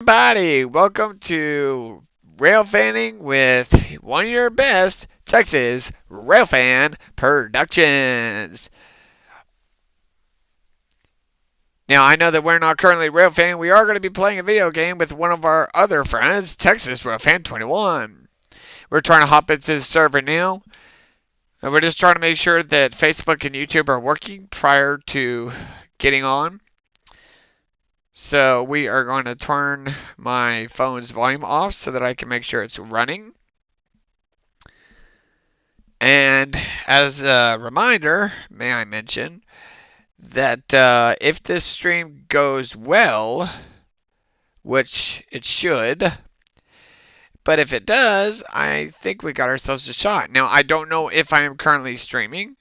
Everybody, welcome to Rail Fanning with one of your best Texas Railfan Productions. Now, I know that we're not currently Railfan. We are going to be playing a video game with one of our other friends, Texas Railfan 21. We're trying to hop into the server now, and we're just trying to make sure that Facebook and YouTube are working prior to getting on. So we are going to turn my phone's volume off so that I can make sure it's running. And as a reminder, may I mention that if this stream goes well, which it should, but if it does, I think we got ourselves a shot. Now, I don't know if I am currently streaming.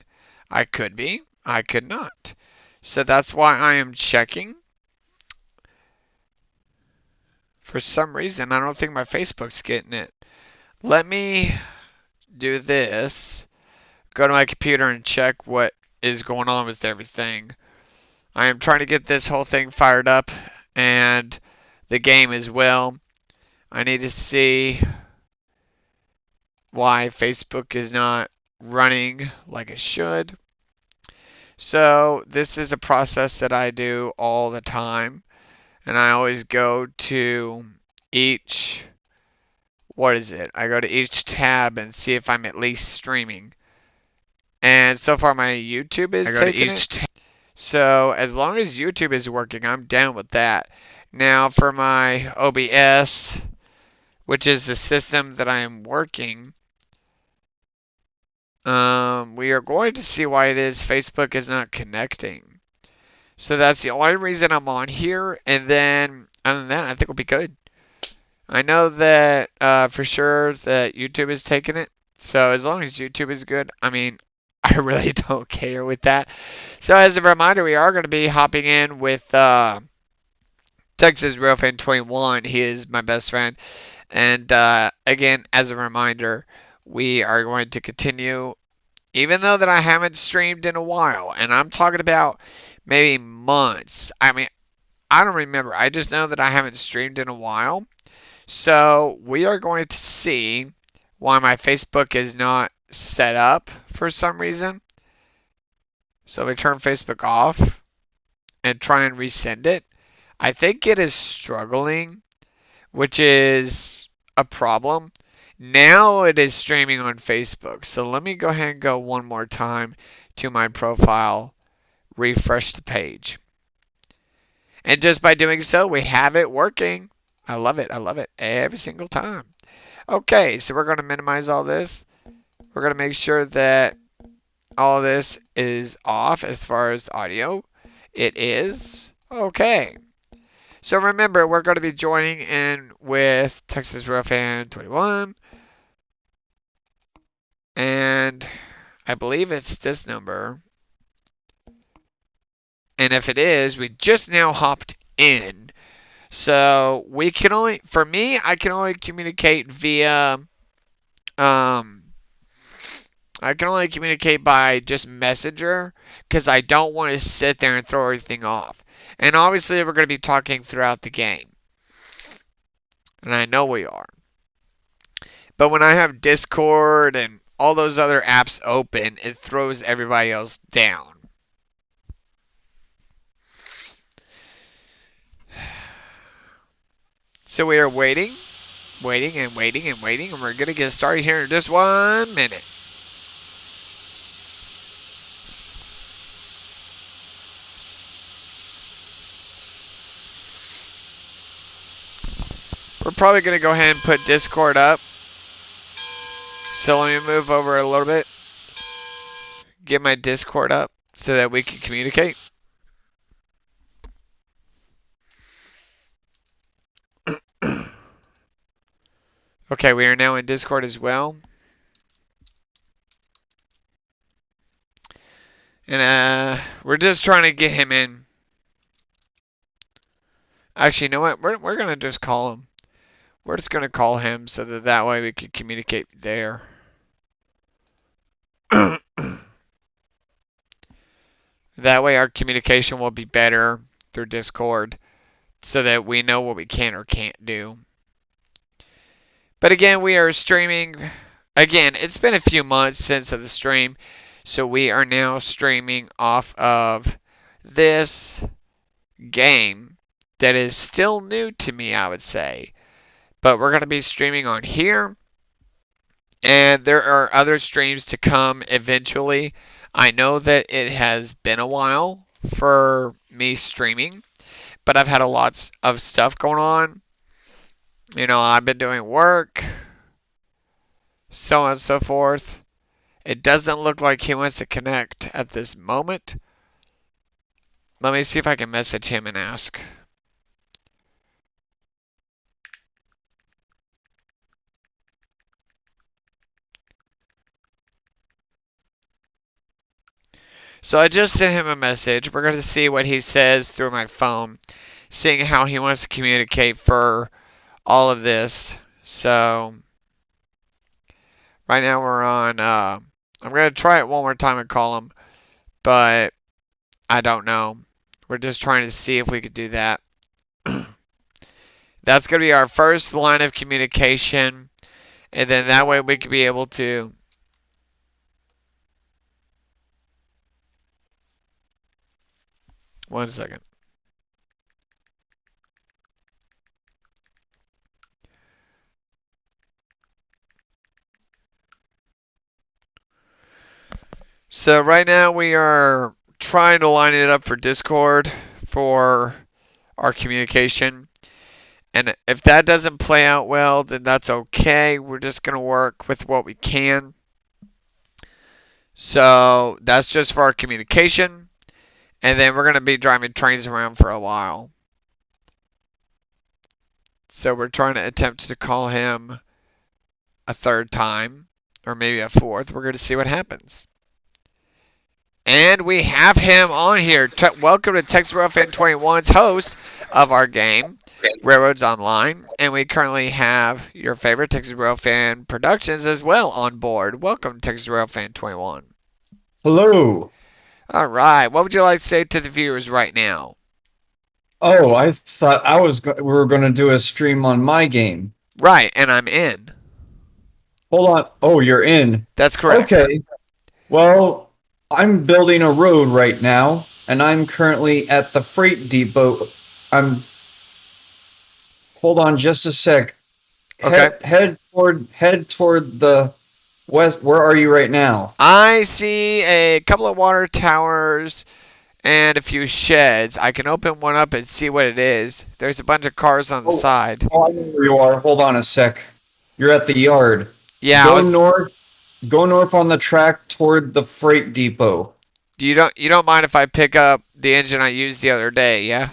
I could be. I could not. So that's why I am checking. For some reason, I don't think my Facebook's getting it. Let me do this. Go to my computer and check what is going on with everything. I am trying to get this whole thing fired up and the game as well. I need to see why Facebook is not running like it should. So this is a process that I do all the time, and I always go to each, I go to each tab and see if I'm at least streaming. And so far my YouTube is taking it. So as long as YouTube is working, I'm down with that. Now for my OBS, which is the system that I am working, we are going to see why it is Facebook is not connecting. So that's the only reason I'm on here. And then other than that, I think we'll be good. I know that for sure that YouTube is taking it. So as long as YouTube is good, I mean, I really don't care with that. So as a reminder, we are going to be hopping in with Texas Railfan 21. He is my best friend. And again, as a reminder, we are going to continue, even though that I haven't streamed in a while. And I'm talking about maybe months. I mean, I don't remember. I just know that I haven't streamed in a while. So we are going to see why my Facebook is not set up for some reason. So we turn Facebook off and try and resend it. I think it is struggling, which is a problem. Now it is streaming on Facebook. So let me go ahead and go one more time to my profile, refresh the page. And just by doing so, we have it working. I love it. I love it every single time. Okay, so we're going to minimize all this. We're going to make sure that all this is off as far as audio. It is. Okay. So remember, we're going to be joining in with Texas Railfan 21. And I believe it's this number. And if it is, we just now hopped in. So we can only, for me, I can only communicate via, I can only communicate by just Messenger because I don't want to sit there and throw everything off. And obviously, we're going to be talking throughout the game. And I know we are. But when I have Discord and all those other apps open, it throws everybody else down. So we are waiting, and waiting, and we're going to get started here in just 1 minute. We're probably going to go ahead and put Discord up. So let me move over a little bit. Get my Discord up so that we can communicate. Okay, we are now in Discord as well. And we're just trying to get him in. Actually, you know what? We're going to just call him. We're just going to call him so that way we can communicate there. That way our communication will be better through Discord. so that we know what we can or can't do. But again, we are streaming. Again, it's been a few months since the stream, so we are now streaming off of this game that is still new to me, I would say. But we're going to be streaming on here, and there are other streams to come eventually. I know that it has been a while for me streaming, but I've had a lot of stuff going on. I've been doing work, so on and so forth. It doesn't look like he wants to connect at this moment. Let me see if I can message him and ask. So I just sent him a message. We're going to see what he says through my phone, seeing how he wants to communicate for all of this. So right now we're on, I'm going to try it one more time and call him, but I don't know. We're just trying to see if we could do that. That's going to be our first line of communication, and then that way we could be able to. One second. So right now we are trying to line it up for Discord for our communication. And if that doesn't play out well, then that's okay. We're just going to work with what we can. So that's just for our communication. And then we're going to be driving trains around for a while. So we're trying to attempt to call him a third time, or maybe a fourth. We're going to see what happens. And we have him on here. Welcome to Texas Railfan 21's host of our game, Railroads Online. And we currently have your favorite Texas Railfan Productions as well on board. Welcome, Texas Railfan 21. Hello. All right. What would you like to say to the viewers right now? Oh, I thought we were going to do a stream on my game. Right, and I'm in. Hold on. Oh, you're in. That's correct. Okay. Well, I'm building a road right now, and I'm currently at the freight depot. Hold on just a sec. Okay. Head toward the west. Where are you right now? I see a couple of water towers and a few sheds. I can open one up and see what it is. There's a bunch of cars on the side. Oh, I know where you are. Hold on a sec. You're at the yard. Yeah. Go north on the track toward the freight depot. You don't mind if I pick up the engine I used the other day, yeah?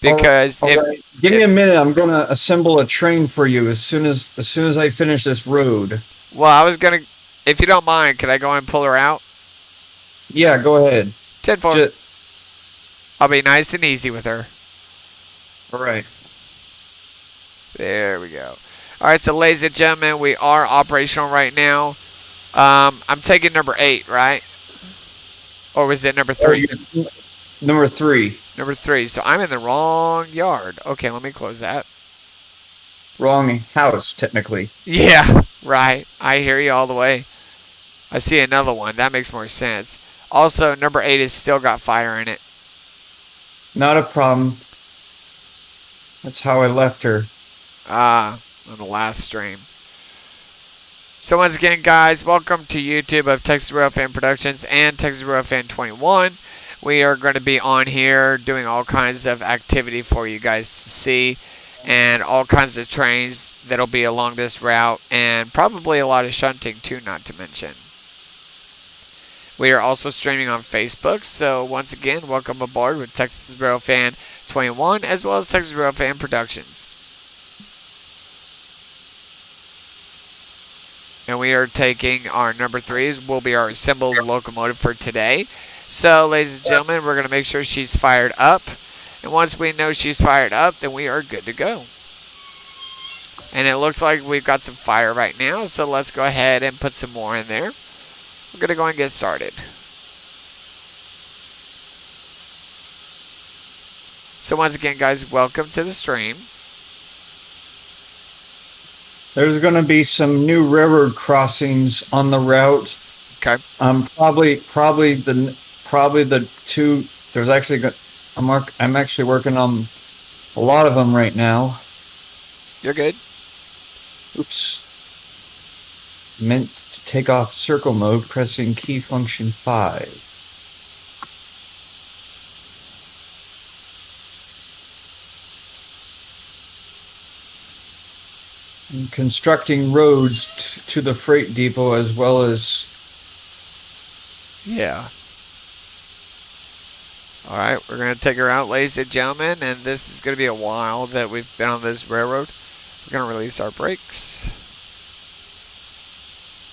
Because right. Give me a minute. I'm going to assemble a train for you as soon as I finish this road. Well, I was gonna, if you don't mind, could I go and pull her out? Yeah, go ahead. 10-4. I'll be nice and easy with her. All right. There we go. All right, so ladies and gentlemen, we are operational right now. I'm taking number 8, right? Or was it number 3? Number 3. Number 3. So I'm in the wrong yard. Okay, let me close that. Wrong house, technically. Yeah, right. I hear you all the way. I see another one. That makes more sense. Also, number 8 has still got fire in it. Not a problem. That's how I left her. On the last stream. So once again, guys, welcome to YouTube of Texas Railfan Productions and Texas Railfan 21. We are going to be on here doing all kinds of activity for you guys to see, and all kinds of trains that'll be along this route, and probably a lot of shunting too, not to mention. We are also streaming on Facebook, so once again, welcome aboard with Texas Railfan 21 as well as Texas Railfan Productions. And we are taking our number 3s, will be our assembled locomotive for today. So, ladies and gentlemen, we're going to make sure she's fired up. And once we know she's fired up, then we are good to go. And it looks like we've got some fire right now, so let's go ahead and put some more in there. We're going to go and get started. So once again, guys, welcome to the stream. There's going to be some new railroad crossings on the route. Okay. Probably the two. There's actually I'm actually working on a lot of them right now. You're good. Oops. Meant to take off circle mode, pressing key function 5. I'm constructing roads to the freight depot as well as... Yeah. Alright, we're going to take her out, ladies and gentlemen, and this is going to be a while that we've been on this railroad. We're going to release our brakes.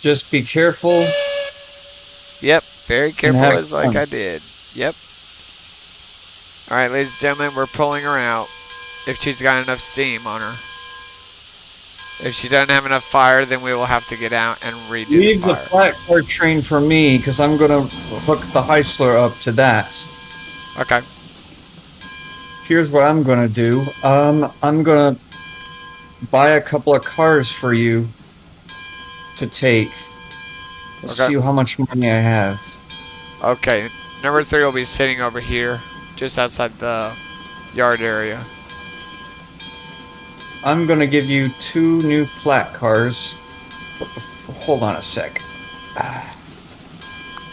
Just be careful. Yep, very careful as like fun. I did. Yep. Alright, ladies and gentlemen, we're pulling her out. If she's got enough steam on her. If she doesn't have enough fire, then we will have to get out and redo Leave the the fire. flat car train for me, because I'm going to hook the Heisler up to that. Okay. Here's what I'm going to do. I'm going to buy a couple of cars for you to take. Let's Okay. see how much money I have. Okay, number 3 will be sitting over here, just outside the yard area. I'm going to give you 2 new flat cars. Hold on a sec. I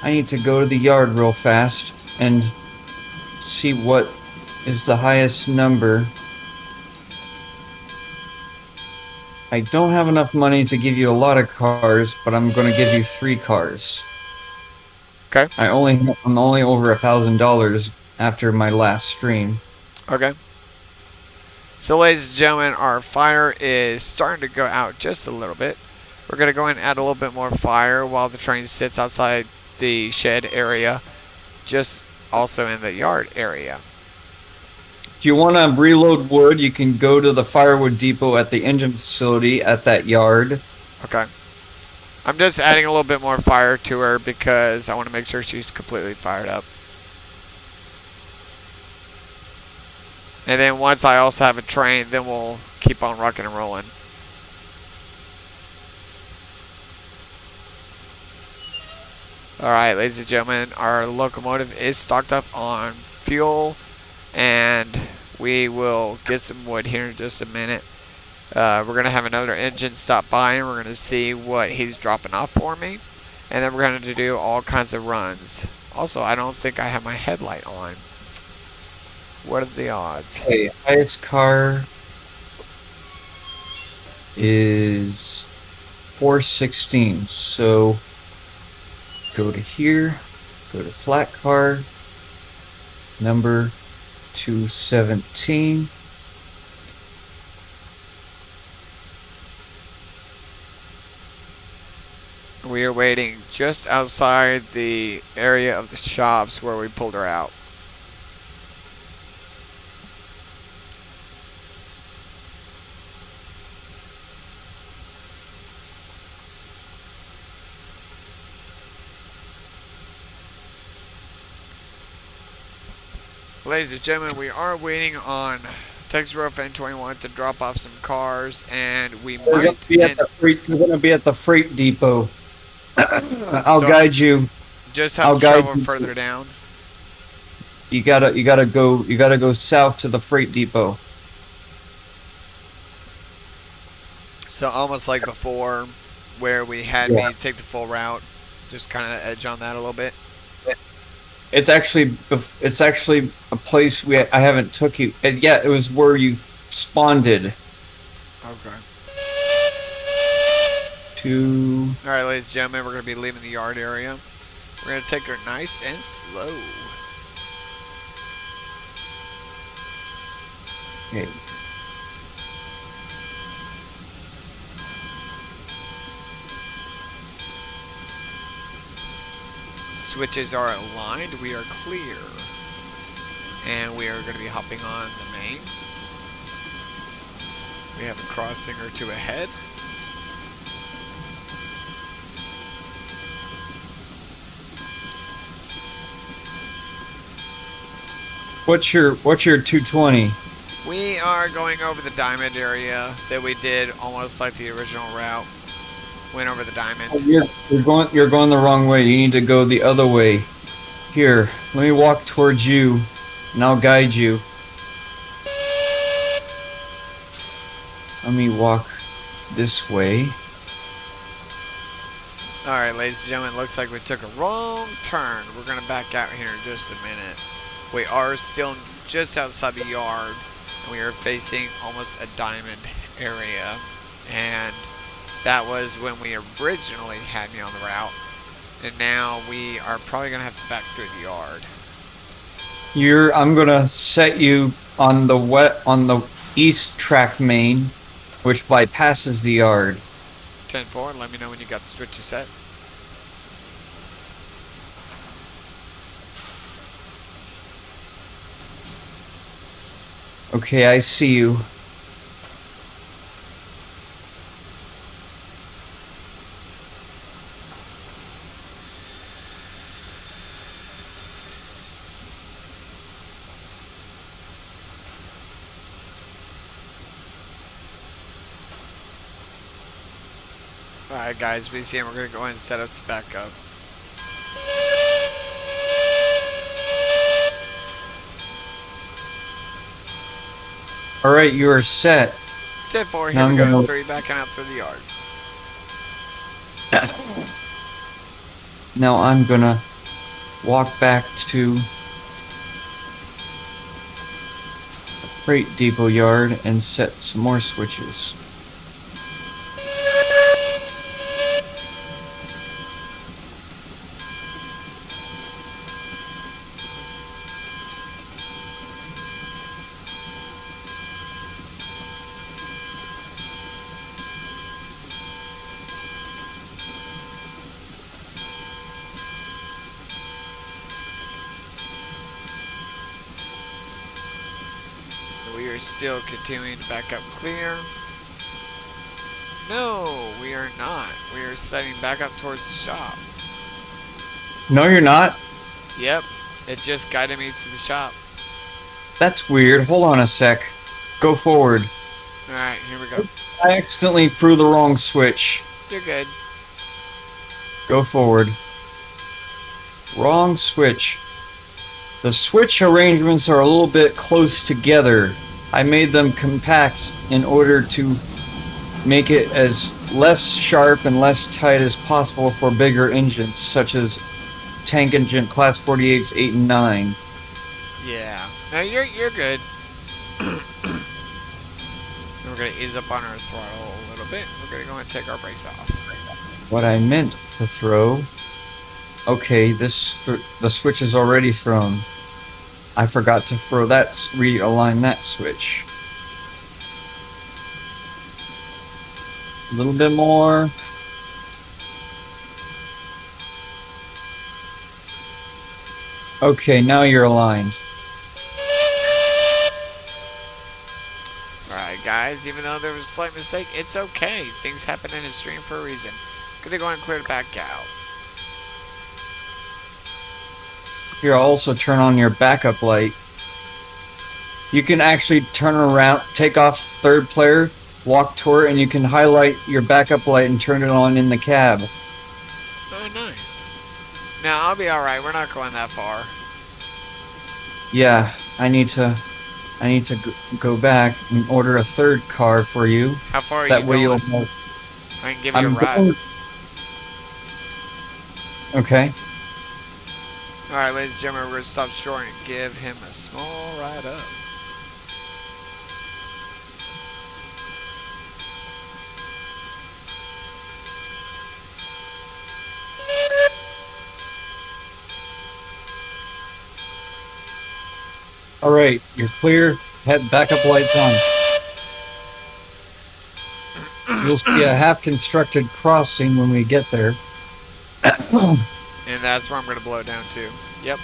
need to go to the yard real fast and see what is the highest number. I don't have enough money to give you a lot of cars, but I'm going to give you 3 cars. Okay. I'm only over $1,000 after my last stream. Okay. So ladies and gentlemen, our fire is starting to go out just a little bit. We're going to go and add a little bit more fire while the train sits outside the shed area, just also in the yard area. If you want to reload wood, you can go to the firewood depot at the engine facility at that yard. Okay. I'm just adding a little bit more fire to her because I want to make sure she's completely fired up. And then once I also have a train, then we'll keep on rocking and rolling. Alright, ladies and gentlemen, our locomotive is stocked up on fuel, and we will get some wood here in just a minute. We're going to have another engine stop by, and we're going to see what he's dropping off for me. And then we're going to do all kinds of runs. Also, I don't think I have my headlight on. What are the odds? Okay, highest car is 416. So go to here, go to flat car, number 217. We are waiting just outside the area of the shops where we pulled her out. Ladies and gentlemen, we are waiting on Texas Roadfan 21 to drop off some cars, and we We're might going to be at the freight depot. I'll So, guide you. just have I'll to guide travel you. further down. You gotta go south to the freight depot. So almost like before, where we had me take the full route, just kind of edge on that a little bit. It's actually a place I haven't took you. Yeah, it was where you spawned. Okay. All right, ladies and gentlemen, we're going to be leaving the yard area. We're going to take her nice and slow. Okay. Switches are aligned. We are clear. And we are going to be hopping on the main. We have a crossing or two ahead. What's your 220? We are going over the diamond area that we did almost like the original route. Went over the diamond. Oh, you're going the wrong way. You need to go the other way. Here, let me walk towards you, and I'll guide you. Let me walk this way. Alright, ladies and gentlemen, looks like we took a wrong turn. We're going to back out here in just a minute. We are still just outside the yard, and we are facing almost a diamond area. And that was when we originally had me on the route. And now we are probably going to have to back through the yard. I'm gonna set you on the east track main, which bypasses the yard. 10-4, let me know when you got the switches set. Okay, I see you. Alright guys, BCM, we're going to go ahead and set up to back up. Alright, you are set. 10-4, Now here we I'm go, gonna- 3 backing out through the yard. Now I'm gonna walk back to the freight depot yard and set some more switches. We are still continuing to back up clear. No, we are not. We are setting back up towards the shop. No, you're not. Yep, it just guided me to the shop. That's weird. Hold on a sec. Go forward. Alright, here we go. I accidentally threw the wrong switch. You're good. Go forward. Wrong switch. The switch arrangements are a little bit close together. I made them compact in order to make it as less sharp and less tight as possible for bigger engines, such as tank engine class 48s 8 and 9. Yeah. No, you're good. We're gonna ease up on our throttle a little bit. We're gonna go and take our brakes off. What I meant to throw. Okay, the switch is already thrown. I forgot to throw that, realign that switch. A little bit more. Okay, now you're aligned. Alright guys, even though there was a slight mistake, it's okay. Things happen in a stream for a reason. Gonna go and clear it back out. Here, I'll also turn on your backup light. You can actually turn around, take off third player, walk toward it, and you can highlight your backup light and turn it on in the cab. Oh, nice. No, I'll be alright. We're not going that far. Yeah, I need to go back and order a third car for you. How far are That you way going? you'll know. I can give you a ride. Okay. Alright, ladies and gentlemen, we're going to stop short and give him a small ride up. All right, you're clear. Head backup lights on. You'll see a half-constructed crossing when we get there. And that's where I'm going to blow down to. Yep.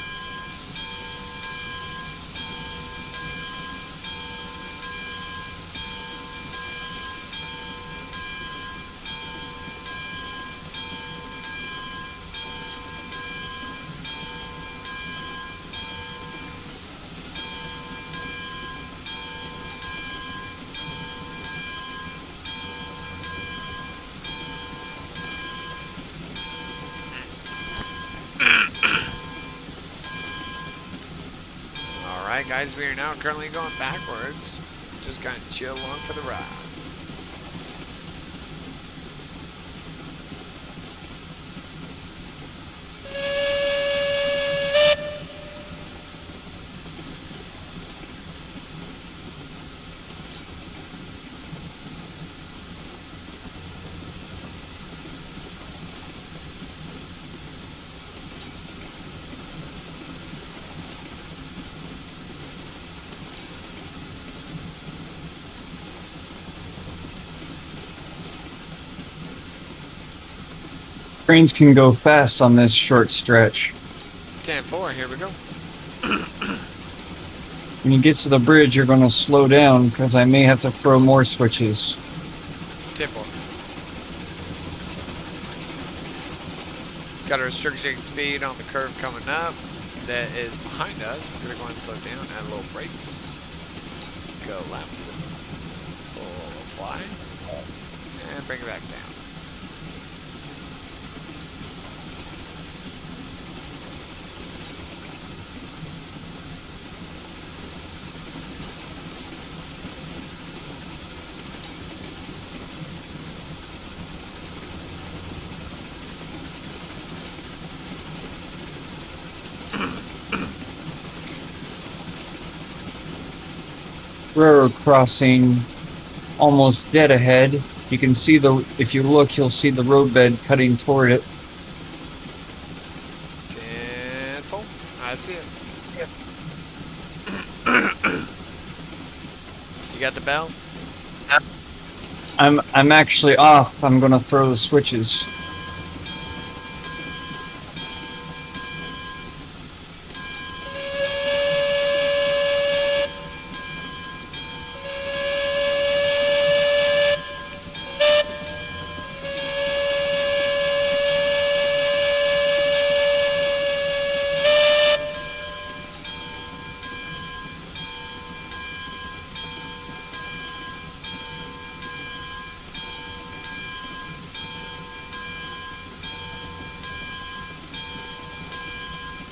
Alright guys, we are now currently going backwards. Just gonna chill along for the ride. Trains can go fast on this short stretch. 10-4, here we go. When you get to the bridge, you're going to slow down because I may have to throw more switches. 10-4. Got a restricting speed on the curve coming up that is behind us. We're gonna go and slow down, add a little brakes. Go left. Full apply. And bring it back down. Railroad crossing almost dead ahead. You can see if you look, you'll see the roadbed cutting toward it. 10-4. I see it. You got the bell? I'm actually off. I'm gonna throw the switches.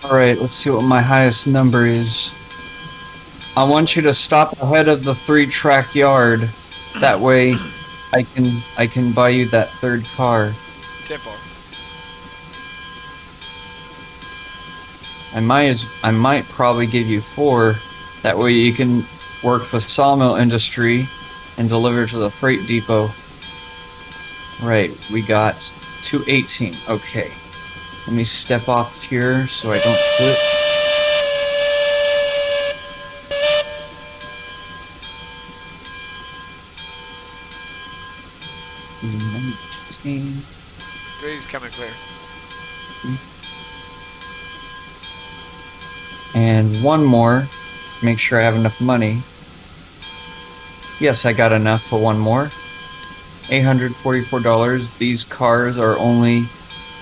Alright, let's see what my highest number is. I want you to stop ahead of the 3-track yard. That way I can buy you that third car. 10-4. I might probably give you 4. That way you can work the sawmill industry and deliver to the freight depot. Right, we got 218. Okay. Let me step off here so I don't flip. Three's coming clear. And one more. Make sure I have enough money. Yes, I got enough for one more. $844. These cars are only...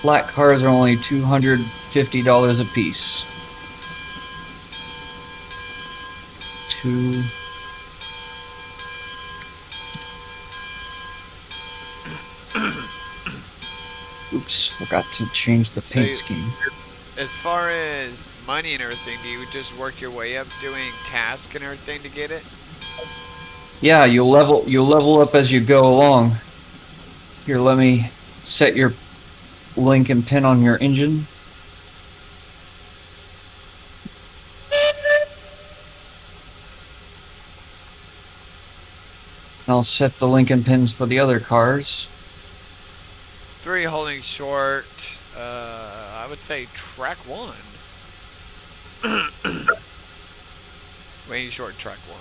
Flat cars are only $250 a piece. Oops, forgot to change the paint scheme. As far as money and everything, do you just work your way up doing tasks and everything to get it? Yeah, you'll level up as you go along. Here, let me set your link and pin on your engine. I'll set the link and pins for the other cars. 3 holding short, I would say track 1. Waiting short track 1.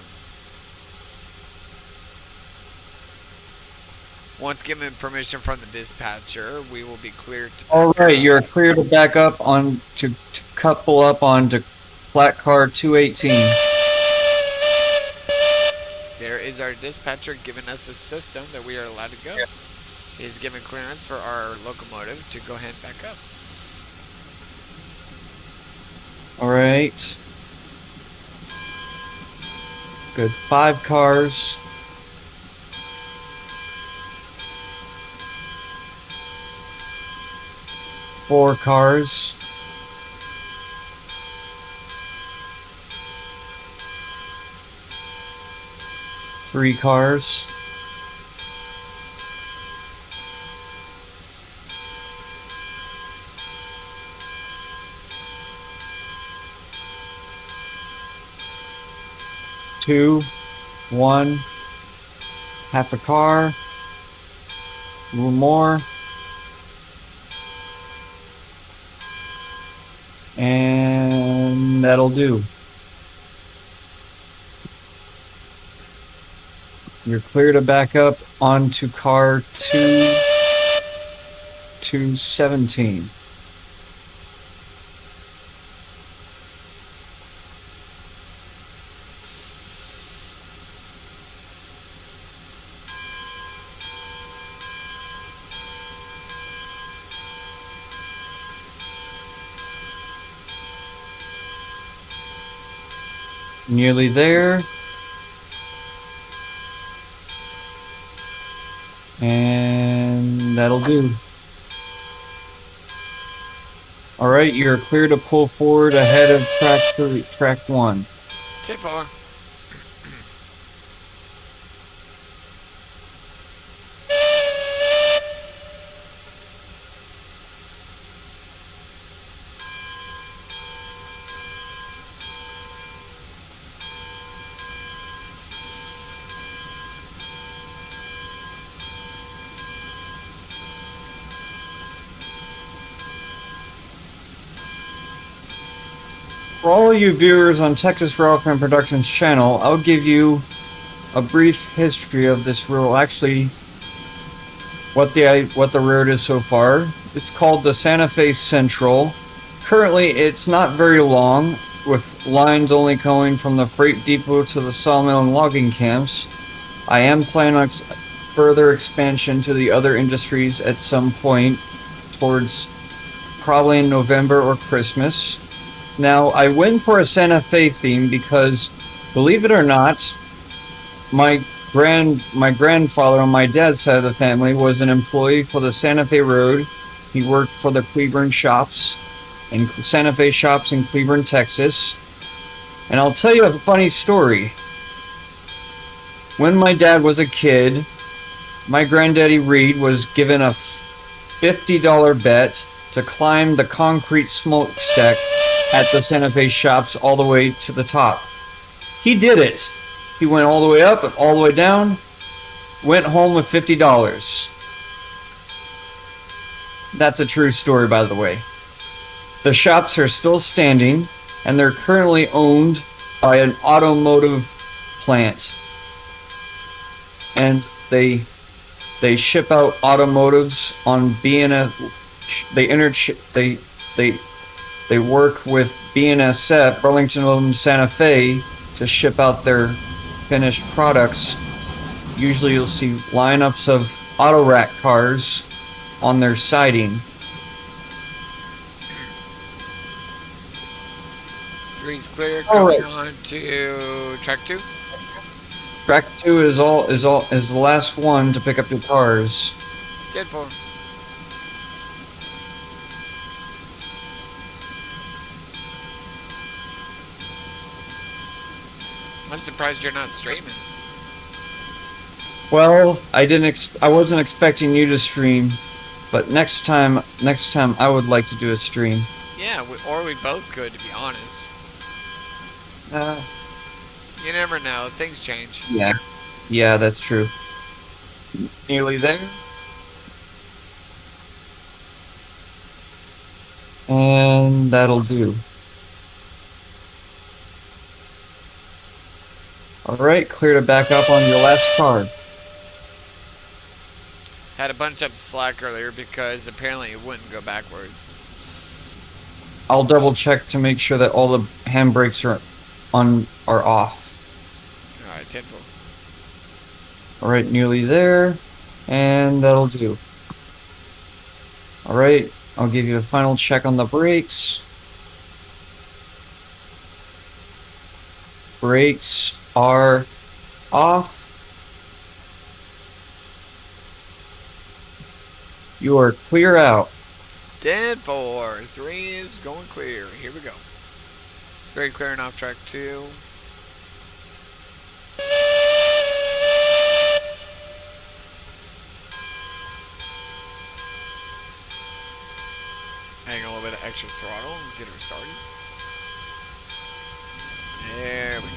Once given permission from the dispatcher, we will be cleared to... Alright, you're clear to back up on to couple up onto flat car 218. There is our dispatcher giving us a system that we are allowed to go. He's given clearance for our locomotive to go ahead and back up. Alright. Good. 5 cars. Four cars. 3 cars. Two, one, half a car, a little more, and that'll do. You're clear to back up onto car 217. Nearly there. And that'll do. Alright, you're clear to pull forward ahead of track 1. 10-4. For all you viewers on Texas Railfan Productions channel, I'll give you a brief history of this road. Actually, what the road is so far. It's called the Santa Fe Central. Currently, it's not very long, with lines only going from the freight depot to the sawmill and logging camps. I am planning on further expansion to the other industries at some point towards probably in November or Christmas. Now, I went for a Santa Fe theme because, believe it or not, my grandfather on my dad's side of the family was an employee for the Santa Fe Road. He worked for the Cleburne shops and Santa Fe shops in Cleburne, Texas. And I'll tell you a funny story. When my dad was a kid, my granddaddy Reed was given a $50 bet to climb the concrete smokestack at the Santa Fe shops all the way to the top. He did it. He went all the way up and all the way down, went home with $50. That's a true story, by the way. The shops are still standing, and they're currently owned by an automotive plant. And they ship out automotives on they work with BNSF, Burlington and Santa Fe, to ship out their finished products. Usually you'll see lineups of auto rack cars on their siding. 3's clear, All going right. on to track 2. Track 2 is the last one to pick up your cars. 10-4. I'm surprised you're not streaming. Well, I wasn't expecting you to stream, but next time I would like to do a stream. Yeah, or we both could, to be honest. You never know. Things change. Yeah, that's true. Nearly there. And that'll do. Alright, clear to back up on your last card. Had to bunch up the slack earlier because apparently it wouldn't go backwards. I'll double check to make sure that all the handbrakes are off. Alright, 10-4. Alright, nearly there. And that'll do. Alright, I'll give you a final check on the brakes. Brakes are off. You are clear out. 10-4. 3 is going clear. Here we go. Very clearing off track 2. extra throttle and get her started. There we go.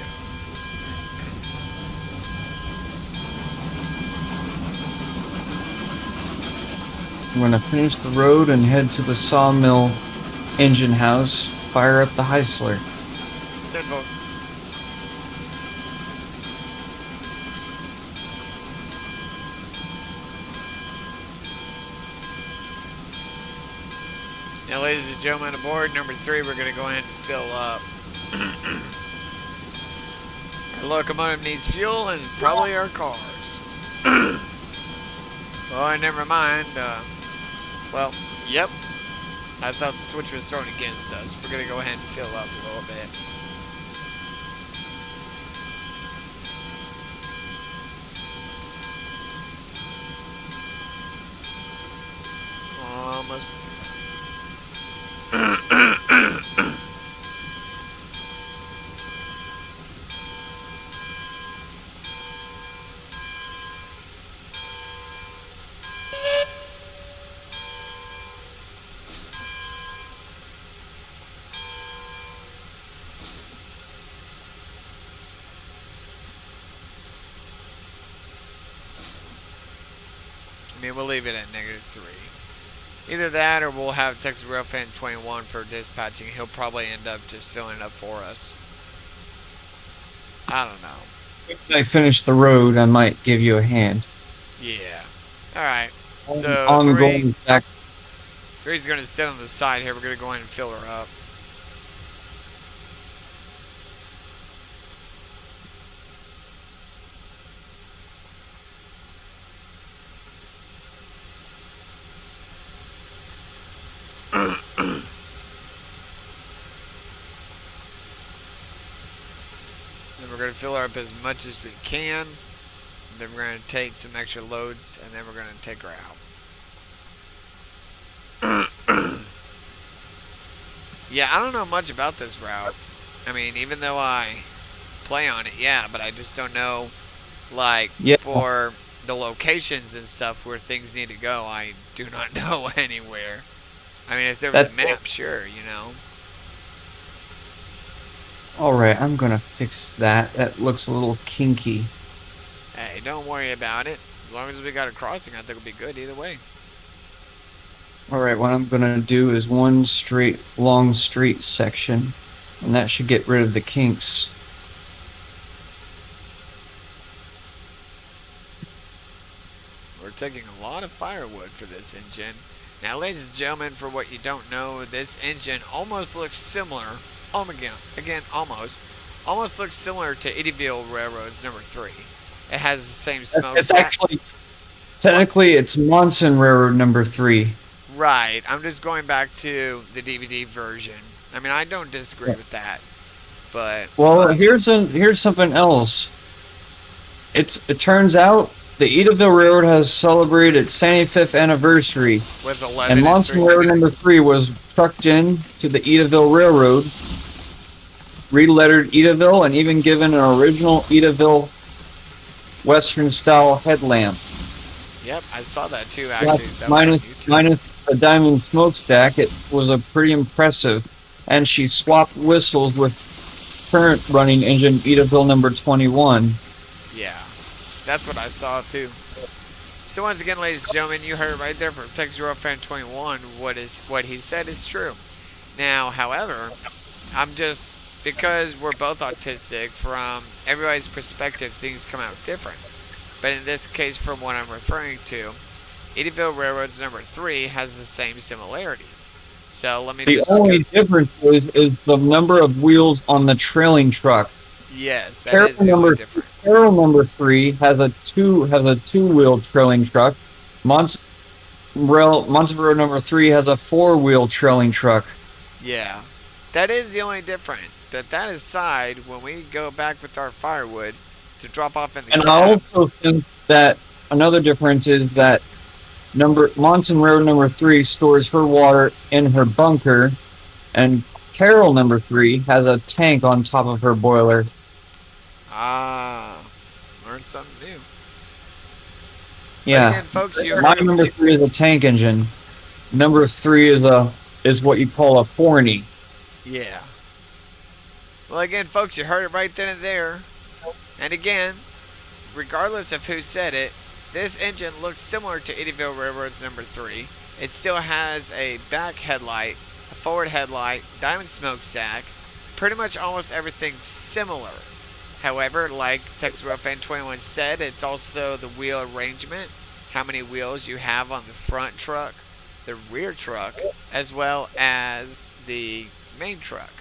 I'm gonna finish the road and head to the sawmill engine house, fire up the Heisler. 10-4. Now, ladies and gentlemen, aboard number 3, we're going to go ahead and fill up. Our locomotive needs fuel and probably our cars. Oh, never mind. Well, yep. I thought the switch was thrown against us. We're going to go ahead and fill up a little bit. Almost. I mean, we'll leave it at -3. Either that or we'll have Texas Railfan 21 for dispatching. He'll probably end up just filling it up for us. I don't know. If I finish the road, I might give you a hand. Yeah. Alright. So, I'm going back. 3's going to sit on the side here. We're going to go ahead and fill her up. Then we're going to fill her up as much as we can. And then we're going to take some extra loads, and then we're going to take her out. Yeah, I don't know much about this route. I mean, even though I play on it, yeah, but I just don't know, like, for the locations and stuff where things need to go, I do not know anywhere. I mean, if there was a map, sure, you know. Alright, I'm gonna fix that. That looks a little kinky. Hey, don't worry about it. As long as we got a crossing, I think it'll be good either way. Alright, what I'm gonna do is one straight, long straight section, and that should get rid of the kinks. We're taking a lot of firewood for this engine. Now, ladies and gentlemen, for what you don't know, this engine almost looks similar, almost looks similar to Eddyville Railroad's number 3. It has the same smokestack. It's actually, technically, it's Monson Railroad number 3. Right. I'm just going back to the DVD version. I mean, I don't disagree with that, but well, here's something else. It turns out the Eddyville Railroad has celebrated its 75th anniversary, with 11 and Monson Railroad number 3 was trucked in to the Eddyville Railroad, relettered Eddyville, and even given an original Eddyville Western style headlamp. Yep, I saw that too. Actually, that minus a diamond smokestack, it was a pretty impressive. And she swapped whistles with current running engine Eddyville number 21. Yeah, that's what I saw too. So once again, ladies and gentlemen, you heard right there from Texas Railfan 21 what he said is true. Now, however, I'm just, because we're both autistic, from everybody's perspective, things come out different. But in this case, from what I'm referring to, Eddyville Railroad's number 3 has the same similarities. So let me just... The only difference is the number of wheels on the trailing truck. Yes, that is the only difference. Carroll number 3 has a two-wheel trailing truck. Monson Road number 3 has a 4-wheel trailing truck. Yeah, that is the only difference. But that aside, when we go back with our firewood to drop off in the cab... I also think that another difference is that Monson Road number 3 stores her water in her bunker, and Carroll number 3 has a tank on top of her boiler. Ah, learned something new. Yeah, again, folks, my number 3 is a tank engine. Number 3 is a is what you call a forney. Yeah. Well, again, folks, you heard it right then and there. And again, regardless of who said it, this engine looks similar to Eddyville Railroad's number 3. It still has a back headlight, a forward headlight, diamond smokestack, pretty much almost everything similar. However, like Texas Railfan 21 said, it's also the wheel arrangement, how many wheels you have on the front truck, the rear truck, as well as the main truck.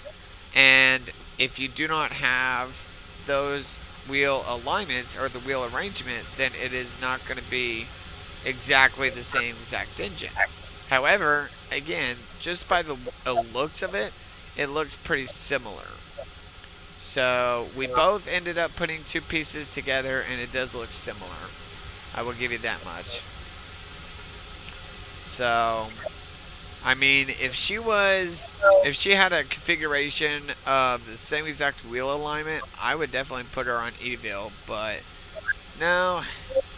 And if you do not have those wheel alignments or the wheel arrangement, then it is not going to be exactly the same exact engine. However, again, just by the looks of it, it looks pretty similar. So we both ended up putting two pieces together, and it does look similar. I will give you that much. So, I mean, if she had a configuration of the same exact wheel alignment, I would definitely put her on Eddyville. But no,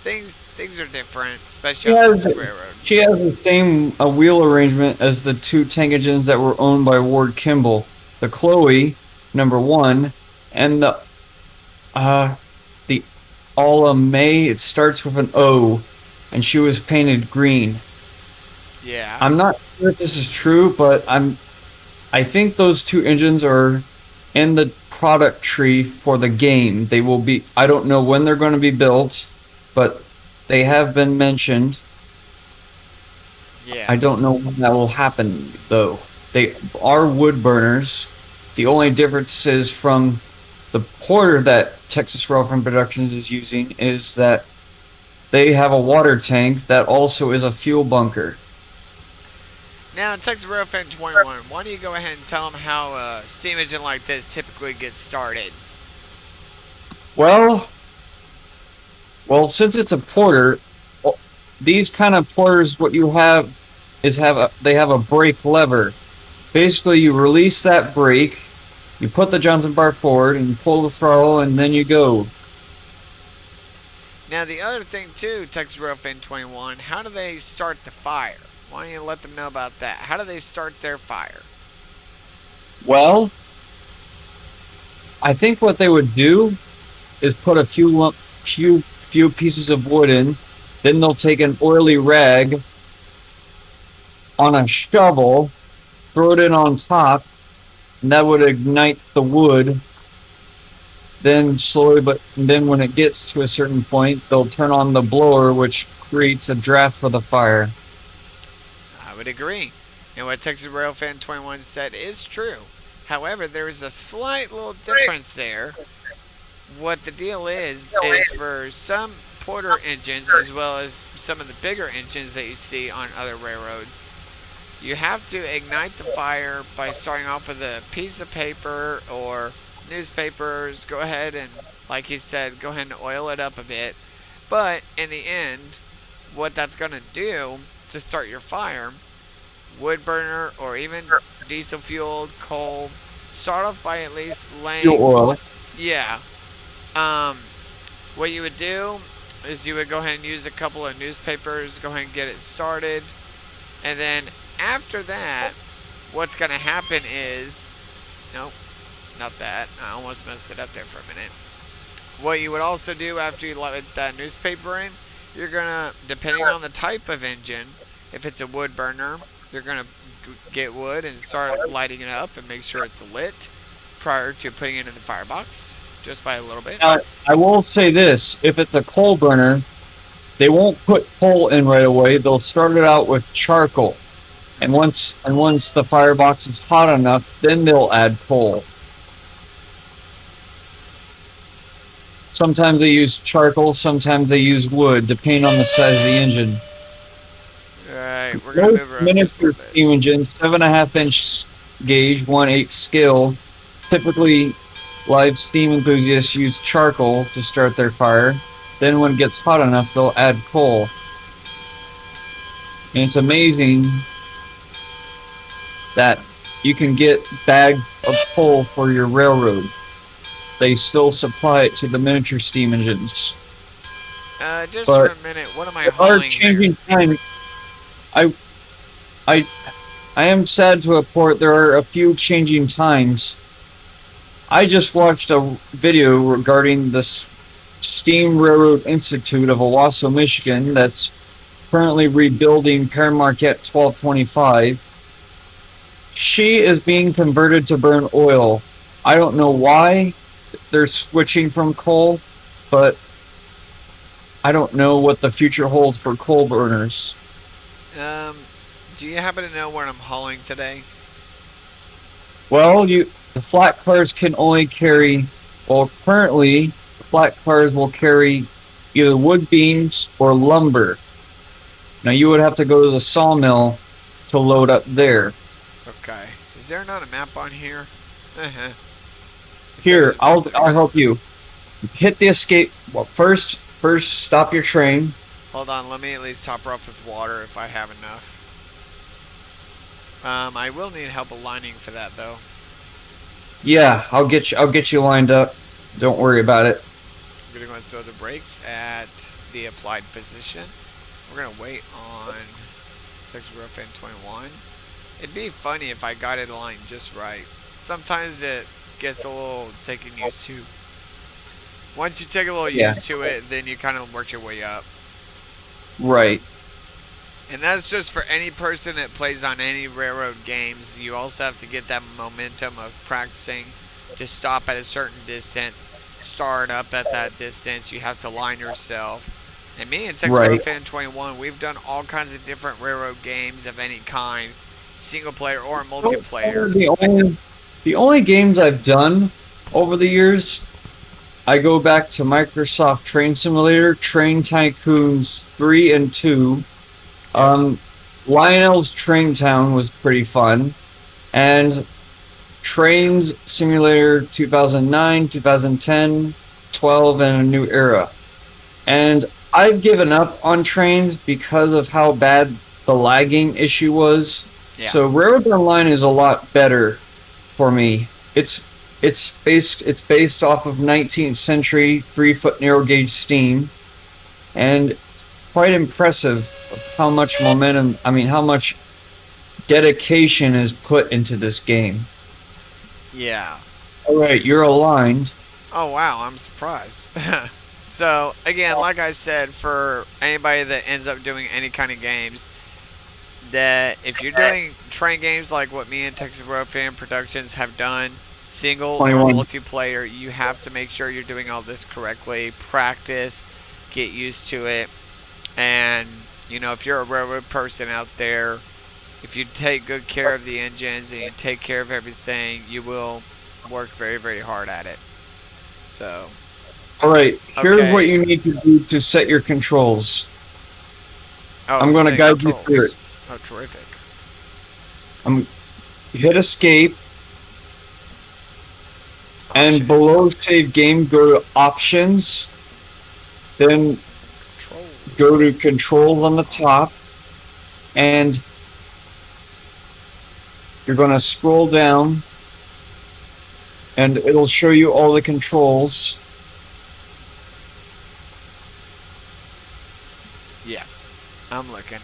things are different, especially on this railroad. She has the same wheel arrangement as the two tank engines that were owned by Ward Kimball, the Chloe number 1, and the Alla May. It starts with an O, and she was painted green. Yeah. I'm not sure if this is true, but I think those two engines are in the product tree for the game. They will be. I don't know when they're going to be built, but they have been mentioned. Yeah. I don't know when that will happen, though. They are wood burners. The only difference is from the Porter that Texas Railfan Productions is using is that they have a water tank that also is a fuel bunker. Now, Texas Railfan 21, why don't you go ahead and tell them how a steam engine like this typically gets started? Well, since it's a Porter, these kind of Porters, what you have is they have a brake lever. Basically, you release that brake, you put the Johnson bar forward, and you pull the throttle, and then you go. Now, the other thing too, Texas Railfan 21, how do they start the fire? Why don't you let them know about that? How do they start their fire? Well, I think what they would do is put a few pieces of wood in, then they'll take an oily rag on a shovel, throw it in on top, and that would ignite the wood. Then then when it gets to a certain point, they'll turn on the blower, which creates a draft for the fire. I would agree. And what Texas Railfan 21 said is true. However, there is a slight little difference there. What the deal is for some Porter engines, as well as some of the bigger engines that you see on other railroads, you have to ignite the fire by starting off with a piece of paper or newspapers. Go ahead and, like he said, go ahead and oil it up a bit. But in the end, what that's going to do to start your fire, wood burner or even diesel fueled coal, start off by at least laying Fuel oil. Yeah. What you would do is you would go ahead and use a couple of newspapers, go ahead and get it started, and then after that, what's going to happen is, nope, not that. I almost messed it up there for a minute. What you would also do after you let that newspaper in, you're going to, depending on the type of engine, if it's a wood burner, you're going to get wood and start lighting it up and make sure it's lit prior to putting it in the firebox, just by a little bit. I will say this, if it's a coal burner, they won't put coal in right away. They'll start it out with charcoal. And once the firebox is hot enough, then they'll add coal. Sometimes they use charcoal, sometimes they use wood, depending on the size of the engine. Alright, we're going to move around Miniature steam engine, 7.5-inch gauge, 1/8 scale. Typically, live steam enthusiasts use charcoal to start their fire. Then when it gets hot enough, they'll add coal. And it's amazing that you can get bags of coal for your railroad. They still supply it to the miniature steam engines. Just for a minute, what am I hauling changing there? time. I am sad to report there are a few changing times. I just watched a video regarding the Steam Railroad Institute of Owasso, Michigan, that's currently rebuilding Pear Marquette 1225. She is being converted to burn oil. I don't know why they're switching from coal, but I don't know what the future holds for coal burners. Do you happen to know where I'm hauling today? Well, the flat cars can only carry. Well, currently, the flat cars will carry either wood beams or lumber. Now, you would have to go to the sawmill to load up there. Okay. Is there not a map on here? Here, I'll help you. Hit the escape. Well, first stop your train. Hold on, let me at least top her off with water if I have enough. I will need help aligning for that though. Yeah, I'll get you lined up. Don't worry about it. I'm gonna go and throw the brakes at the applied position. We're gonna wait on section rough end 21. It'd be funny if I got it aligned just right. Sometimes it gets a little taken used to. Once you take a little used to it, then you kind of work your way up. Right. And that's just for any person that plays on any railroad games. You also have to get that momentum of practicing to stop at a certain distance, start up at that distance. You have to line yourself. And me and Texas Road Fan 21, we've done all kinds of different railroad games of any kind, single player or multiplayer. The only games I've done over the years, I go back to Microsoft Train Simulator, Train Tycoons 3 and 2. Lionel's Train Town was pretty fun. And Trains Simulator 2009, 2010, 12, and a New Era. And I've given up on trains because of how bad the lagging issue was. Yeah. So Railroad Online is a lot better for me. It's based off of 19th century 3-foot narrow gauge steam, and it's quite impressive of how much how much dedication is put into this game. Yeah. All right, you're aligned. Oh wow, I'm surprised. So again, like I said, for anybody that ends up doing any kind of games, that if you're doing train games like what me and Texas Road Fan Productions have done, single or multiplayer, you have to make sure you're doing all this correctly. Practice, get used to it, and you know, if you're a railroad person out there, if you take good care of the engines and you take care of everything, you will work very, very hard at it. So. All right, here's what you need to do to set your controls. Oh, I'm going to guide you through it. Oh, terrific. Hit escape. And below save game, go to options. Then go to controls on the top. And you're going to scroll down. And it'll show you all the controls. Yeah, I'm looking.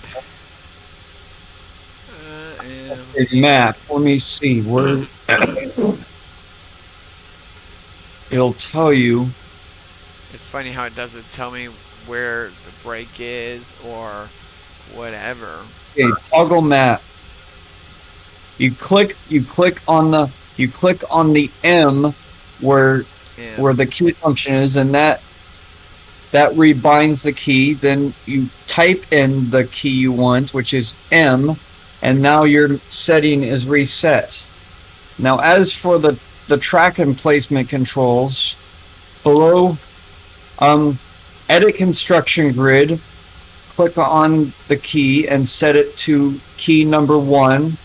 Map. Let me see. Where it'll tell you. It's funny how it doesn't tell me where the brake is or whatever. Okay, toggle map. You click on the M where the key function is, and that rebinds the key. Then you type in the key you want, which is M, and now your setting is reset. Now, as for the track and placement controls, below edit construction grid, click on the key and set it to key number 1.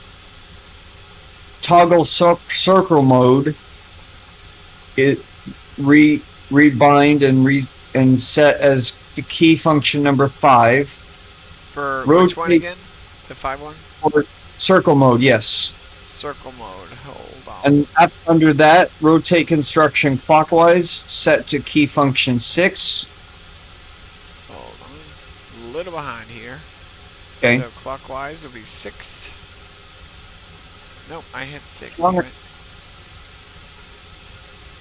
Toggle circle mode. It rebind and set as the key function number 5. For which one again? The 5 one? For circle mode, yes. Circle mode. Hold on. And under that, rotate construction clockwise, set to key function 6. Hold on. A little behind here. Okay. So clockwise will be 6. Nope, I hit 60. Longer. Right?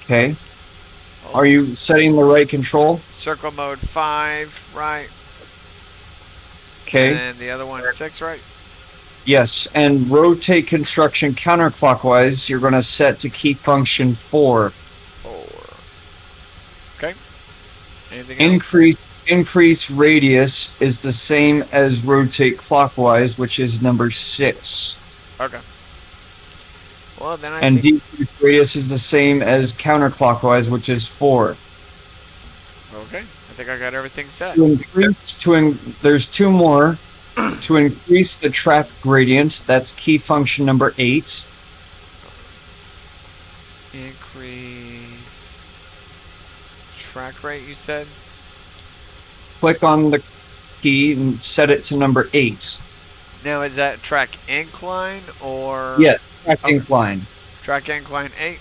Okay. Oh, Are you setting the right control? circle mode 5, right? And Okay. then the other one 6, right? Yes. And rotate construction counterclockwise, you're going to set to key function 4. 4. Okay. Anything else? Increase radius is the same as rotate clockwise, which is number 6. Okay. Well, then I And think. decrease radius is the same as counterclockwise, which is 4. Okay. I think I got everything set. There's 2 more. To increase the track gradient, that's key function number 8. Increase track rate, you said? Click on the key and set it to number 8. Now, is that track incline or? Yes, track Okay. incline. Track incline 8.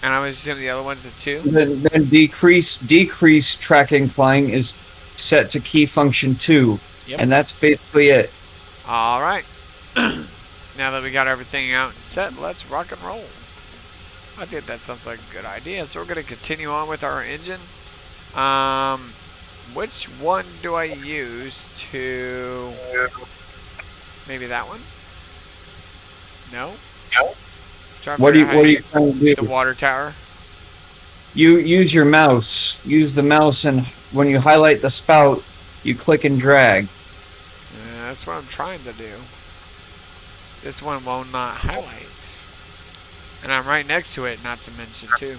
And I would assume the other one's a 2. Then decrease track incline is set to key function 2. Yep. And that's basically it. All right. Now that we got everything out and set, let's rock and roll. I think that sounds like a good idea. So we're going to continue on with our engine. Which one do I use to... Maybe that one? No? What are you trying to do? The water tower? You use your mouse. Use the mouse, and when you highlight the spout, you click and drag. That's what I'm trying to do. This one will not highlight. And I'm right next to it, not to mention, too.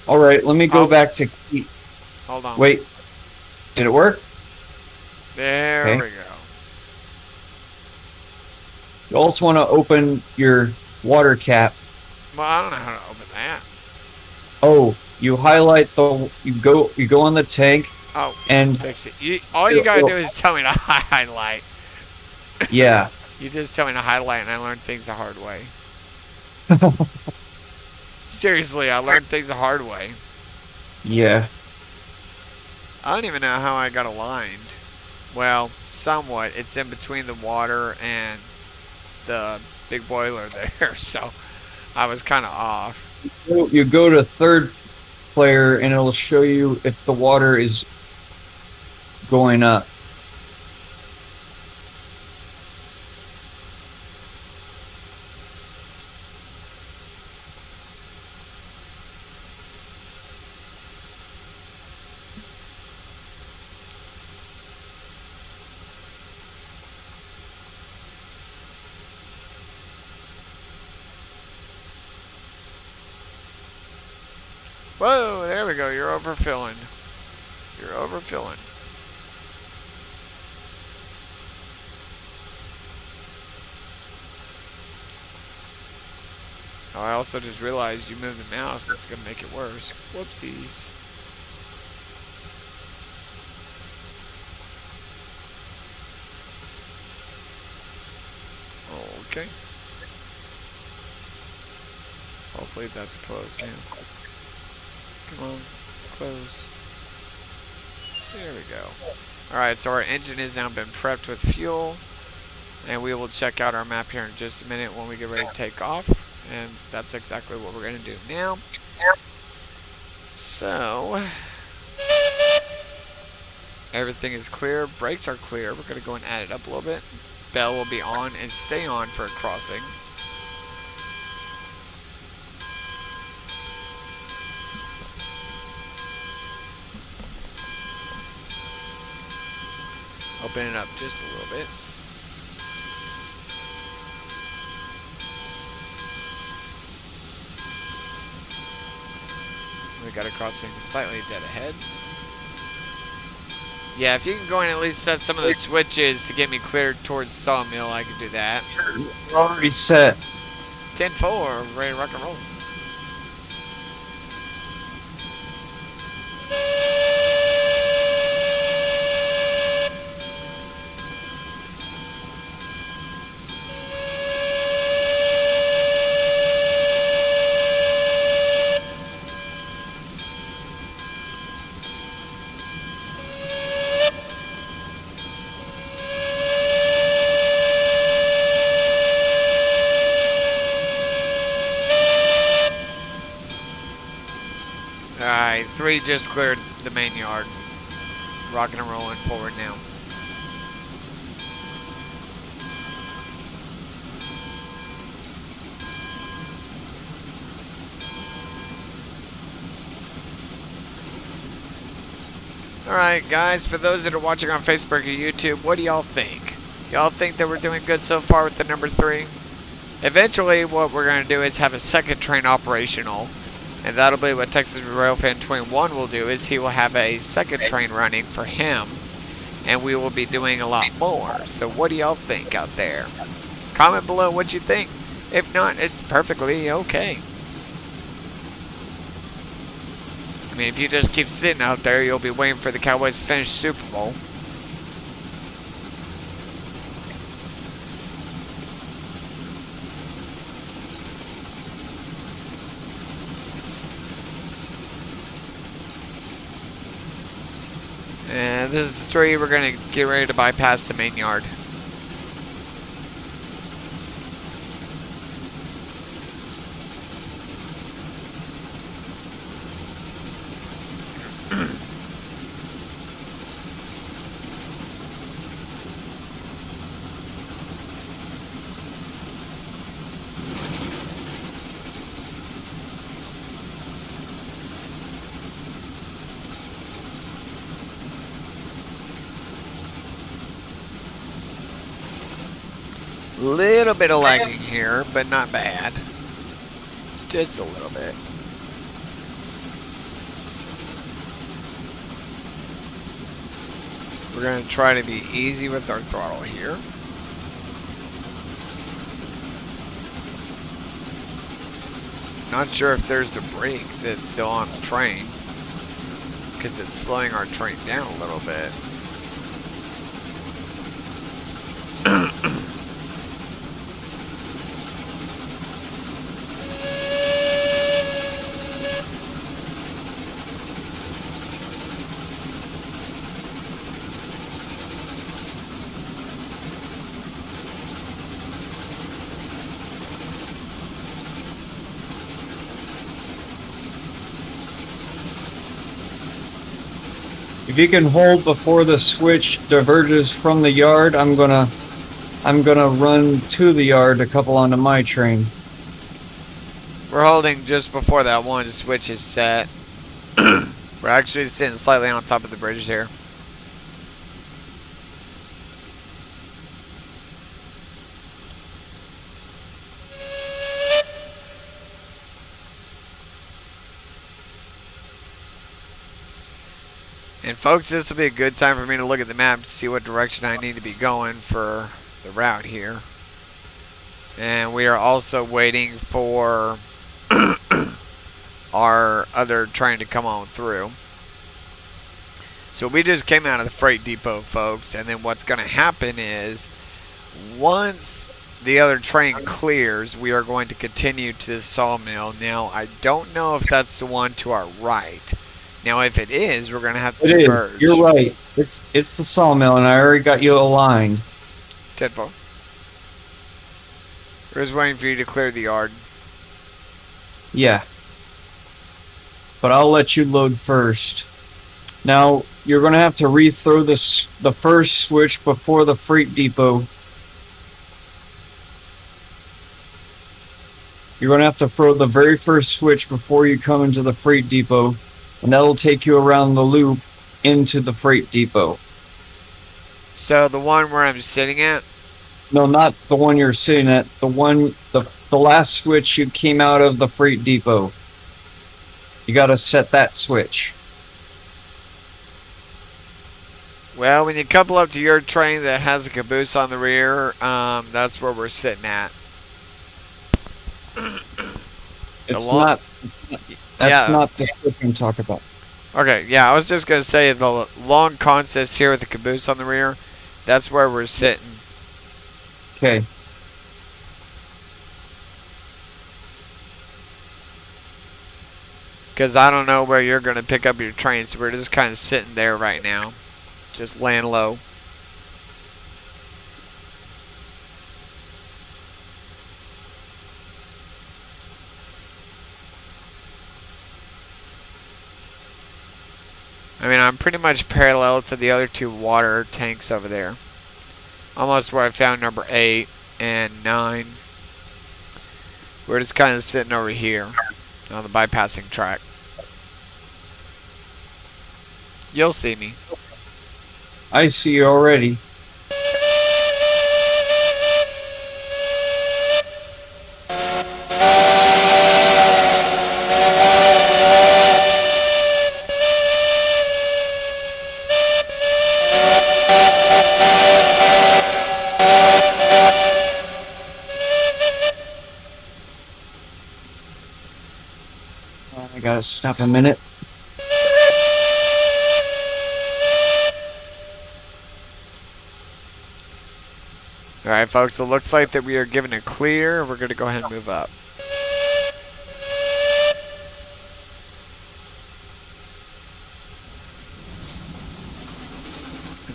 All right, let me go back to key. Hold on. Wait. Did it work? There Okay. we go. You also want to open your water cap. Well, I don't know how to open that. Oh, you highlight you go on the tank Oh, and fix it. All you gotta do is tell me to highlight. yeah. You just tell me to highlight, and I learned things the hard way. Seriously, I learned things the hard way. Yeah. I don't even know how I got aligned. Well, somewhat. It's in between the water and the big boiler there, so I was kind of off. You go to third player and it'll show you if the water is going up. Whoa, there we go. You're overfilling. You're overfilling. Oh, I also just realized you moved the mouse. That's going to make it worse. Whoopsies. Okay. Hopefully that's closed now. Come on, close. There we go. Alright, so our engine has now been prepped with fuel. And we will check out our map here in just a minute when we get ready to take off. And that's exactly what we're going to do now. So, everything is clear. Brakes are clear. We're going to go and add it up a little bit. Bell will be on and stay on for a crossing. Open it up just a little bit. We got a crossing slightly dead ahead. Yeah, if you can go in and at least set some of the switches to get me cleared towards Sawmill, I can do that. You're already set. 10-4, ready to rock and roll. 3 just cleared the main yard. Rocking and rolling forward now. Alright guys, for those that are watching on Facebook or YouTube, what do y'all think? Y'all think that we're doing good so far with the number 3? Eventually what we're going to do is have a second train operational. And that'll be what Texas Railfan 21 will do, is he will have a second train running for him. And we will be doing a lot more. So what do y'all think out there? Comment below what you think. If not, it's perfectly okay. I mean, if you just keep sitting out there, you'll be waiting for the Cowboys to finish Super Bowl. And this is 3, we're going to get ready to bypass the main yard. Little bit of lagging here, but not bad. Just a little bit. We're going to try to be easy with our throttle here. Not sure if there's a brake that's still on the train, because it's slowing our train down a little bit. If you can hold before the switch diverges from the yard, I'm gonna run to the yard to couple onto my train. We're holding just before that one switch is set. We're actually sitting slightly on top of the bridge here. And folks, this will be a good time for me to look at the map to see what direction I need to be going for the route here. And we are also waiting for our other train to come on through. So we just came out of the freight depot, folks, and then what's going to happen is once the other train clears, we are going to continue to the sawmill. Now, I don't know if that's the one to our right. Now, if it is, we're going to have to diverge. You're right. It's the sawmill, and I already got you aligned. 10-4. We're just waiting for you to clear the yard. Yeah. But I'll let you load first. Now, you're going to have to rethrow the first switch before the freight depot. You're going to have to throw the very first switch before you come into the freight depot. And that'll take you around the loop into the freight depot. So the one where I'm sitting at? No, not the one you're sitting at. The last switch you came out of the freight depot. You gotta set that switch. Well, when you couple up to your train that has a caboose on the rear, that's where we're sitting at. It's not. That's not the switch I'm talking about. Okay, yeah, I was just going to say the long consist here with the caboose on the rear, that's where we're sitting. Okay. Because I don't know where you're going to pick up your train, so we're just kind of sitting there right now. Just laying low. I mean, I'm pretty much parallel to the other two water tanks over there. Almost where I found number 8 and 9. We're just kind of sitting over here on the bypassing track. You'll see me. I see you already. I gotta stop a minute. Alright, folks, it looks like that we are given a clear. We're going to go ahead and move up.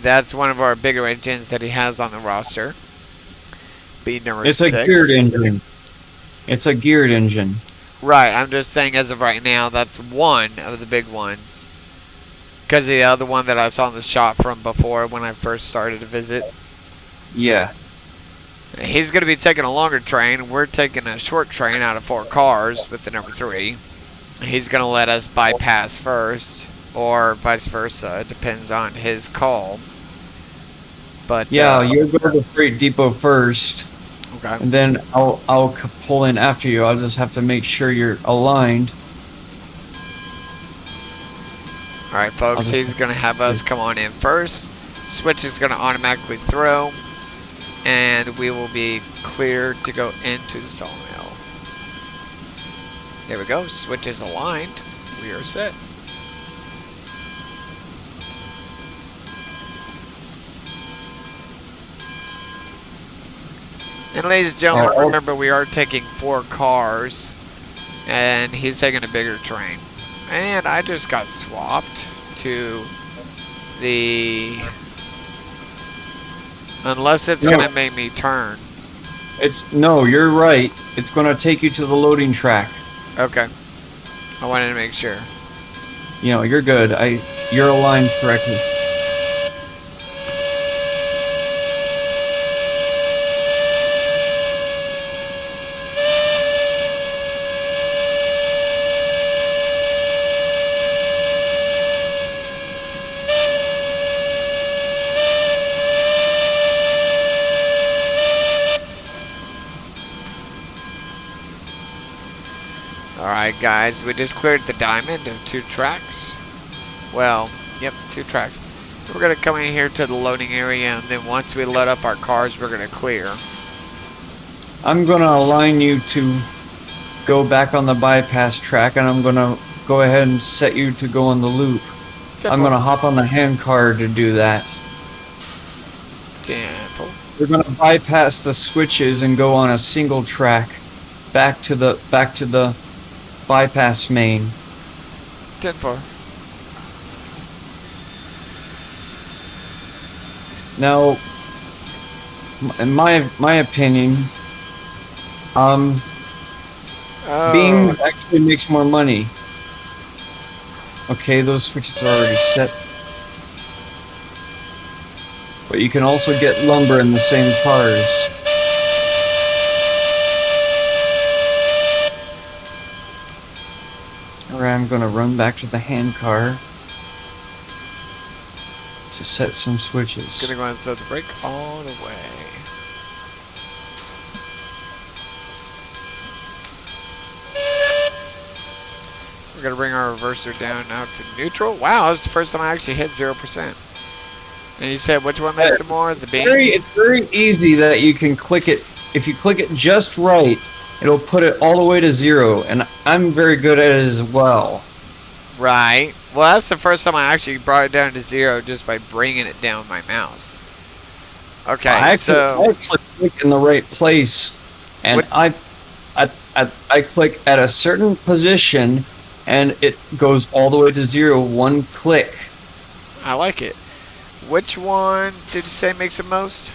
That's one of our bigger engines that he has on the roster. B number 6. It's a geared engine. It's a geared engine. Right, I'm just saying as of right now, that's one of the big ones. Because the other one that I saw in the shop from before when I first started to visit. Yeah. He's going to be taking a longer train. We're taking a short train out of 4 cars with the number 3. He's going to let us bypass first, or vice versa. It depends on his call. But yeah, you'll go to the freight depot first. Okay. And then I'll pull in after you. I'll just have to make sure you're aligned. Alright, folks, he's going to have us come on in first. Switch is going to automatically throw. And we will be cleared to go into the sawmill. There we go. Switch is aligned. We are set. And ladies and gentlemen, remember we are taking 4 cars. And he's taking a bigger train. And I just got swapped to the... Unless it's going to make me turn. No, you're right. It's going to take you to the loading track. Okay. I wanted to make sure. You know, you're good. You're aligned correctly. Alright guys, we just cleared the diamond of 2 tracks. Well, yep, 2 tracks. We're going to come in here to the loading area, and then once we load up our cars, we're going to clear. I'm going to align you to go back on the bypass track, and I'm going to go ahead and set you to go on the loop. I'm going to hop on the handcar to do that. Temple. We're going to bypass the switches and go on a single track back to the bypass main. 10-4. Now, in my opinion, Beam actually makes more money. Okay, those switches are already set. But you can also get lumber in the same cars. Alright, I'm gonna run back to the handcar to set some switches. Gonna go ahead and throw the brake all the way. We're gonna bring our reverser down now to neutral. Wow, this is the first time I actually hit 0%. And you said which one makes it more? The beams? It's very easy that you can click it. If you click it just right, it'll put it all the way to 0, and I'm very good at it as well. Right. Well, that's the first time I actually brought it down to 0 just by bringing it down with my mouse. Okay, I actually click in the right place, and I click at a certain position, and it goes all the way to 0, one click. I like it. Which one did you say makes the most?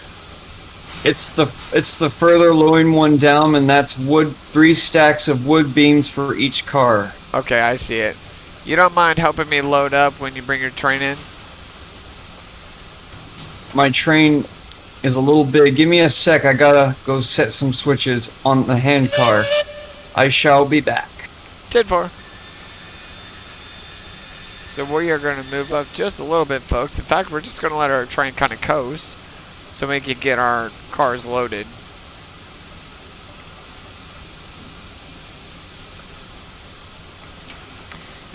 It's the further loading one down, and that's wood. 3 stacks of wood beams for each car. Okay, I see it. You don't mind helping me load up when you bring your train in? My train is a little big. Give me a sec. I gotta go set some switches on the hand car. I shall be back. 10-4. So we are going to move up just a little bit, folks. In fact, we're just going to let our train kind of coast so we can get our cars loaded.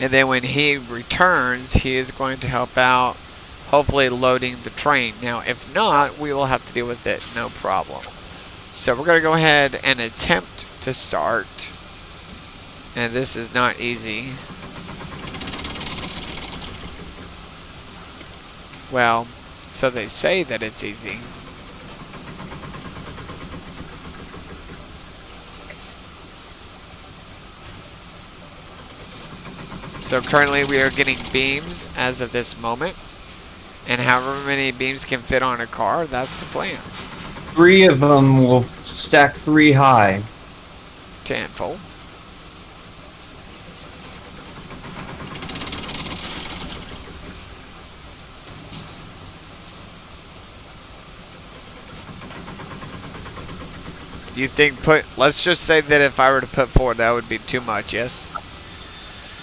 And then when he returns, he is going to help out, hopefully loading the train. Now, if not, we will have to deal with it, no problem. So we're going to go ahead and attempt to start. And this is not easy. Well, so they say that it's easy. So currently we are getting beams as of this moment. And however many beams can fit on a car, that's the plan. 3 of them will stack 3 high. 10-fold. You think let's just say that if I were to put 4, that would be too much, yes?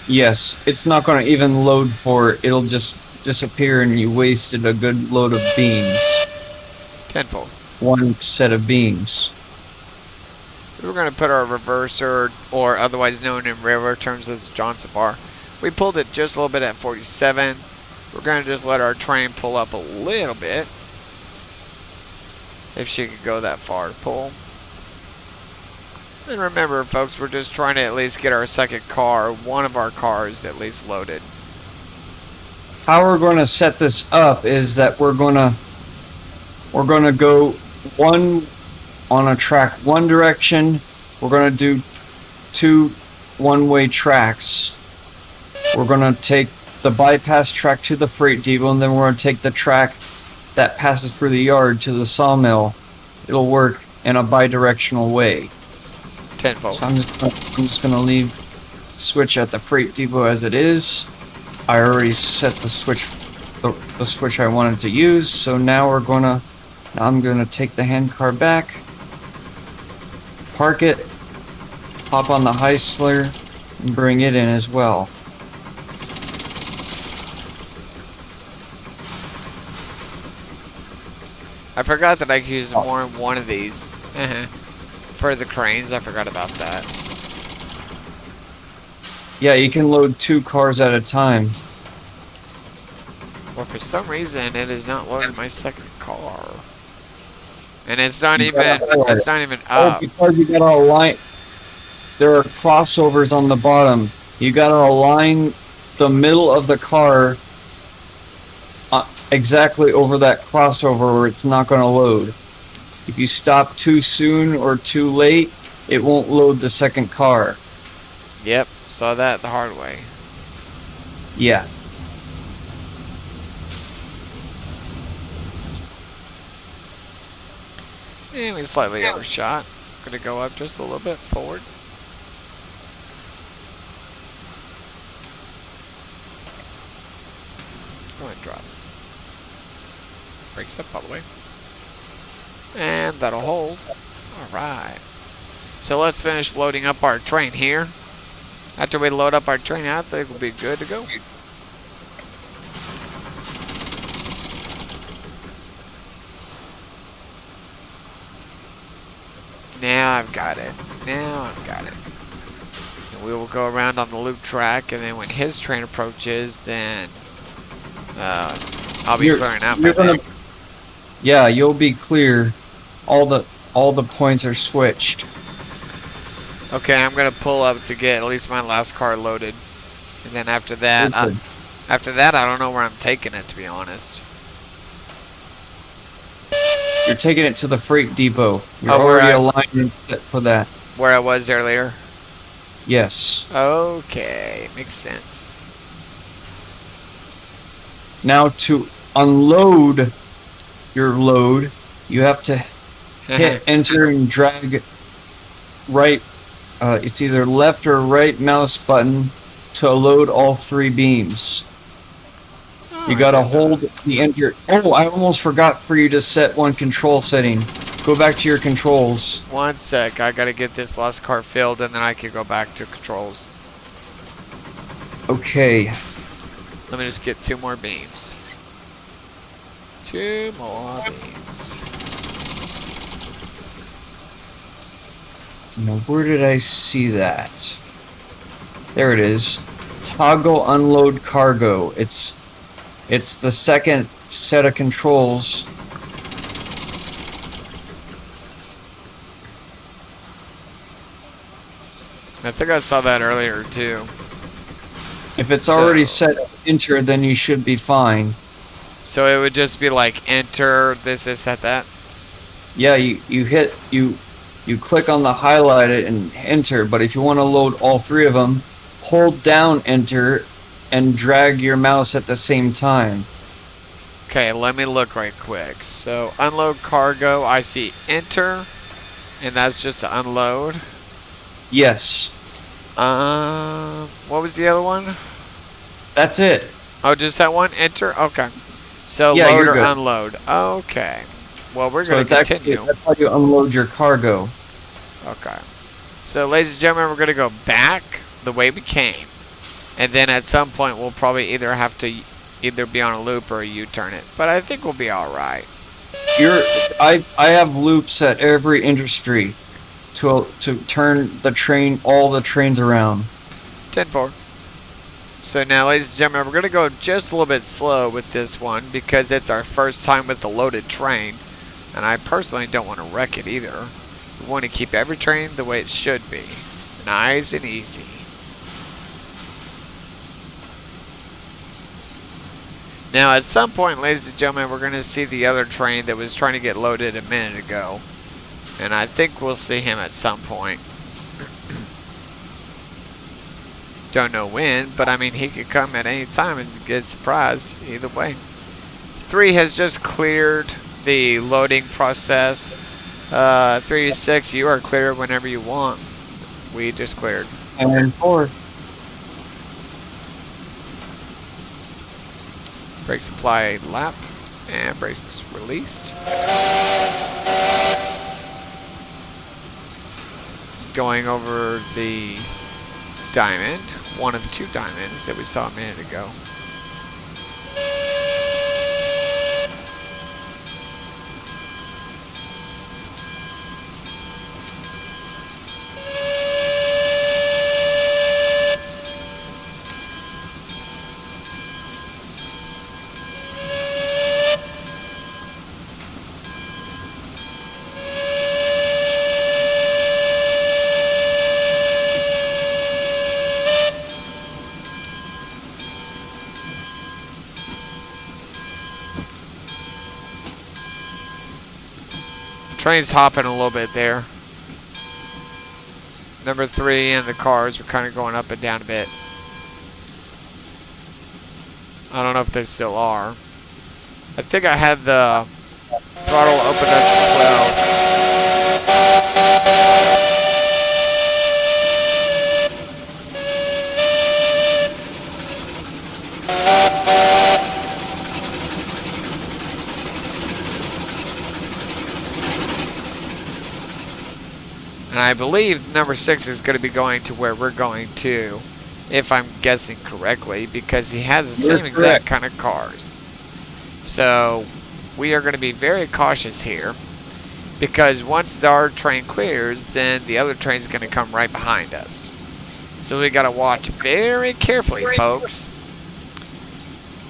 Yes, it's not going to even load for it. It'll just disappear and you wasted a good load of beams. 10-fold. 1 set of beams. We're going to put our reverser, or otherwise known in railroad terms as Johnson bar. We pulled it just a little bit at 47. We're going to just let our train pull up a little bit. If she could go that far to pull. And remember, folks, we're just trying to at least get our second car, one of our cars at least loaded. How we're going to set this up is that we're going to go one on a track one direction. We're going to do 2 one-way tracks. We're going to take the bypass track to the freight depot, and then we're going to take the track that passes through the yard to the sawmill. It'll work in a bi-directional way. 10-fold. So I'm just gonna leave the switch at the freight depot as it is. I already set the switch, the switch I wanted to use. So now I'm gonna take the handcar back, park it, hop on the Heisler, and bring it in as well. I forgot that I could use more than one of these. For the cranes, I forgot about that. Yeah, you can load 2 cars at a time. Well, for some reason, it is not loading my second car. And it's not even up. Oh, because you gotta align. There are crossovers on the bottom. You gotta align the middle of the car exactly over that crossover where it's not gonna load. If you stop too soon or too late, it won't load the second car. Yep, saw that the hard way. Yeah. And we slightly overshot. Gonna go up just a little bit forward. Go ahead and drop. Brakes up all the way. And that'll hold. Alright. So let's finish loading up our train here. After we load up our train, I think we'll be good to go. Now I've got it. And we will go around on the loop track, and then when his train approaches, then I'll be clearing out by then. Yeah, you'll be clear. All the points are switched. Okay, I'm gonna pull up to get at least my last car loaded, and then after that, I don't know where I'm taking it, to be honest. You're taking it to the freight depot. You're already aligned for that. Where I was earlier? Yes. Okay, makes sense. Now to unload your load, you have to hit enter and drag right. It's either left or right mouse button to load all 3 beams. Oh, You I gotta didn't know hold the enter. Oh, I almost forgot for you to set one control setting. Go back to your controls. that. One sec, I gotta get this last car filled and then I can go back to controls. Okay. Let me just get 2 more beams. 2 more beams. Now, where did I see that? There it is. Toggle unload cargo. It's the second set of controls. I think I saw that earlier too. If it's already set enter, then you should be fine. So it would just be like enter this, that. Yeah, you click on the highlighted and enter, but if you want to load all 3 of them, hold down enter and drag your mouse at the same time. Okay, let me look right quick. So unload cargo, I see enter, and that's just to unload. Yes. What was the other one? That's it. Oh, just that one? Enter? Okay. So Yeah, load you're or good. unload. Okay. Well, we're So going it's to actually, continue. that's how you unload your cargo. Okay. So, ladies and gentlemen, we're going to go back the way we came. And then at some point, we'll probably either have to either be on a loop or a U-turn it. But I think we'll be alright. I have loops at every industry to turn all the trains around. 10-4. So now, ladies and gentlemen, we're going to go just a little bit slow with this one because it's our first time with the loaded train. And I personally don't want to wreck it either. We want to keep every train the way it should be. Nice and easy. Now, at some point, ladies and gentlemen, we're going to see the other train that was trying to get loaded a minute ago. And I think we'll see him at some point. Don't know when, but I mean, he could come at any time and get surprised either way. 3 has just cleared the loading process. 3 to 6, you are clear whenever you want. We just cleared. And 4. Brake supply lap and brakes released. Going over the diamond, one of 2 diamonds that we saw a minute ago. Train's hopping a little bit there. Number 3 and the cars are kind of going up and down a bit. I don't know if they still are. I think I had the throttle open up to 12. And I believe number 6 is going to be going to where we're going to, if I'm guessing correctly, because he has the same exact kind of cars. So we are going to be very cautious here, because once our train clears, then the other train is going to come right behind us. So we got to watch very carefully, folks.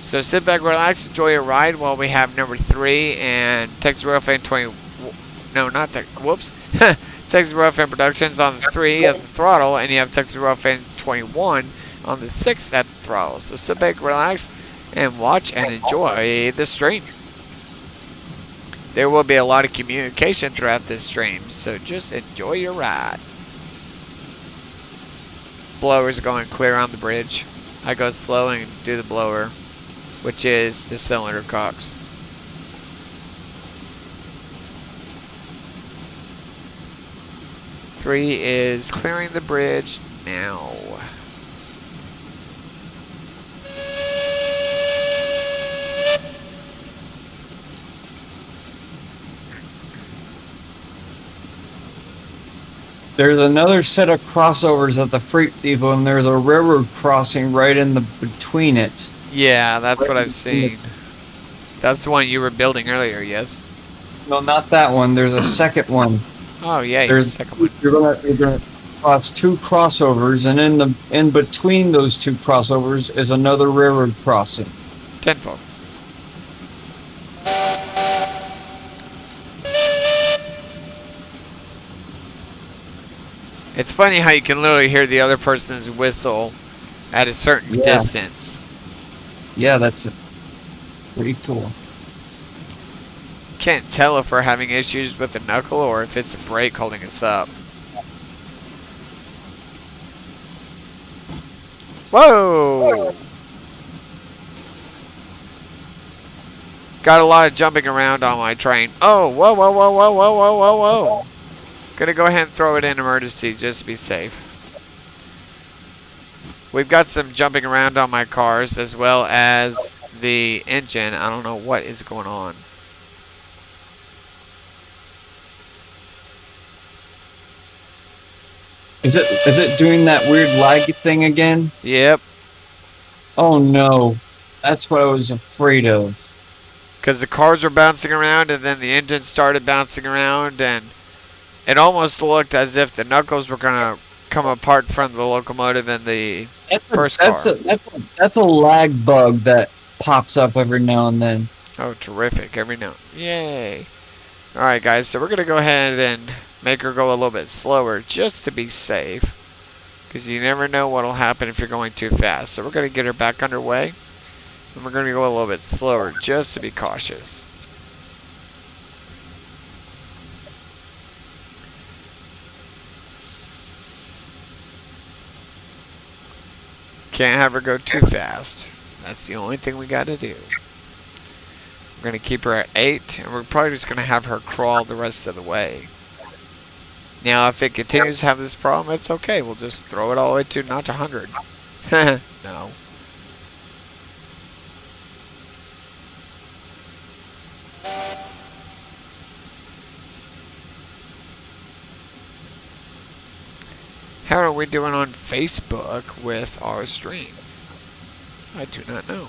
So sit back, relax, enjoy your ride while we have number 3 and Texas Railfan 20. No, not that. Whoops. Texas Railfan Productions on the 3 at the throttle, and you have Texas Railfan 21 on the 6 at the throttle. So sit back, relax, and watch and enjoy the stream. There will be a lot of communication throughout this stream, so just enjoy your ride. Blower's going clear on the bridge. I go slow and do the blower, which is the cylinder cocks. Three is clearing the bridge now. There's another set of crossovers at the freight depot, and there's a railroad crossing right in the between it. Yeah, that's Right what in I've between the- seen. That's the one you were building earlier, yes? No, not that one. There's a second one. Oh, yay, the There's second one. you're gonna cross two crossovers, and in between those two crossovers is another railroad crossing. Tenfold. It's funny how you can literally hear the other person's whistle at a certain Yeah. distance. Yeah, that's pretty cool. Can't tell if we're having issues with the knuckle or if it's a brake holding us up. Whoa! Got a lot of jumping around on my train. Oh, whoa, whoa, whoa, whoa, whoa, whoa, whoa, whoa. Gonna go ahead and throw it in emergency just to be safe. We've got some jumping around on my cars as well as the engine. I don't know what is going on. Is it doing that weird lag thing again? Yep, Oh no. That's what I was afraid of. because the cars were bouncing around and then the engine started bouncing around and it almost looked as if the knuckles were gonna come apart from the locomotive and the first car. That's a lag bug that pops up every now and then. Oh, terrific. Every now. Yay. Alright, guys, so we're going to go ahead and make her go a little bit slower just to be safe. Because you never know what will happen if you're going too fast. So we're going to get her back underway. And we're going to go a little bit slower just to be cautious. Can't have her go too fast. That's the only thing we got to do. We're going to keep her at 8, and we're probably just going to have her crawl the rest of the way. Now, if it continues to have this problem, it's okay. We'll just throw it all the way to not 100. No. How are we doing on Facebook with our stream? I do not know.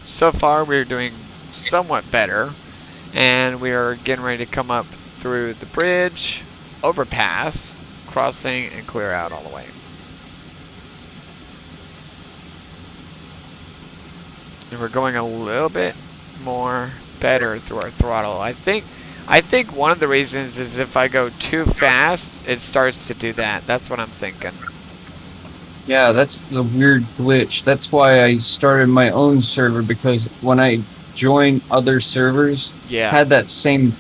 So far, we're doing somewhat better, and we are getting ready to come up through the bridge, overpass, crossing, and clear out all the way. And we're going a little bit more better through our throttle. I think one of the reasons is if I go too fast, it starts to do that. That's what I'm thinking. Yeah, that's the weird glitch. That's why I started my own server, because when I joined other servers, Yeah. had that same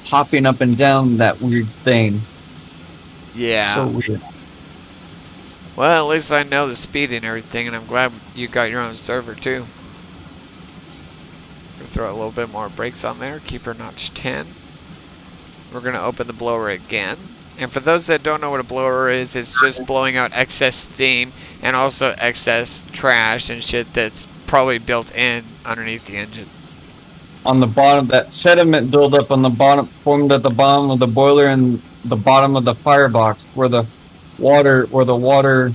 hopping up and down, that weird thing. Yeah. So weird. Well, at least I know the speed and everything, and I'm glad you got your own server too. We'll throw a little bit more brakes on there. Keep her notch 10. We're going to open the blower again. And for those that don't know what a blower is, it's just blowing out excess steam and also excess trash and shit that's probably built in underneath the engine. On the bottom, that sediment buildup on the bottom, formed at the bottom of the boiler and the bottom of the firebox, where the water,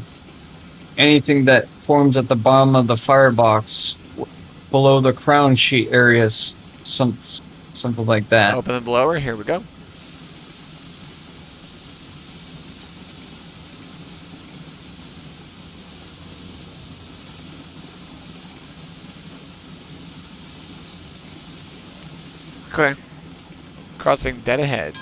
anything that forms at the bottom of the firebox, below the crown sheet areas, something like that. Open the blower. Here we go. Clear. Crossing dead ahead.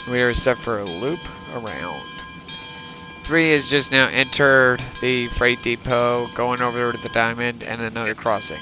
We are set for a loop around. 3 has just now entered the freight depot, going over to the diamond and another crossing.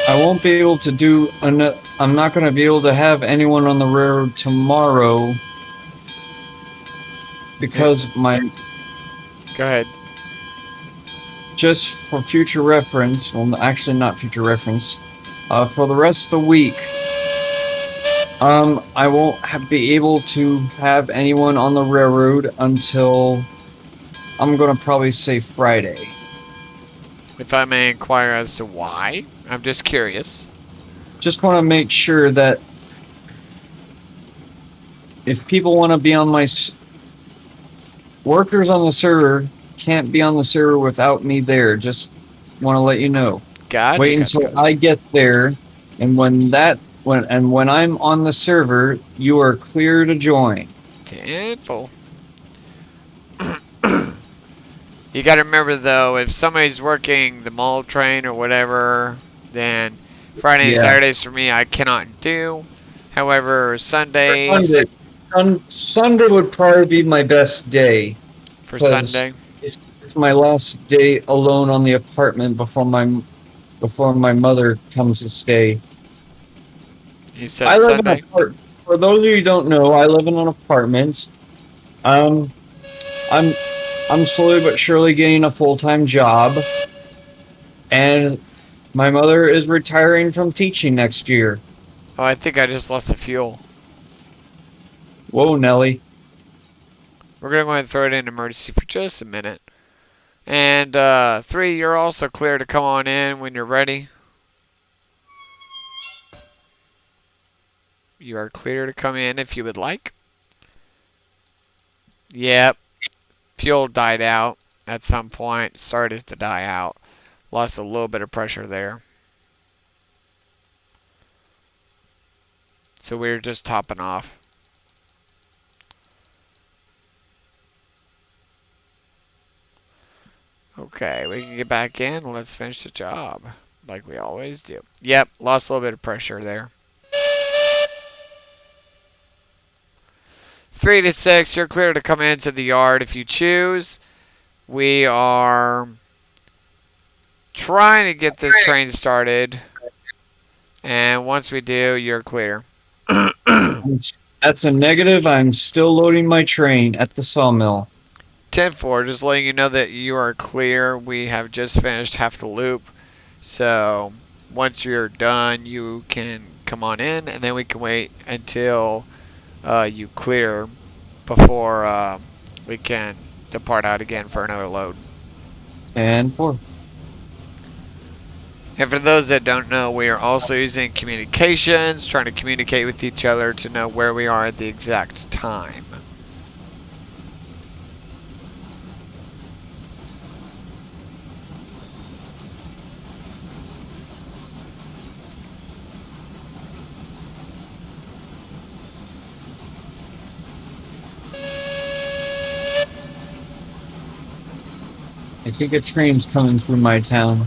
I won't be able to do. I'm not going to be able to have anyone on the railroad tomorrow because my. Go ahead. Just for future reference, well, actually not future reference. For the rest of the week, I won't be able to have anyone on the railroad until I'm going to probably say Friday. If I may inquire as to why, I'm just curious. Just want to make sure that if people want to be on my workers on the server can't be on the server without me there. Just want to let you know. Gotcha. Wait until I get there, and when I'm on the server, you are clear to join. Tenfold. You gotta remember though, if somebody's working the mall train or whatever, then Friday and Saturdays for me I cannot do. However, Sundays. Sunday would probably be my best day. For Sunday. It's my last day alone on the apartment before my mother comes to stay. You said Sunday? For those of you who don't know, I live in an apartment. I'm slowly but surely getting a full-time job, and my mother is retiring from teaching next year. Oh, I think I just lost the fuel. Whoa, Nelly. We're going to go ahead and throw it in emergency for just a minute. And 3, you're also clear to come on in when you're ready. You are clear to come in if you would like. Yep. Fuel died out at some point. Started to die out. Lost a little bit of pressure there. So we're just topping off. Okay, we can get back in. Let's finish the job like we always do. Yep, lost a little bit of pressure there. 3 to 6, you're clear to come into the yard if you choose. We are trying to get this train started. And once we do, you're clear. That's a negative. I'm still loading my train at the sawmill. 10-4, just letting you know that you are clear. We have just finished half the loop. So once you're done, you can come on in, and then we can wait until you clear before we can depart out again for another load. 10-4. And for those that don't know, we are also using communications, trying to communicate with each other to know where we are at the exact time. I think a train's coming through my town.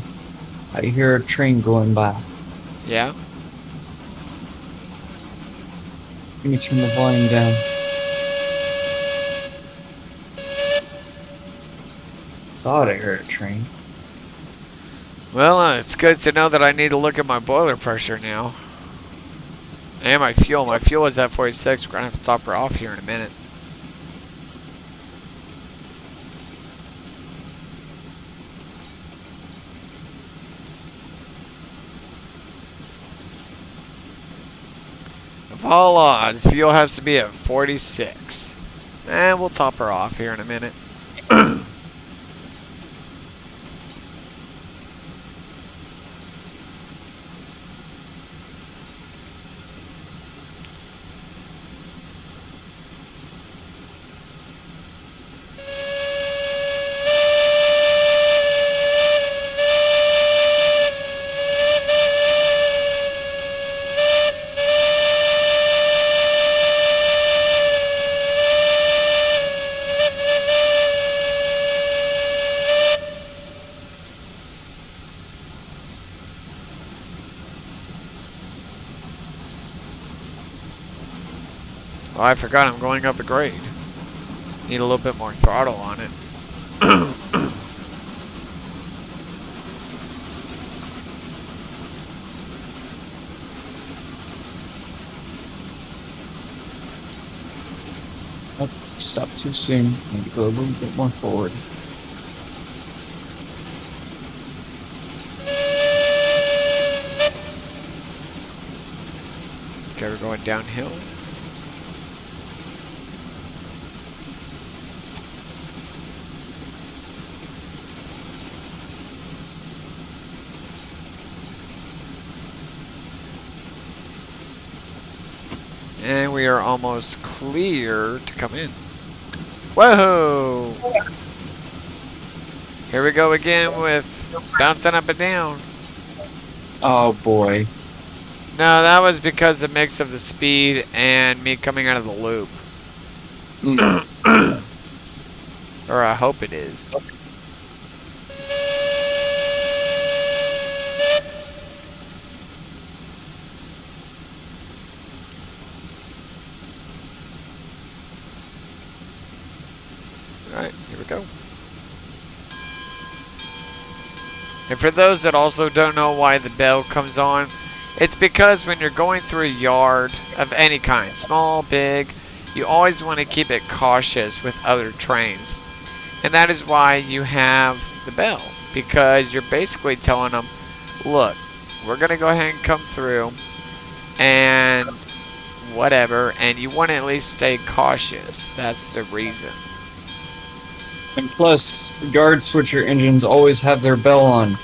I hear a train going by. Yeah? Let me turn the volume down. Thought I heard a train. Well, it's good to know that I need to look at my boiler pressure now. And my fuel. My fuel is at 46. We're going to have to top her off here in a minute. Of all odds, fuel has to be at 46. And we'll top her off here in a minute. Oh, I forgot I'm going up a grade. Need a little bit more throttle on it. Oh, stop too soon. Need to go a little bit more forward. Okay, we're going downhill. And we are almost clear to come in. Whoa! Here we go again with bouncing up and down. Oh boy. No, that was because of the mix of the speed and me coming out of the loop. Or I hope it is. Alright, here we go. And for those that also don't know why the bell comes on, it's because when you're going through a yard of any kind, small, big, you always want to keep it cautious with other trains. And that is why you have the bell, because you're basically telling them, look, we're going to go ahead and come through and whatever, and you want to at least stay cautious. That's the reason. And plus, the guard switcher engines always have their bell on.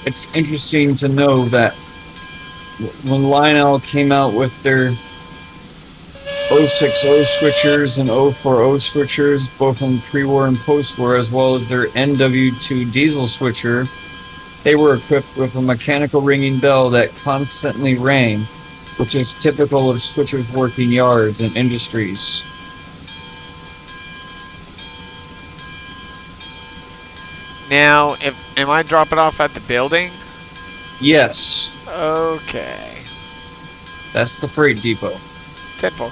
It's interesting to know that when Lionel came out with their 060 switchers and 040 switchers, both in pre-war and post-war, as well as their NW2 diesel switcher, they were equipped with a mechanical ringing bell that constantly rang, which is typical of switchers working yards and industries. Now, am I dropping off at the building? Yes, Okay. that's the freight depot. 10-4.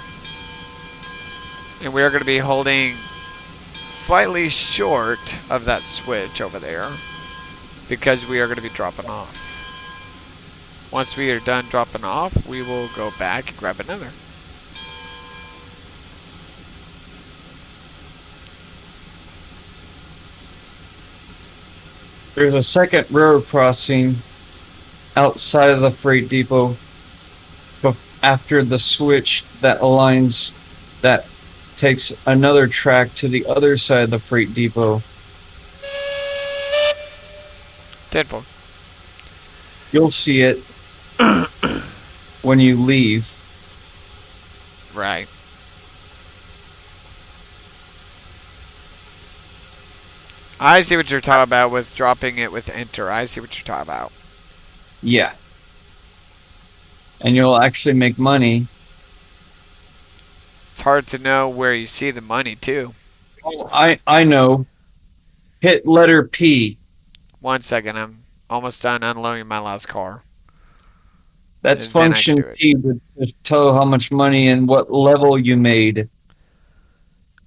And we are going to be holding slightly short of that switch over there because we are going to be dropping off. Once we are done dropping off, we will go back and grab another. There's a second railroad crossing outside of the freight depot after the switch that aligns, that takes another track to the other side of the freight depot. 10-4. You'll see it when you leave. Right. I see what you're talking about with dropping it with enter. I see what you're talking about. Yeah. And you'll actually make money. It's hard to know where you see the money too. Oh, I know. Hit letter P. 1 second, I'm almost done unloading my last car. That's And then I can function do it. P to tell how much money and what level you made.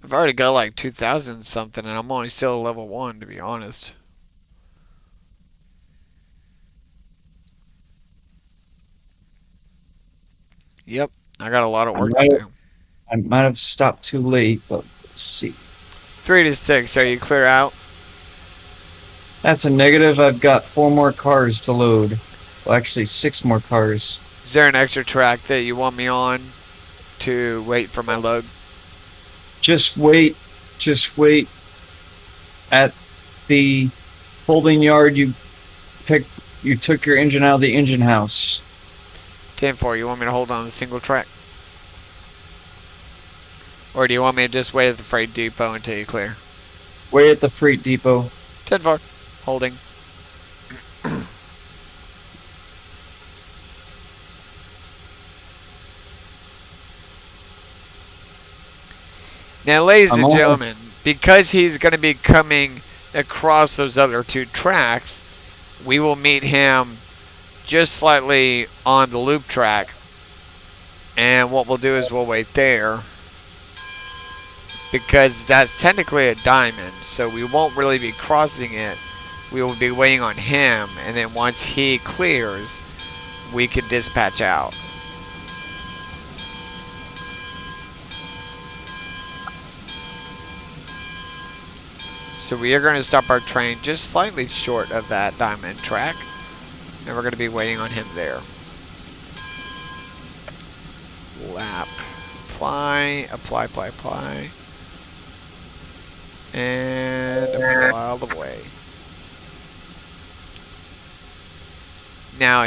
I've already got like 2,000 something and I'm only still level 1 to be honest. Yep, I got a lot of work to do. I might have stopped too late, but let's see. 3 to 6, are you clear out? That's a negative. I've got 4 more cars to load. Well, actually, 6 more cars. Is there an extra track that you want me on to wait for my load? Just wait. Just wait. At the holding yard, you took your engine out of the engine house. 10-4, you want me to hold on the single track? Or do you want me to just wait at the freight depot until you clear? Wait at the freight depot. 10-4, holding. Now, ladies and gentlemen, because he's going to be coming across those other 2 tracks, we will meet him just slightly on the loop track. And what we'll do is we'll wait there because that's technically a diamond, so we won't really be crossing it. We will be waiting on him, and then once he clears, we can dispatch out. So we are going to stop our train just slightly short of that diamond track, and we're going to be waiting on him there. Lap. Apply, apply. And a mile away. Now,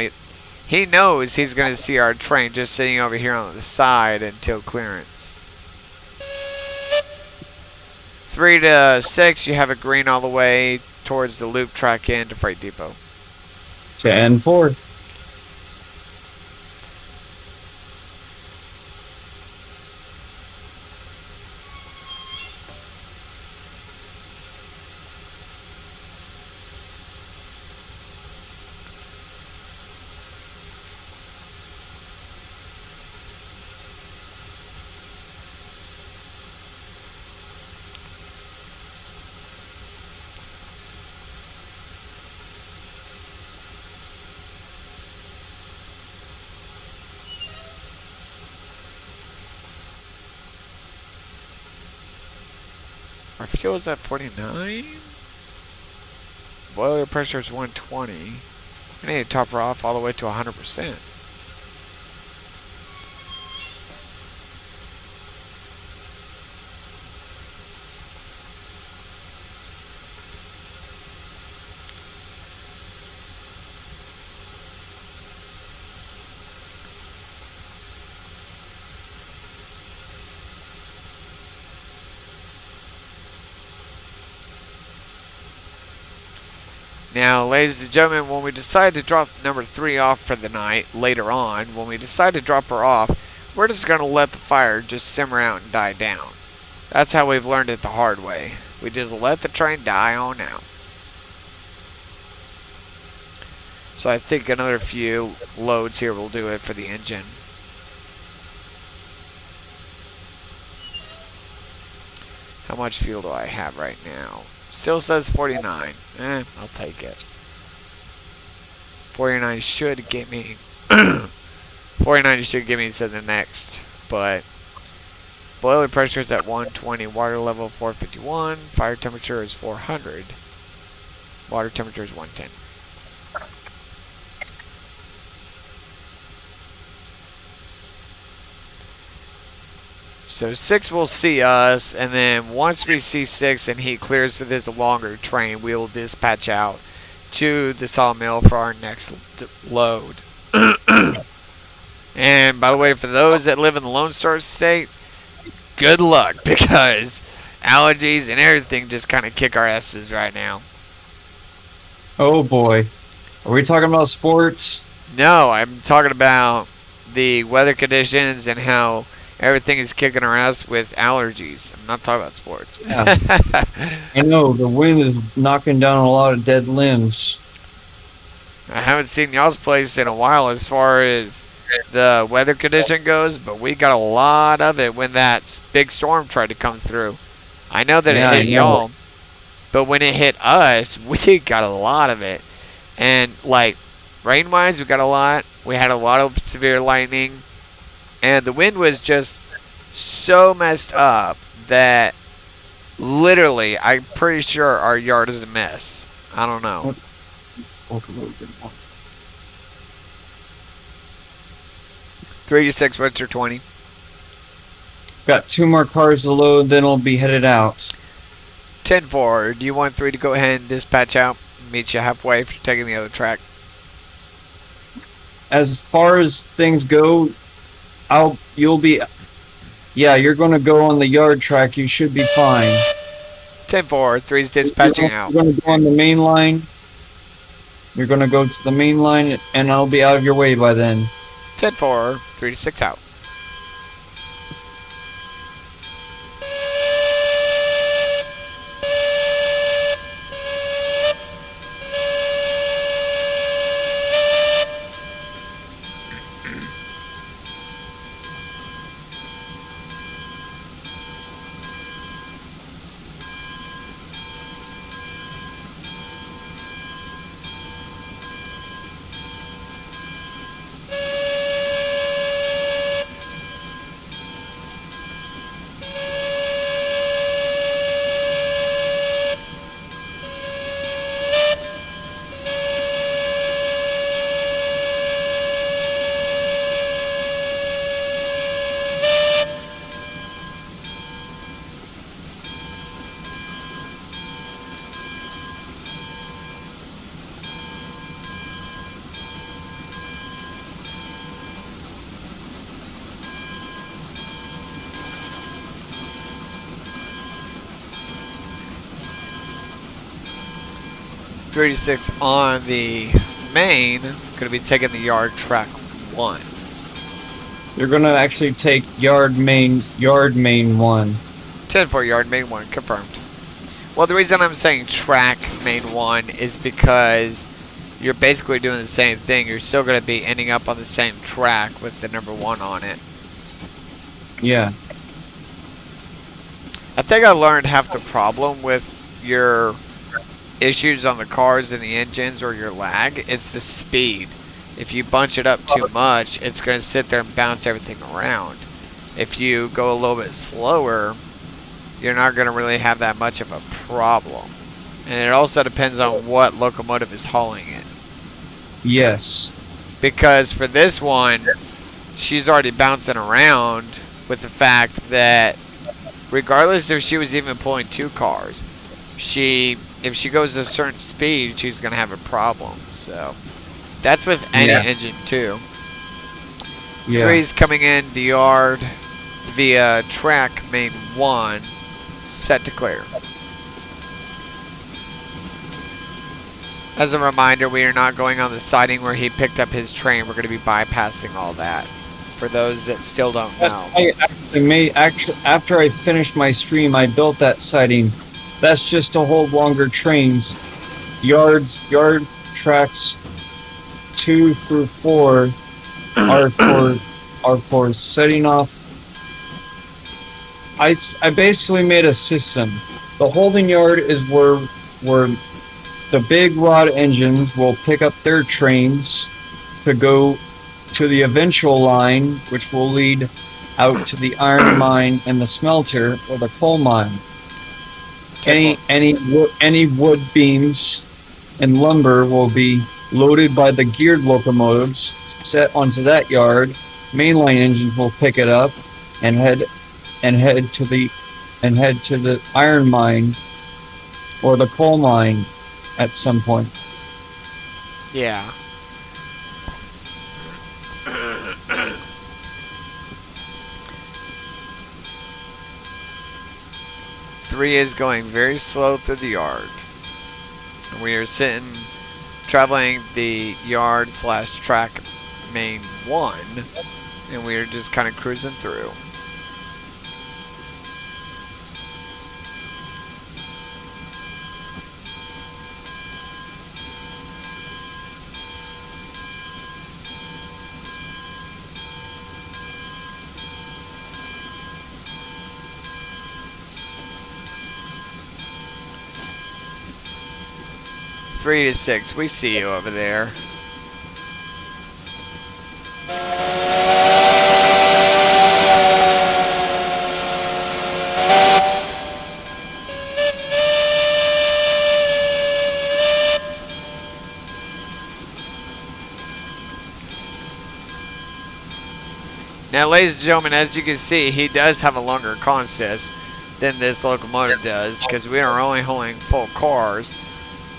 he knows he's going to see our train just sitting over here on the side until clearance. 3 to 6, you have a green all the way towards the loop track into Freight Depot. 10-4. Our fuel is at 49. Boiler pressure is 120. I need to top her off all the way to 100%. Now, ladies and gentlemen, when we decide to drop number 3 off for the night, later on, when we decide to drop her off, we're just going to let the fire just simmer out and die down. That's how we've learned it the hard way. We just let the train die on out. So I think another few loads here will do it for the engine. How much fuel do I have right now? Still says 49. I'll take it. 49 should get me 49 should get me to the next, but boiler pressure is at 120, water level 451, fire temperature is 400, water temperature is 110. So 6 will see us, and then once we see 6 and he clears with his longer train, we will dispatch out to the sawmill for our next load. And by the way, for those that live in the Lone Star State, good luck, because allergies and everything just kind of kick our asses right now. Oh boy. Are we talking about sports? No, I'm talking about the weather conditions and how everything is kicking our ass with allergies. I'm not talking about sports. Yeah. I know, the wind is knocking down a lot of dead limbs. I haven't seen y'all's place in a while as far as the weather condition goes, but we got a lot of it when that big storm tried to come through. I know that it hit y'all, but when it hit us, we got a lot of it. And like rain-wise, we got a lot. We had a lot of severe lightning. And the wind was just so messed up that literally, I'm pretty sure our yard is a mess. I don't know. 3 to 6, what's your 20? Got 2 more cars to load, then we'll be headed out. 10-4. Do you want 3 to go ahead and dispatch out? Meet you halfway if you're taking the other track. As far as things go, you're going to go on the yard track. You should be fine. 10-4. 3's dispatching out. You're going to go on the main line. You're going to go to the main line, and I'll be out of your way by then. 10-4. 3 to 6 out. 3 to 6 on the main, going to be taking the yard track 1. You're gonna actually take yard main 1. 10-4 yard main 1, confirmed. Well, the reason I'm saying track main 1 is because you're basically doing the same thing. You're still going to be ending up on the same track with the number 1 on it. Yeah. I think I learned half the problem with your issues on the cars and the engines or your lag. It's the speed. If you bunch it up too much, it's going to sit there and bounce everything around. If you go a little bit slower, you're not going to really have that much of a problem. And it also depends on what locomotive is hauling it. Yes. Because for this one, she's already bouncing around with the fact that regardless if she was even pulling 2 cars, if she goes a certain speed, she's going to have a problem. So that's with any engine too. Yeah. 3's coming in the yard via track main 1, set to clear. As a reminder, we are not going on the siding where he picked up his train. We're going to be bypassing all that. For those that still don't know. After I finished my stream, I built that siding. That's just to hold longer trains. Yard tracks 2 through 4 are for setting off. I basically made a system. The holding yard is where the big rod engines will pick up their trains to go to the eventual line, which will lead out to the iron mine and the smelter or the coal mine. Any wood beams and lumber will be loaded by the geared locomotives, set onto that yard. Mainline engines will pick it up and head to the iron mine or the coal mine at some point. Yeah. Three is going very slow through the yard. We are traveling the yard / track main 1, and we are just kind of cruising through. Three to 6, we see you over there. Now, ladies and gentlemen, as you can see, he does have a longer consist than this locomotive does, because we are only holding full cars.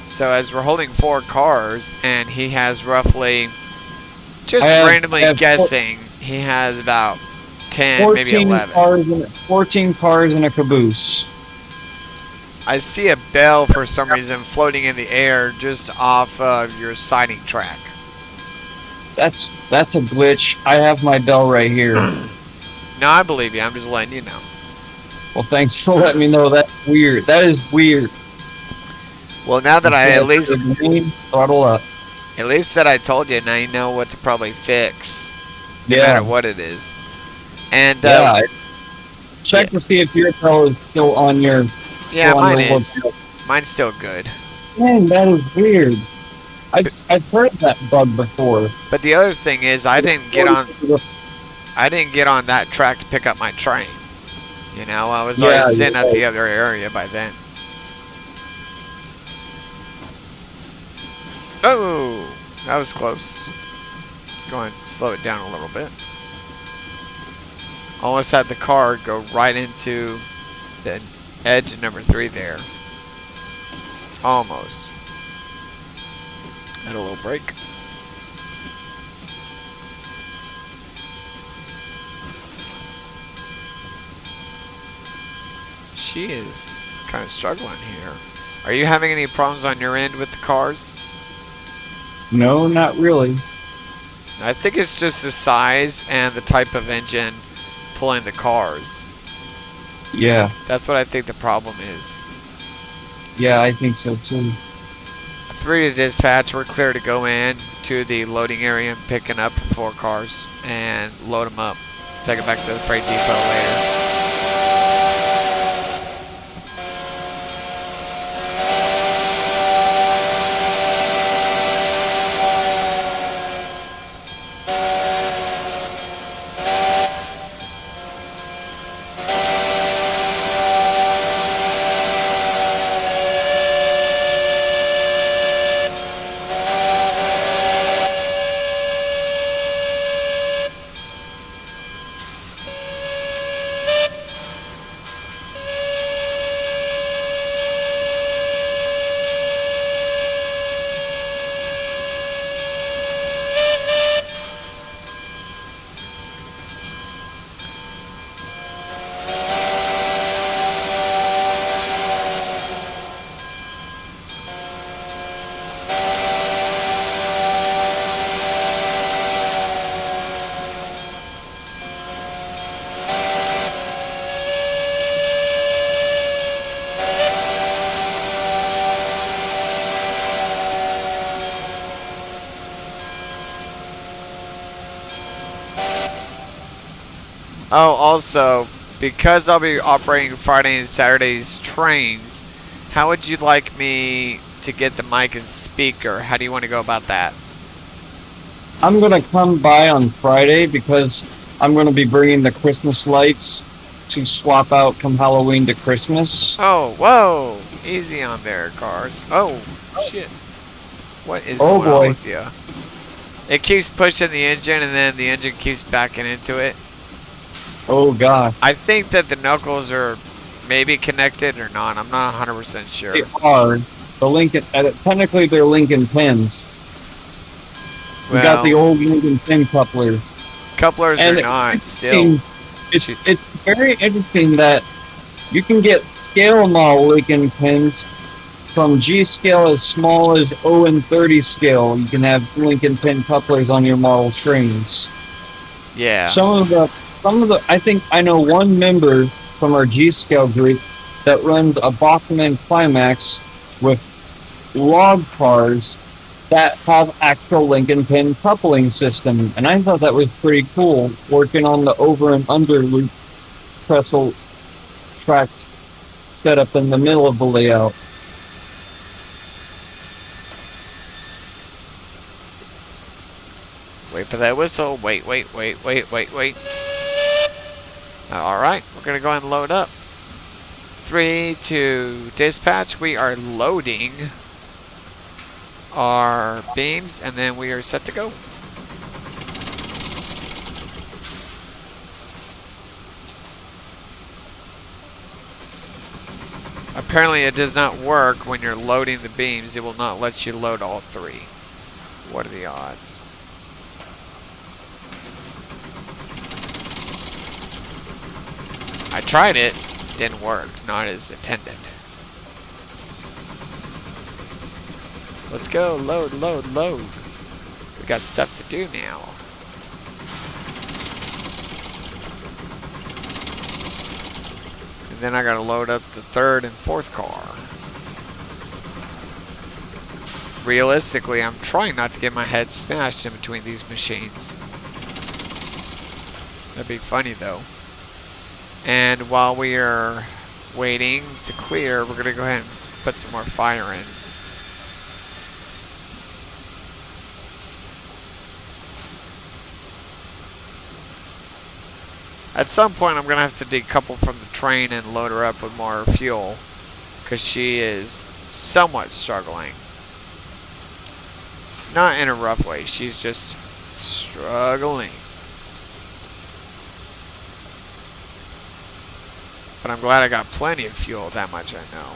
So as we're holding 4 cars, and he has roughly, just randomly guessing, he has about 10, maybe 11. 14 cars in a caboose. I see a bell for some reason floating in the air just off of your siding track. That's a glitch. I have my bell right here. No, I believe you. I'm just letting you know. Well, thanks for letting me know. That's weird. That is weird. Well, now that I at least throttle up. At least that I told you, now you know what to probably fix, no matter what it is. And check to see if your bell is still on your. Yeah, mine is. Mine's still good. Man, that is weird. I've heard that bug before. But the other thing is, I didn't get on that track to pick up my train. You know, I was already sitting at the other area by then. Oh, that was close. Go ahead and slow it down a little bit. Almost had the car go right into the edge of number 3 there. Almost. Had a little break. She is kind of struggling here. Are you having any problems on your end with the cars? No, not really. I think it's just the size and the type of engine pulling the cars. Yeah, That's what I think the problem is. yeah, I think so too. 3 to dispatch, we're clear to go in to the loading area and picking up 4 cars and load them up. Take it back to the freight depot later. Oh, also, because I'll be operating Friday and Saturday's trains, how would you like me to get the mic and speaker? How do you want to go about that? I'm gonna come by on Friday because I'm gonna be bringing the Christmas lights to swap out from Halloween to Christmas. Oh, whoa! Easy on there, cars. Oh, shit. What is Oh, going on boy. with you? It keeps pushing the engine and then the engine keeps backing into it. Oh gosh, I think that the knuckles are maybe connected or not. I'm not 100% sure. they are. The Lincoln, technically they're Lincoln pins. We got the Well, old Lincoln pin couplers. couplers And are not it's still. it's very interesting that you can get scale model Lincoln pins from G scale as small as 0 and 30 scale. You can have Lincoln pin couplers on your model trains. Yeah. Some of the I think I know one member from our G scale group that runs a Bachmann Climax with log cars that have actual Lincoln pin coupling system, and I thought that was pretty cool, working on the over and under loop trestle tracks set up in the middle of the layout. Wait for that whistle. Wait. Alright, we're going to go ahead and load up. 3 to dispatch. We are loading our beams and then we are set to go. Apparently it does not work when you're loading the beams. It will not let you load all 3. What are the odds? I tried it, didn't work, not as intended. Let's go, load. We got stuff to do now. And then I gotta load up the 3rd and 4th car. Realistically, I'm trying not to get my head smashed in between these machines. That'd be funny though. And while we are waiting to clear, we're gonna go ahead and put some more fire in. At some point, I'm gonna have to decouple from the train and load her up with more fuel, because she is somewhat struggling. Not in a rough way, she's just struggling. But I'm glad I got plenty of fuel, that much I know.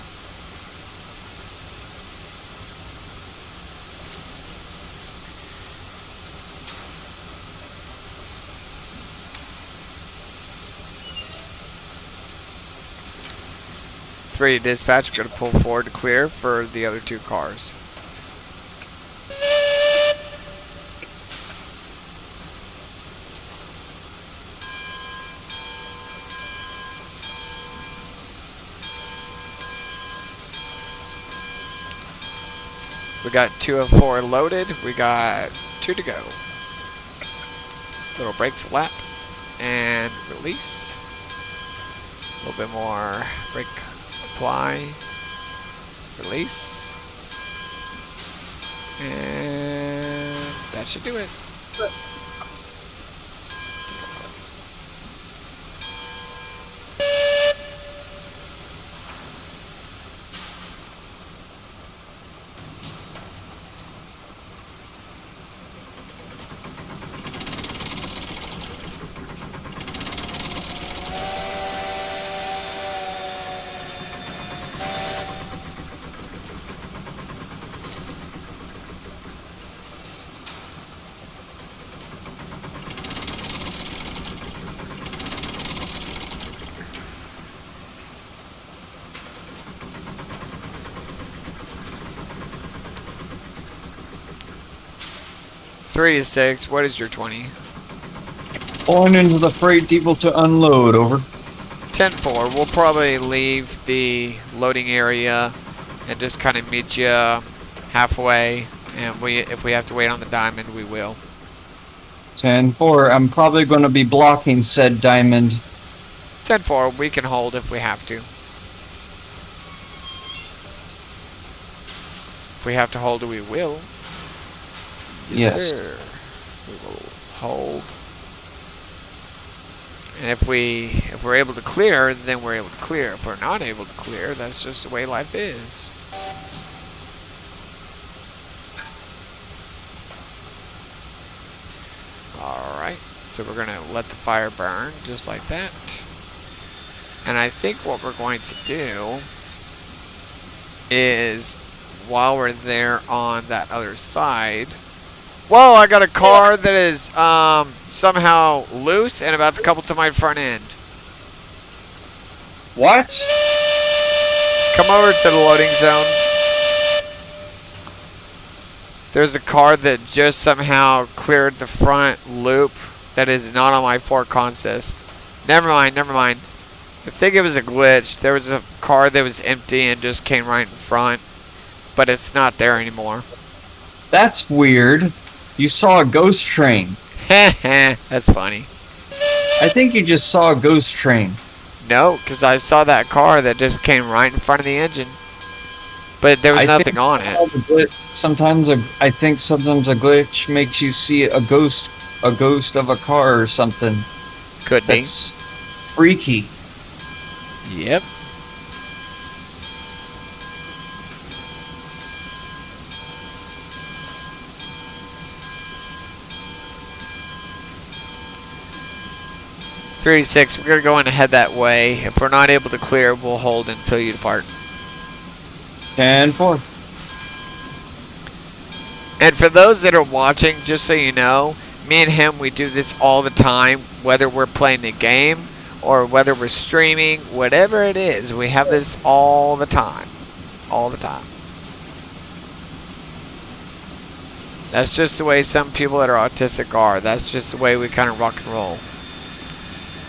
3 dispatch, we're going to pull forward to clear for the other 2 cars. We got 2 of 4 loaded. We got 2 to go. Little brakes lap and release. A little bit more brake apply, release, and that should do it. Three to 6. What is your 20? Pulling into the freight depot to unload, over. 10-4. We'll probably leave the loading area and just kind of meet you halfway. And if we have to wait on the diamond, we will. 10-4. I'm probably going to be blocking said diamond. 10-4. We can hold if we have to. If we have to hold, we will. Yes. Sir. We will hold. And if we're able to clear, then we're able to clear. If we're not able to clear, that's just the way life is. Alright, so we're gonna let the fire burn just like that. And I think what we're going to do is, while we're there on that other side, whoa, I got a car that is somehow loose and about to couple to my front end. What? Come over to the loading zone. There's a car that just somehow cleared the front loop that is not on my Ford Consist. Never mind, never mind. I think it was a glitch. There was a car that was empty and just came right in front, but it's not there anymore. That's weird. You saw a ghost train. That's funny. I think you just saw a ghost train. No, because I saw that car that just came right in front of the engine. But there was nothing on it. Sometimes I think sometimes a glitch makes you see a ghost of a car or something. Could be. That's freaky. Yep. Three to 6. We're gonna go in and head that way. If we're not able to clear, we'll hold until you depart. 10-4. And for those that are watching, just so you know, me and him, we do this all the time, whether we're playing the game or whether we're streaming, whatever it is, we have this all the time. All the time. That's just the way some people that are autistic are. That's just the way we kind of rock and roll.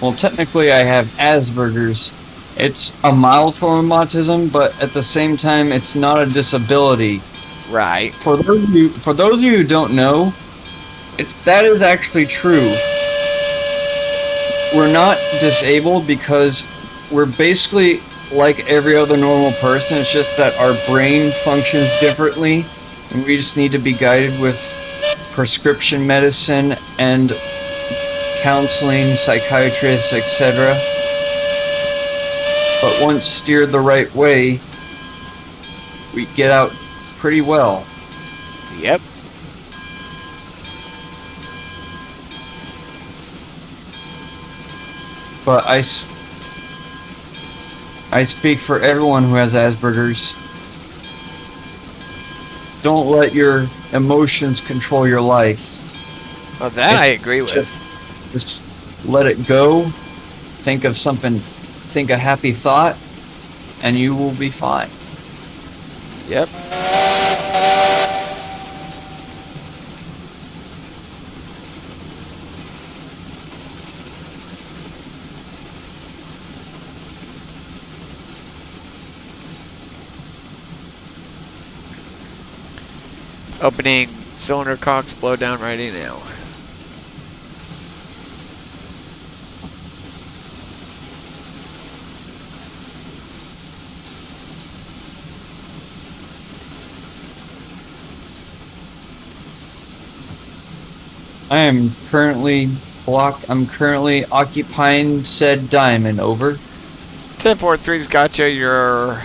Well, technically I have Asperger's. It's a mild form of autism, but at the same time, it's not a disability. Right. For those of you who don't know, that is actually true. We're not disabled because we're basically like every other normal person. It's just that our brain functions differently, and we just need to be guided with prescription medicine and counseling, psychiatrists, etc. But once steered the right way, we get out pretty well. Yep. But I speak for everyone who has Asperger's. Don't let your emotions control your life. Well, that I agree with. Just let it go. Think a happy thought, and you will be fine. Yep. Opening cylinder cocks, blow down ready now. I'm currently occupying said diamond, over. 10-4-3's got you. You're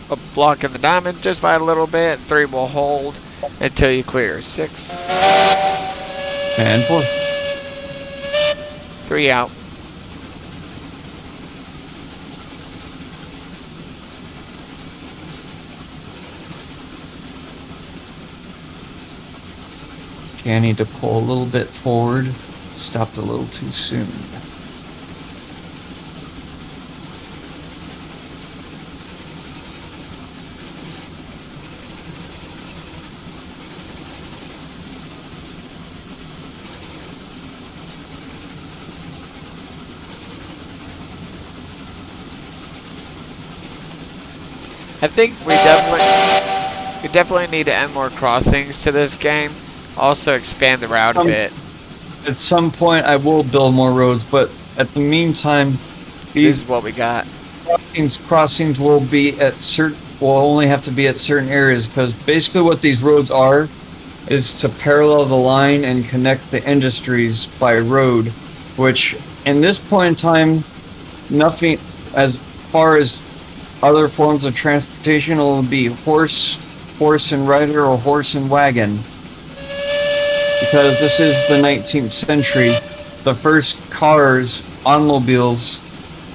a block in the diamond just by a little bit. 3 will hold until you clear. 6. And 4. 3 out. Okay, I need to pull a little bit forward. Stopped a little too soon. I think we definitely need to add more crossings to this game. Also expand the route a bit. At some point, I will build more roads, but at the meantime, This these is what we got. crossings will be at will only have to be at certain areas, because basically what these roads are is to parallel the line and connect the industries by road, which in this point in time, nothing as far as other forms of transportation will be horse and rider, or horse and wagon. Because this is the 19th century, the first cars, automobiles,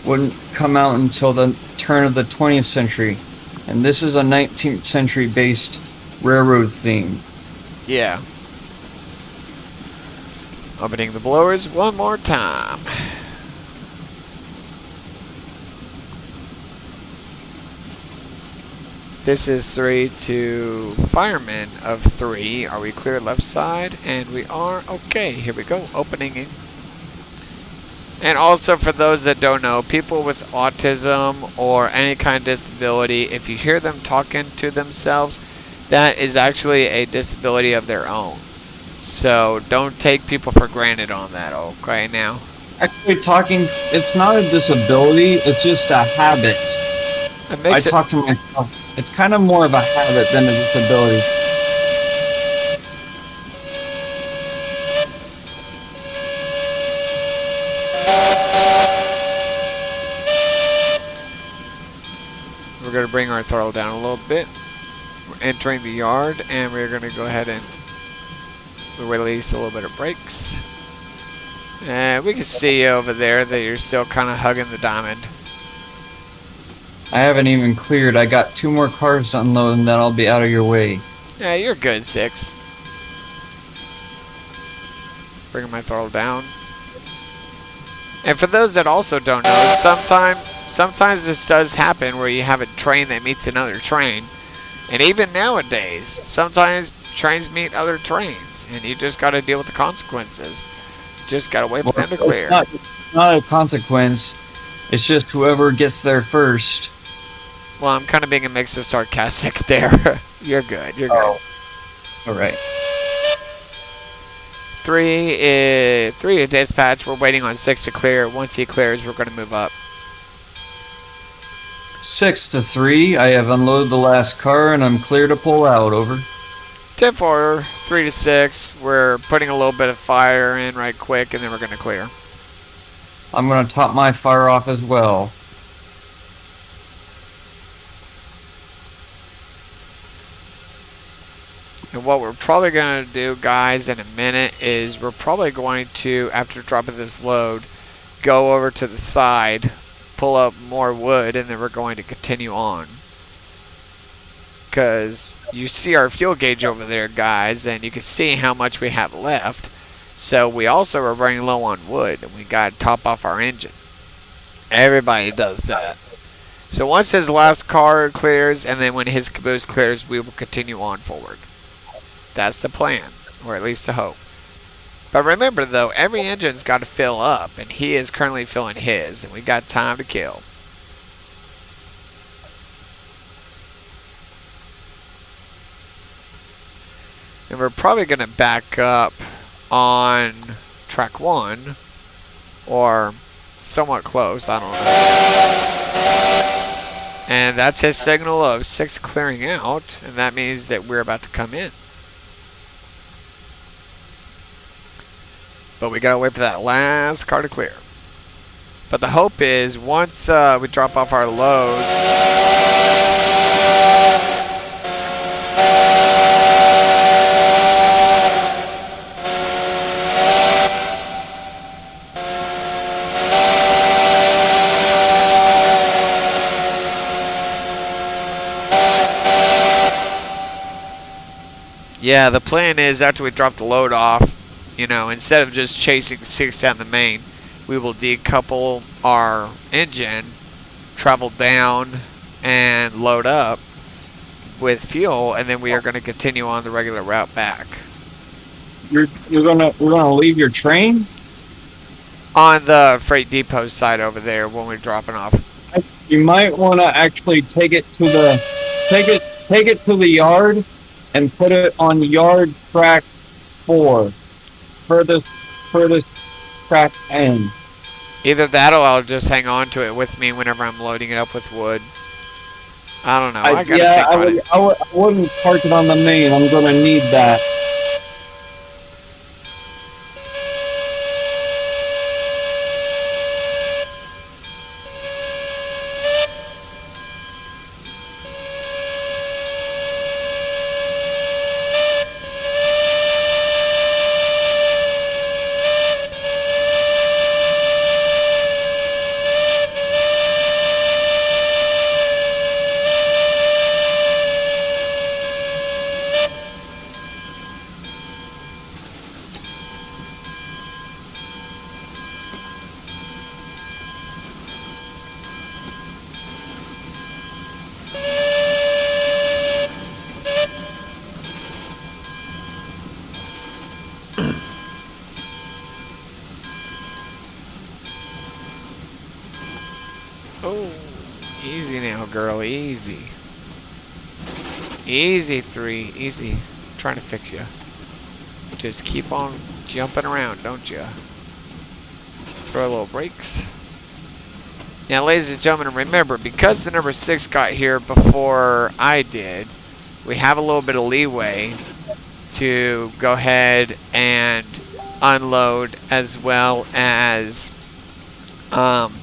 wouldn't come out until the turn of the 20th century. And this is a 19th century based railroad theme. Yeah. Opening the blowers one more time. This is 3 to firemen of 3. Are we clear left side? And we are. Okay, here we go. Opening in. And also for those that don't know, people with autism or any kind of disability, if you hear them talking to themselves, that is actually a disability of their own. So don't take people for granted on that, okay, now? Actually, talking, it's not a disability, it's just a habit. I talk to myself. It's kind of more of a habit than a disability. We're going to bring our throttle down a little bit. We're entering the yard, and we're going to go ahead and release a little bit of brakes. And we can see over there that you're still kind of hugging the diamond. I haven't even cleared. I got 2 more cars to unload, and then I'll be out of your way. Yeah, you're good, 6. Bringing my throttle down. And for those that also don't know, sometimes this does happen where you have a train that meets another train. And even nowadays, sometimes trains meet other trains, and you just got to deal with the consequences. Just got to wait for them to clear. It's not a consequence. It's just whoever gets there first. Well, I'm kind of being a mix of sarcastic there. You're good. You're good. All right. 3 to dispatch. We're waiting on 6 to clear. Once he clears, we're going to move up. 6 to 3. I have unloaded the last car, and I'm clear to pull out. Over. 10-4, 3 to 6. We're putting a little bit of fire in right quick, and then we're going to clear. I'm going to top my fire off as well. And what we're probably going to do, guys, in a minute is we're probably going to, after dropping this load, go over to the side, pull up more wood, and then we're going to continue on. Because you see our fuel gauge over there, guys, and you can see how much we have left. So we also are running low on wood, and we got to top off our engine. Everybody does that. So once his last car clears, and then when his caboose clears, we will continue on forward. That's the plan, or at least the hope. But remember though, every engine's got to fill up, and he is currently filling his, and we got time to kill. And we're probably going to back up on track 1, or somewhat close, I don't know. And that's his signal of 6 clearing out, and that means that we're about to come in. But we gotta wait for that last car to clear. But the hope is once we drop off our load, yeah, the plan is after we drop the load off, you know, instead of just chasing 6 down the main, we will decouple our engine, travel down, and load up with fuel, and then we are going to continue on the regular route back. We're gonna leave your train On the freight depot side over there when we're dropping off. You might want to actually take it to the yard and put it on yard track 4, furthest track end. Either that or I'll just hang on to it with me whenever I'm loading it up with wood. I don't know. I gotta think on it. I wouldn't park it on the main. I'm gonna need that. Oh, easy now, girl. Easy. Easy, 3. Easy. I'm trying to fix you. Just keep on jumping around, don't you? Throw a little brakes. Now, ladies and gentlemen, remember, because the number 6 got here before I did, we have a little bit of leeway to go ahead and unload, as well as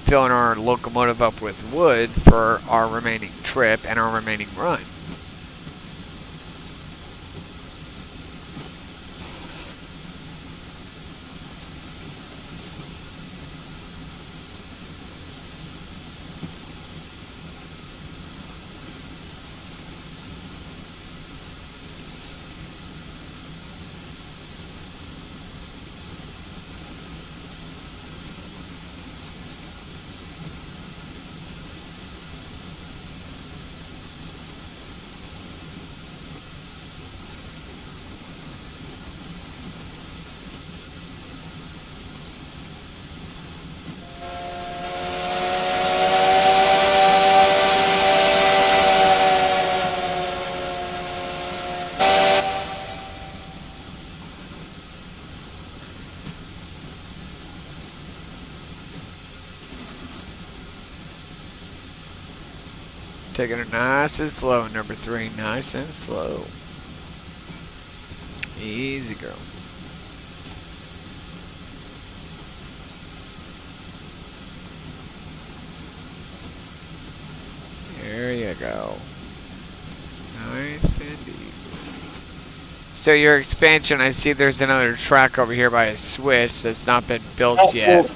filling our locomotive up with wood for our remaining trip and our remaining run. Taking it nice and slow, number 3. Nice and slow. Easy, girl. There you go. Nice and easy. So your expansion, I see there's another track over here by a switch that's not been built yet.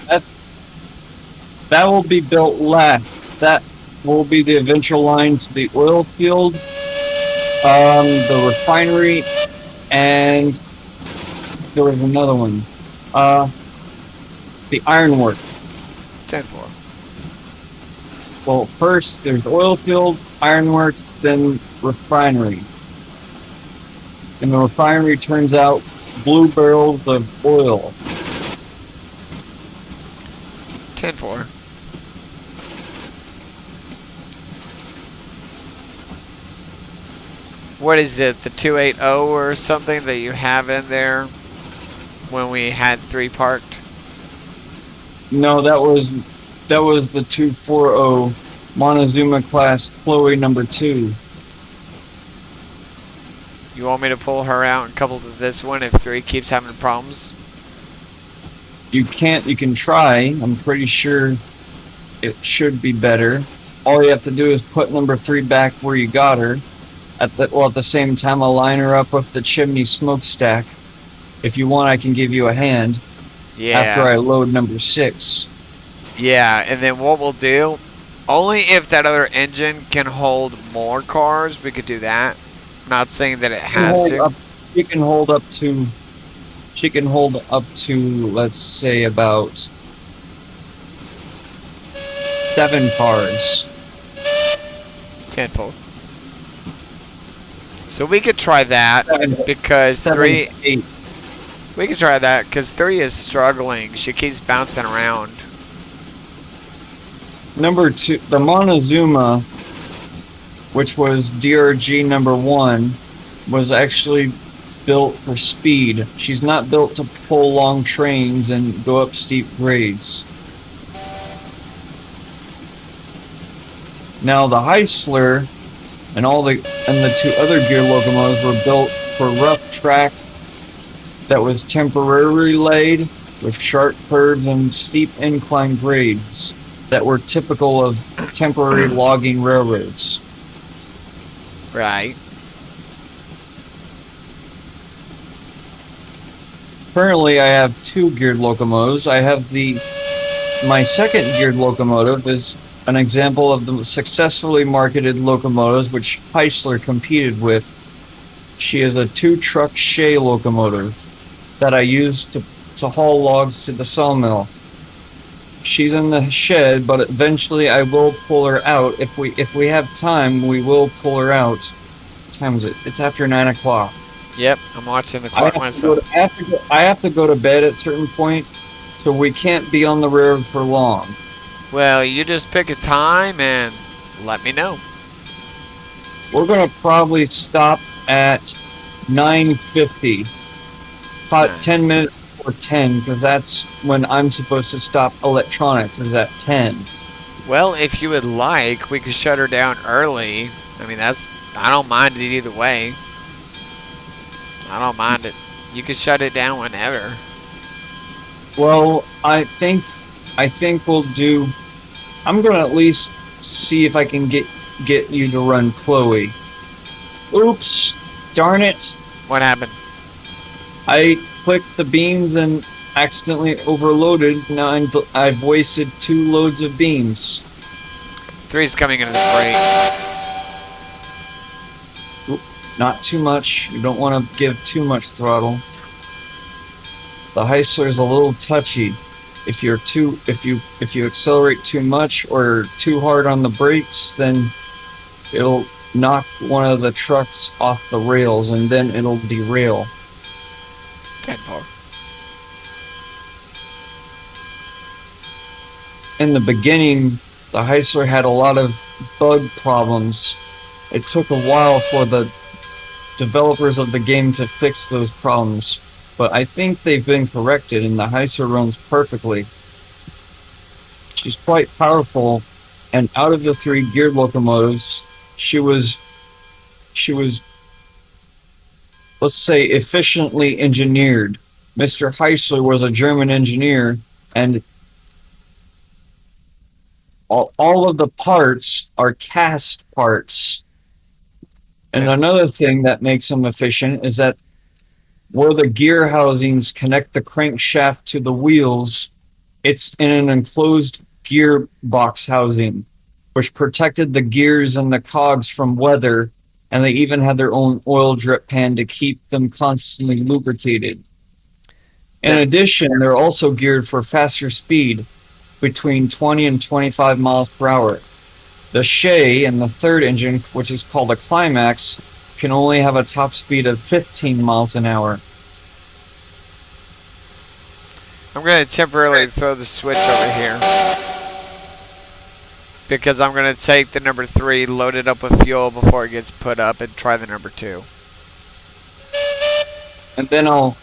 That will be built last. That will be the eventual line to the oil field, the refinery, and there was another one. The ironwork. 10-4. Well, first there's oil field, ironworks, then refinery. And the refinery turns out blue barrels of oil. 10-4. What is it, the 280 or something that you have in there when we had 3 parked? No, that was the 240 Montezuma class Chloe number 2. You want me to pull her out and couple to this one if 3 keeps having problems? You can try. I'm pretty sure it should be better. All you have to do is put number 3 back where you got her. At the same time, I'll line her up with the chimney smokestack. If you want, I can give you a hand. Yeah. After I load number 6. Yeah, and then what we'll do, only if that other engine can hold more cars, we could do that. I'm not saying that it has to. She can hold up to, let's say, about 7 cars. 10-fold. So we could try that because 3. 8. We could try that because 3 is struggling. She keeps bouncing around. Number 2, the Montezuma, which was DRG number 1, was actually built for speed. She's not built to pull long trains and go up steep grades. Now the Heisler and the 2 other gear locomotives were built for rough track that was temporarily laid with sharp curves and steep incline grades that were typical of temporary logging railroads. Right. Currently, I have 2 geared locomotives. My second geared locomotive is an example of the successfully marketed locomotives which Heisler competed with. She is a 2-truck Shay locomotive that I use to haul logs to the sawmill. She's in the shed, but eventually I will pull her out. If we have time, we will pull her out. What time is it? It's after 9 o'clock. Yep, I'm watching the clock myself. I have to go to bed at a certain point, so we can't be on the road for long. Well, you just pick a time and let me know. We're gonna probably stop at 9:50. 10 minutes before 10, because that's when I'm supposed to stop electronics, is at 10. Well, if you would like, we could shut her down early. I mean, I don't mind it either way. I don't mind it. You can shut it down whenever. Well, I think we'll do. I'm gonna at least see if I can get you to run Chloe. Oops! Darn it! What happened? I clicked the beams and accidentally overloaded. Now I've wasted 2 loads of beams. 3's coming into the break. Oop, not too much. You don't want to give too much throttle. The Heisler's a little touchy. If you accelerate too much or too hard on the brakes, then it'll knock one of the trucks off the rails and then it'll derail. 10-4. In the beginning, the Heisler had a lot of bug problems. It took a while for the developers of the game to fix those problems, but I think they've been corrected and the Heisler runs perfectly. She's quite powerful, and out of the 3 geared locomotives, she was, let's say, efficiently engineered. Mr. Heisler was a German engineer, and all of the parts are cast parts. And another thing that makes them efficient is that where the gear housings connect the crankshaft to the wheels, it's in an enclosed gearbox housing, which protected the gears and the cogs from weather, and they even had their own oil drip pan to keep them constantly lubricated. In addition, they're also geared for faster speed, between 20 and 25 miles per hour. The Shay and the third engine, which is called a Climax, can only have a top speed of 15 miles an hour. I'm going to temporarily throw the switch over here. Because I'm going to take the number 3, load it up with fuel before it gets put up, and try the number 2. And then I'll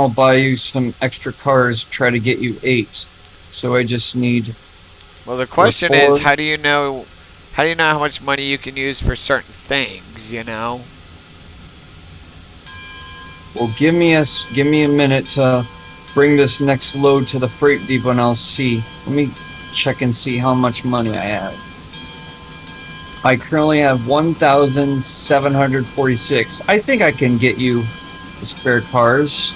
buy you some extra cars, try to get you 8. So I just need... Well, the question is, how do you know how much money you can use for certain things, you know? Well, give me a minute to bring this next load to the freight depot and I'll see. Let me check and see how much money I have. I currently have 1,746. I think I can get you the spare cars.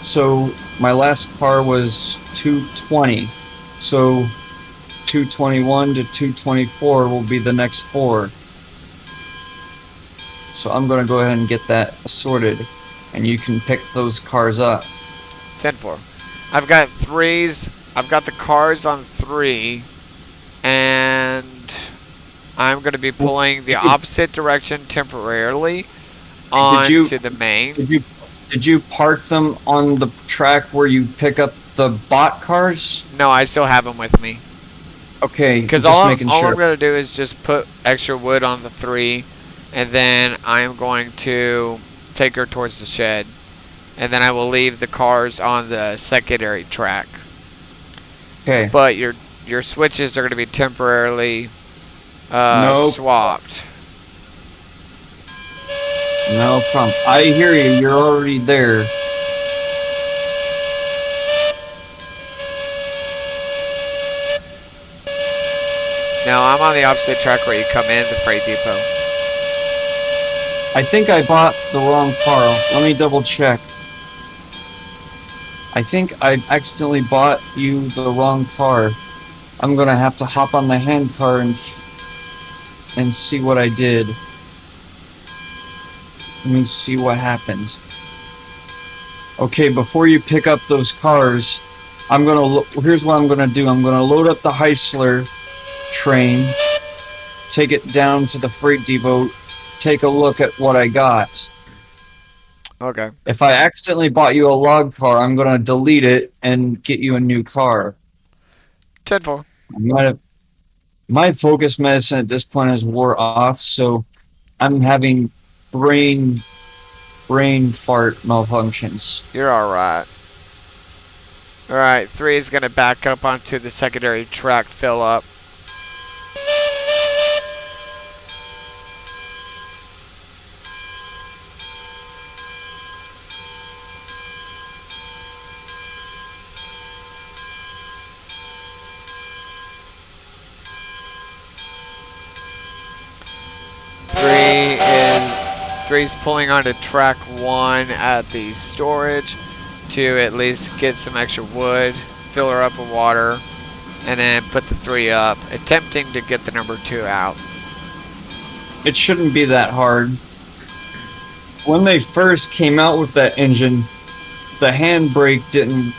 So my last car was 220. So 221 to 224 will be the next 4. So I'm going to go ahead and get that sorted. And you can pick those cars up. 10-4. I've got 3s. I've got the cars on 3. And I'm going to be pulling the opposite direction temporarily onto the main. Did you park them on the track where you pick up the bot cars? No, I still have them with me. Okay, because all I'm going to do is just put extra wood on the 3, and then I'm going to take her towards the shed, and then I will leave the cars on the secondary track. Okay. But your switches are going to be temporarily swapped. No problem. I hear you. You're already there. No, I'm on the opposite track where you come in the freight depot. I think I bought the wrong car. Let me double check. I think I accidentally bought you the wrong car. I'm gonna have to hop on the hand car and see what I did. Let me see what happened. Okay, before you pick up those cars, here's what I'm gonna do. I'm gonna load up the Heisler train, take it down to the freight depot, take a look at what I got. Okay. If I accidentally bought you a log car, I'm gonna delete it and get you a new car. 10-4. My focus medicine at this point is wore off, so I'm having brain fart malfunctions. You're alright. Alright, 3 is gonna back up onto the secondary track, fill up. Three's pulling onto track 1 at the storage to at least get some extra wood, fill her up with water, and then put the 3 up, attempting to get the number 2 out. It shouldn't be that hard. When they first came out with that engine, the engine brake didn't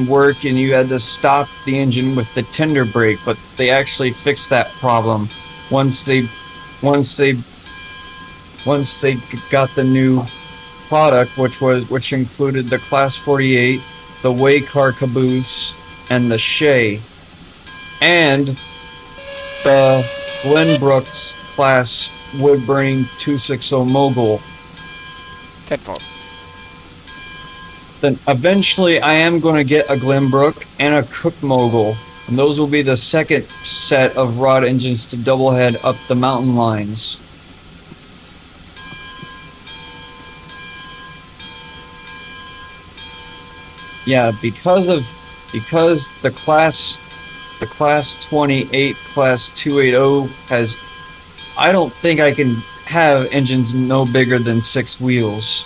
work and you had to stop the engine with the tender brake, but they actually fixed that problem once they got the new product, which included the Class 48, the Waycar caboose, and the Shay, and the Glenbrooks class wood-burning 260 Mogul. 10-4. Then eventually I am going to get a Glenbrook and a Cook Mogul, and those will be the second set of rod engines to double head up the mountain lines. Yeah, because the class 28 class 280 has, I don't think I can have engines no bigger than 6 wheels.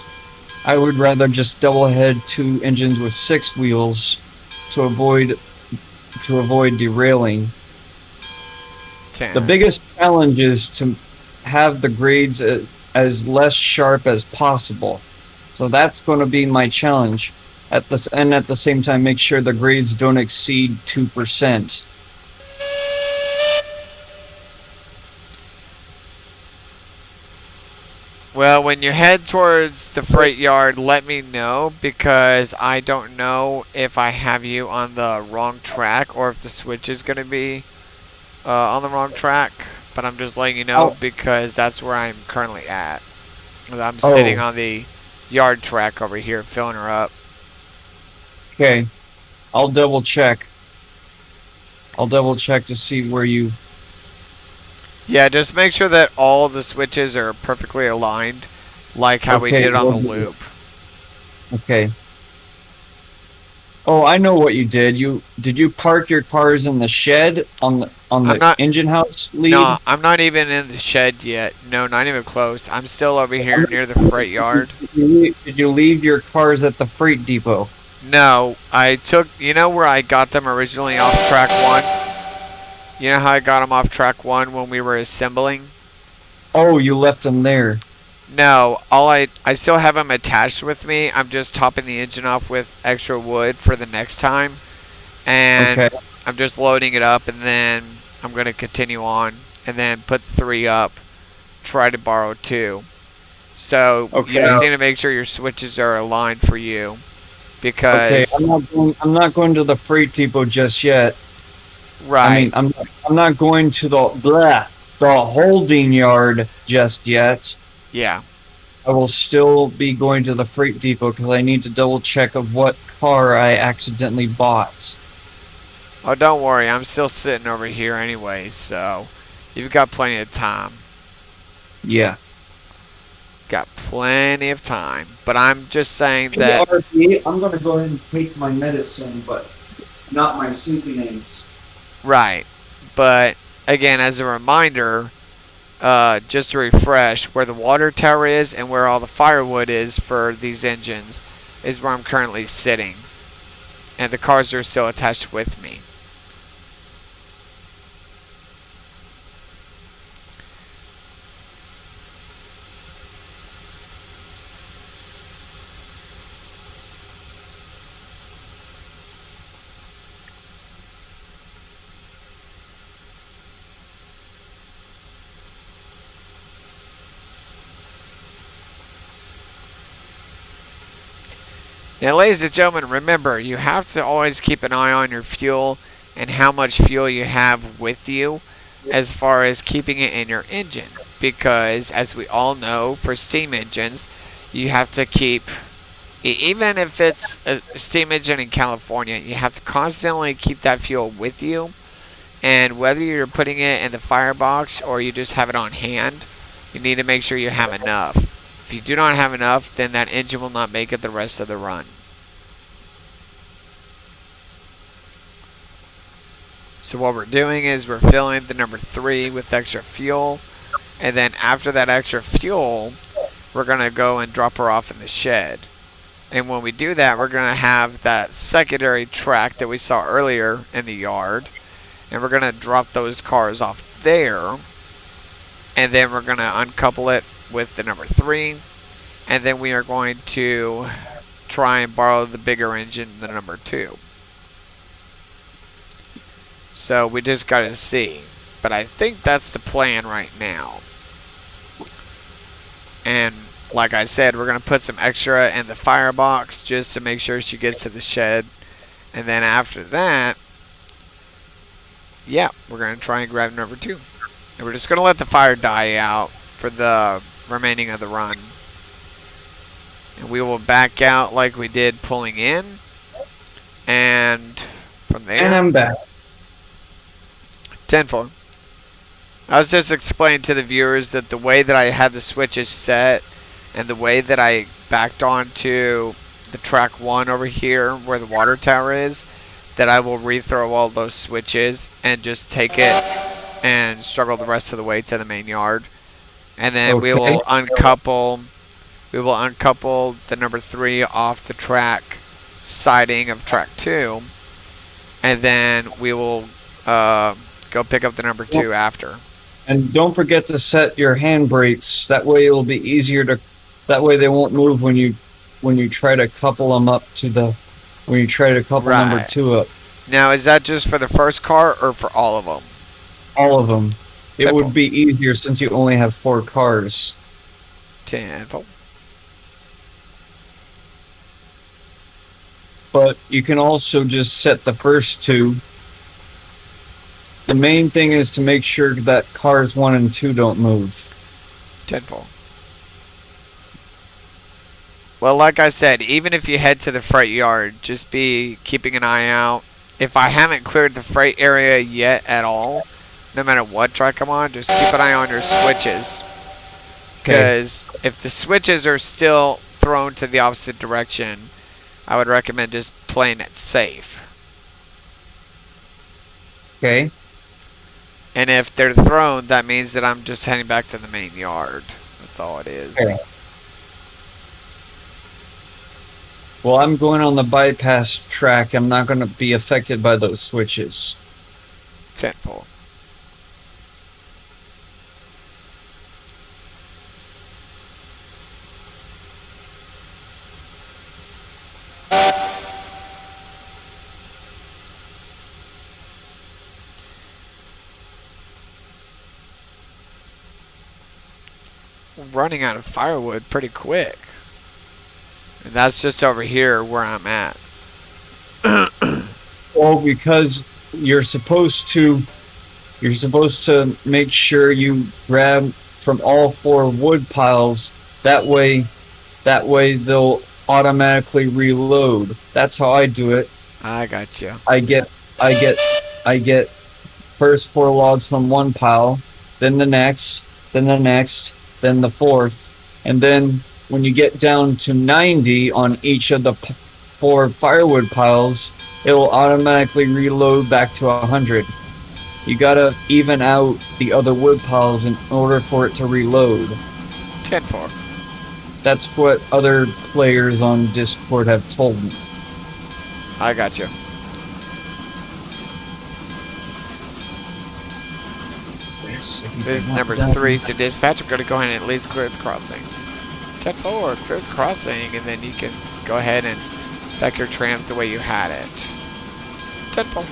I would rather just double head 2 engines with 6 wheels to avoid derailing. 10. The biggest challenge is to have the grades as less sharp as possible. So that's going to be my challenge. At the same time, make sure the grades don't exceed 2%. Well, when you head towards the freight yard, let me know because I don't know if I have you on the wrong track or if the switch is going to be on the wrong track. But I'm just letting you know Oh, because that's where I'm currently at. I'm sitting oh, on the yard track over here, filling her up. okay. I'll double check. I'll double check to see where you. Yeah, just make sure that all the switches are perfectly aligned, like how we Okay, did on we'll the do. loop. Okay. Oh, I know what you did. You park your cars in the shed on I'm the not. engine house No, lead? I'm not even in the shed yet. No, not even close. I'm still over I here mean, near the freight yard. did you leave your cars at the freight depot? No, I took. You know where I got them originally off track one? You know how I got them off track one when we were assembling? Oh, you left them there. No, I still have them attached with me. I'm just topping the engine off with extra wood for the next time, and Okay. I'm just loading it up, and then I'm gonna continue on, and then put three up. Try to borrow two. So you Okay. just need to make sure your switches are aligned for you, Okay. because I'm not going to the freight depot just yet. I right, mean, I'm not going to the holding yard just yet. yeah. I will still be going to the freight depot because I need to double check of what car I accidentally bought. Oh, don't worry, I'm still sitting over here anyway, so you've got plenty of time. Yeah. Got plenty of time. But I'm just saying Hey, that RP, I'm going to go ahead and take my medicine, but not my sleeping aids. right. But again, as a reminder, just to refresh, where the water tower is and where all the firewood is for these engines is where I'm currently sitting. And the cars are still attached with me. Now, ladies and gentlemen, remember, you have to always keep an eye on your fuel and how much fuel you have with you as far as keeping it in your engine. Because, as we all know, for steam engines, you have to keep, even if it's a steam engine in California, you have to constantly keep that fuel with you. And whether you're putting it in the firebox or you just have it on hand, you need to make sure you have enough. If you do not have enough, then that engine will not make it the rest of the run. So what we're doing is we're filling the number 3 with extra fuel, and then after that extra fuel, we're going to go and drop her off in the shed. And when we do that, we're going to have that secondary track that we saw earlier in the yard, and we're going to drop those cars off there, and then we're going to uncouple it with the number 3, and then we are going to try and borrow the bigger engine, the number 2. So we just got to see. But I think that's the plan right now. And like I said, we're going to put some extra in the firebox just to make sure she gets to the shed. And then after that, yeah, we're going to try and grab number 2. And we're just going to let the fire die out for the remaining of the run. And we will back out like we did pulling in. And from there, And I'm back. tenfold. I was just explaining to the viewers that the way that I had the switches set and the way that I backed onto the track 1 over here where the water tower is, that I will rethrow all those switches and just take it and struggle the rest of the way to the main yard. And then we Okay. will uncouple the number 3 off the track siding of track 2, and then we will go pick up the number 2 after. And don't forget to set your handbrakes. That way it'll be easier to. That way they won't move when you try to couple them up to the. When you try to couple number Right. 2 up. Now, is that just for the first car or for all of them? All of them. It Simple. would be easier since you only have 4 cars. 10-4. But you can also just set the first two. The main thing is to make sure that cars 1 and 2 don't move. 10-4. Well, like I said, even if you head to the freight yard, just be keeping an eye out. If I haven't cleared the freight area yet at all, no matter what track I'm on, just keep an eye on your switches. Because if the switches are still thrown to the opposite direction, I would recommend just playing it safe. Okay. And if they're thrown, that means that I'm just heading back to the main yard. That's all it is. Okay. Well, I'm going on the bypass track. I'm not going to be affected by those switches. 10-4. Running out of firewood pretty quick. And that's just over here where I'm at. Well, because you're supposed to make sure you grab from all 4 wood piles. That way they'll automatically reload. That's how I do it. I got you. I get first 4 logs from one pile, then the next, then the next, then the 4th, and then when you get down to 90 on each of the 4 firewood piles, it will automatically reload back to 100. You gotta even out the other wood piles in order for it to reload. 10-4. That's what other players on Discord have told me. I got you. This is number 3 to dispatch. I'm going to go ahead and at least clear the crossing. 10-4, clear the crossing, and then you can go ahead and back your tram the way you had it. 10-4.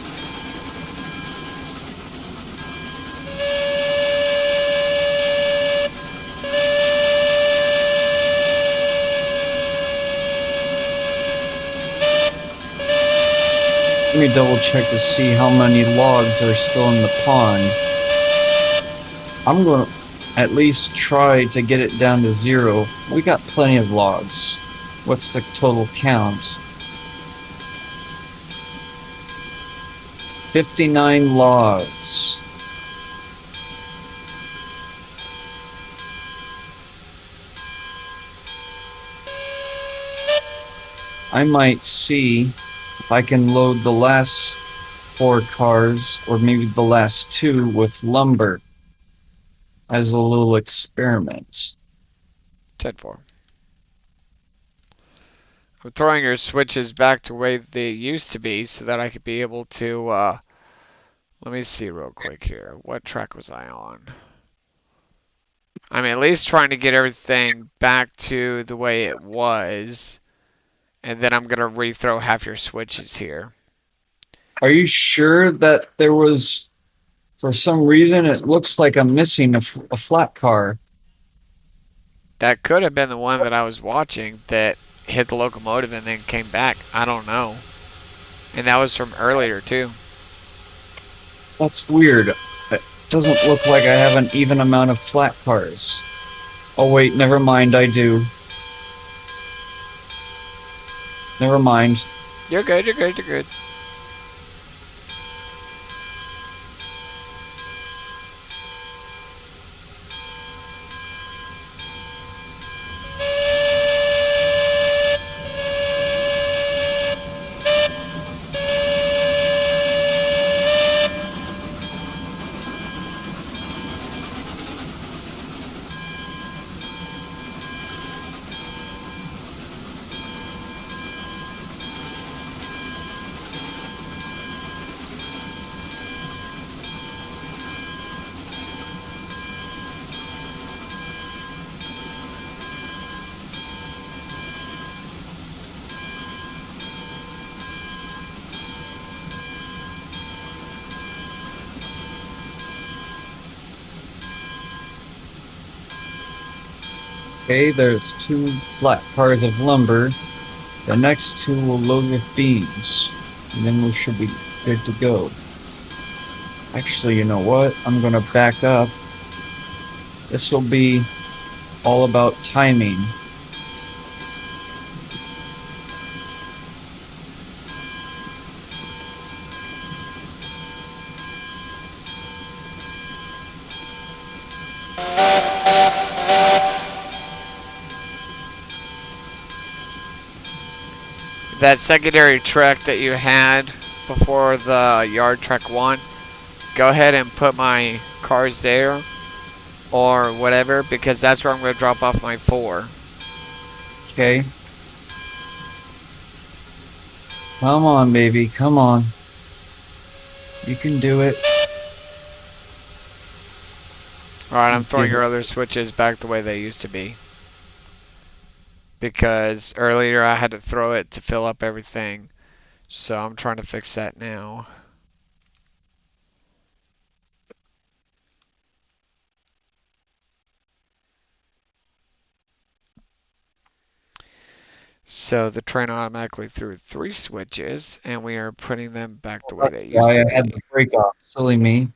Let me double check to see how many logs are still in the pond. I'm going to at least try to get it down to 0. We got plenty of logs. What's the total count? 59 logs. I might see if I can load the last 4 cars, or maybe the last 2, with lumber as a little experiment. 10-4. I'm throwing your switches back to where they used to be so that I could be able to, let me see real quick here. What track was I on? I'm at least trying to get everything back to the way it was. And then I'm going to rethrow half your switches here. Are you sure that there was, for some reason, it looks like I'm missing a flat car? That could have been the one that I was watching that hit the locomotive and then came back. I don't know. And that was from earlier, too. That's weird. It doesn't look like I have an even amount of flat cars. Oh, wait, never mind, I do. Never mind. You're good, you're good, you're good. Okay, there's 2 flat cars of lumber. The next 2 will load with beams. And then we should be good to go. Actually, you know what? I'm gonna back up. This will be all about timing. That secondary truck that you had before the yard truck 1, go ahead and put my cars there or whatever, because that's where I'm going to drop off my 4. Okay? Come on, baby. Come on. You can do it. Alright, I'm throwing Give your it. other switches back the way they used to be. Because earlier I had to throw it to fill up everything. So I'm trying to fix that now. So the train automatically threw 3 switches, and we are putting them back the way That's they used why to I had be. the break off. Silly me.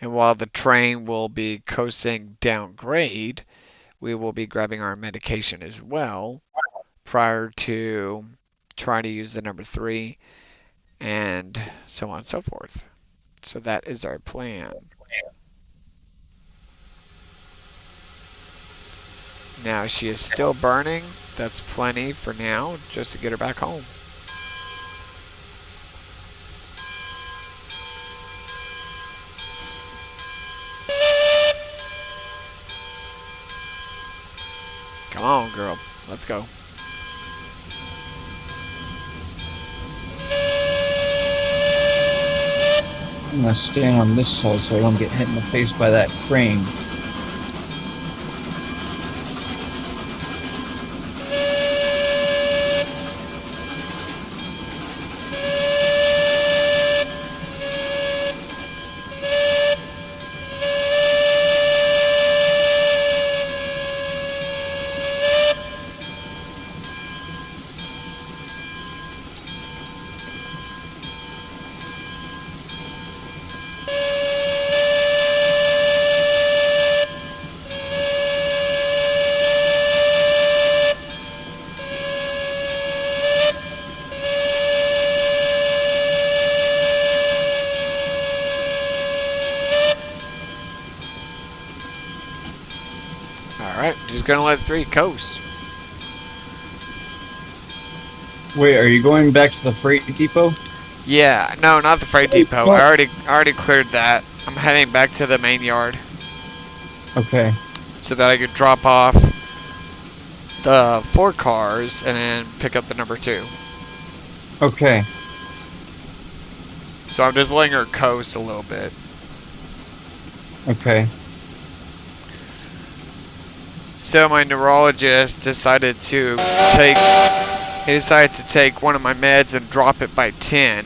And while the train will be coasting downgrade, we will be grabbing our medication as well prior to trying to use the number 3 and so on and so forth. So that is our plan. Now she is still burning. That's plenty for now, just to get her back home. Come on, girl. Let's go. I'm gonna stand on this side so I don't get hit in the face by that crane. Alright, just gonna let 3 coast. Wait, are you going back to the freight depot? Yeah, no, not the freight depot. I already cleared that. I'm heading back to the main yard Okay. so that I could drop off the 4 cars and then pick up the number 2. Okay. So I'm just letting her coast a little bit. Okay. So my neurologist decided to take one of my meds and drop it by 10,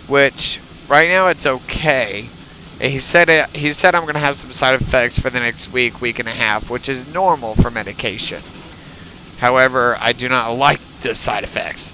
which right now it's okay. He said I'm gonna have some side effects for the next week and a half, which is normal for medication. However, I do not like the side effects.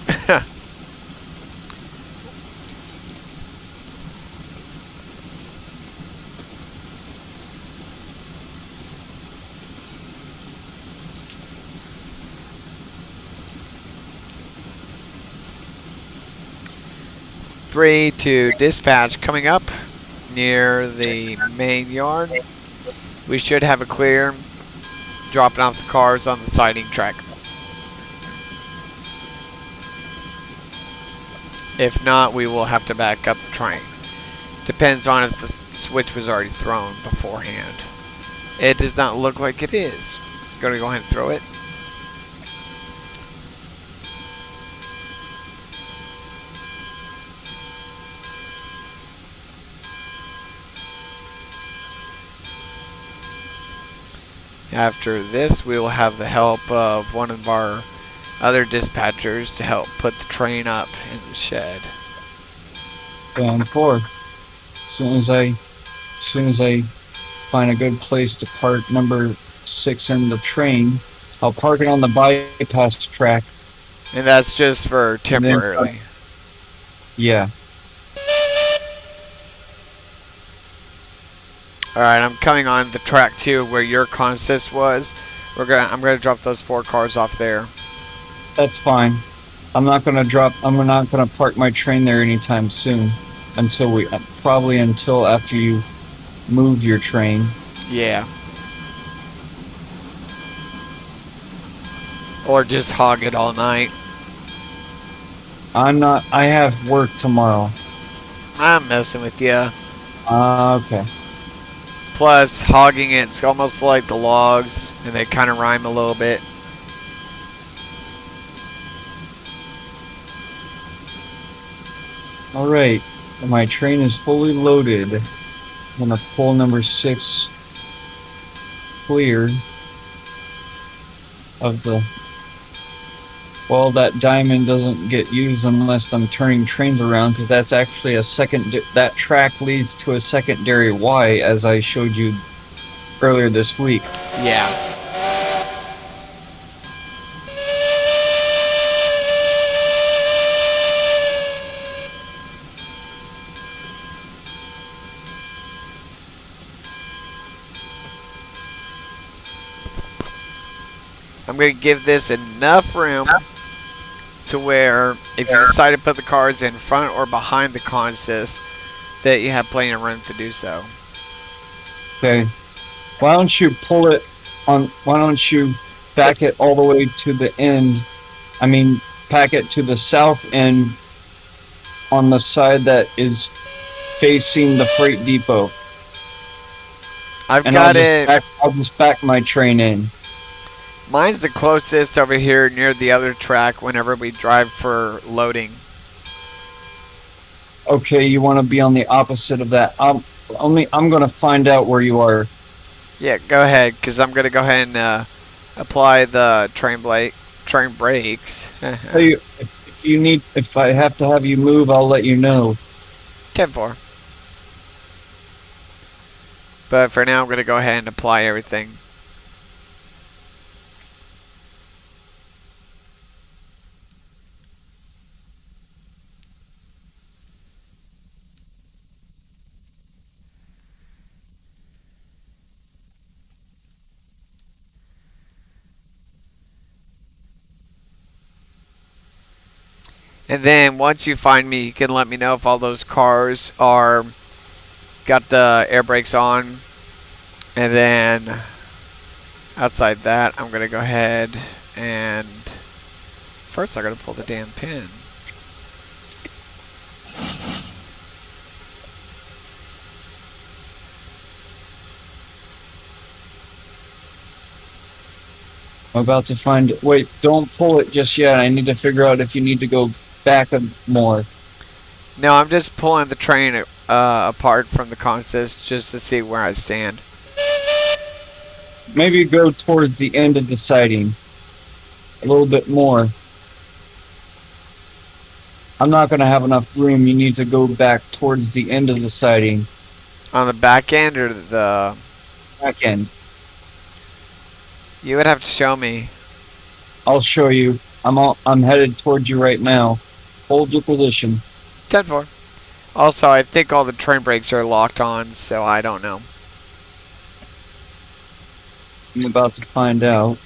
3 to dispatch coming up near the main yard. We should have a clear, dropping off the cars on the siding track. If not, we will have to back up the train. Depends on if the switch was already thrown beforehand. It does not look like it is. Gonna go ahead and throw it. After this, we will have the help of one of our other dispatchers to help put the train up in the shed. Down 4. As soon as I find a good place to park number 6 in the train. I'll park it on the bypass track. And that's just for And then, temporarily. yeah. Alright, I'm coming on the track 2 where your consist was. I'm gonna drop those 4 cars off there. That's fine. I'm not gonna park my train there anytime soon. Probably until after you move your train. Yeah. Or just hog it all night. I have work tomorrow. I'm messing with you. Okay. Plus, hogging it's almost like the logs, and they kind of rhyme a little bit. Alright. My train is fully loaded. I'm gonna pull number 6 clear of the... Well, that diamond doesn't get used unless I'm turning trains around, because that's actually that track leads to a secondary Y, as I showed you earlier this week. Yeah. I'm going to give this enough room to where if you decide to put the cars in front or behind the consist, that you have plenty of room to do so. Okay. Why don't you back it all the way to the end? I mean, pack it to the south end on the side that is facing the freight depot. I'll just back my train in. Mine's the closest over here near the other track whenever we drive for loading. Okay, you want to be on the opposite of that. I'm going to find out where you are. Yeah, go ahead, because I'm going to go ahead and apply the train brakes. If I have to have you move, I'll let you know. 10-4. But for now, I'm going to go ahead and apply everything. And then once you find me, you can let me know if all those cars are got the air brakes on. And then outside that, I'm going to go ahead and first I got to pull the damn pin. I'm about to find it. Wait, don't pull it just yet. I need to figure out if you need to go back more. No, I'm just pulling the train apart from the consist just to see where I stand. Maybe go towards the end of the siding. A little bit more. I'm not going to have enough room. You need to go back towards the end of the siding. On the back end or the... Back end. You would have to show me. I'll show you. I'm headed towards you right now. Hold your position. 10-4. Also, I think all the train brakes are locked on, so I don't know. I'm about to find out.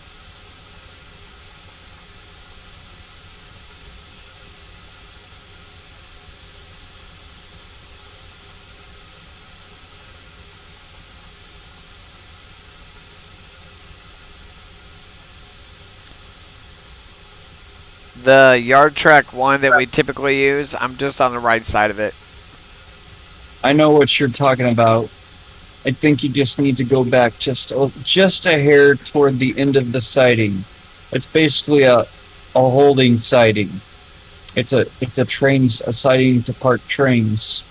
The yard track one that we typically use, I'm just on the right side of it. I know what you're talking about. I think you just need to go back just a hair toward the end of the siding. It's basically a holding siding. It's a siding to park trains.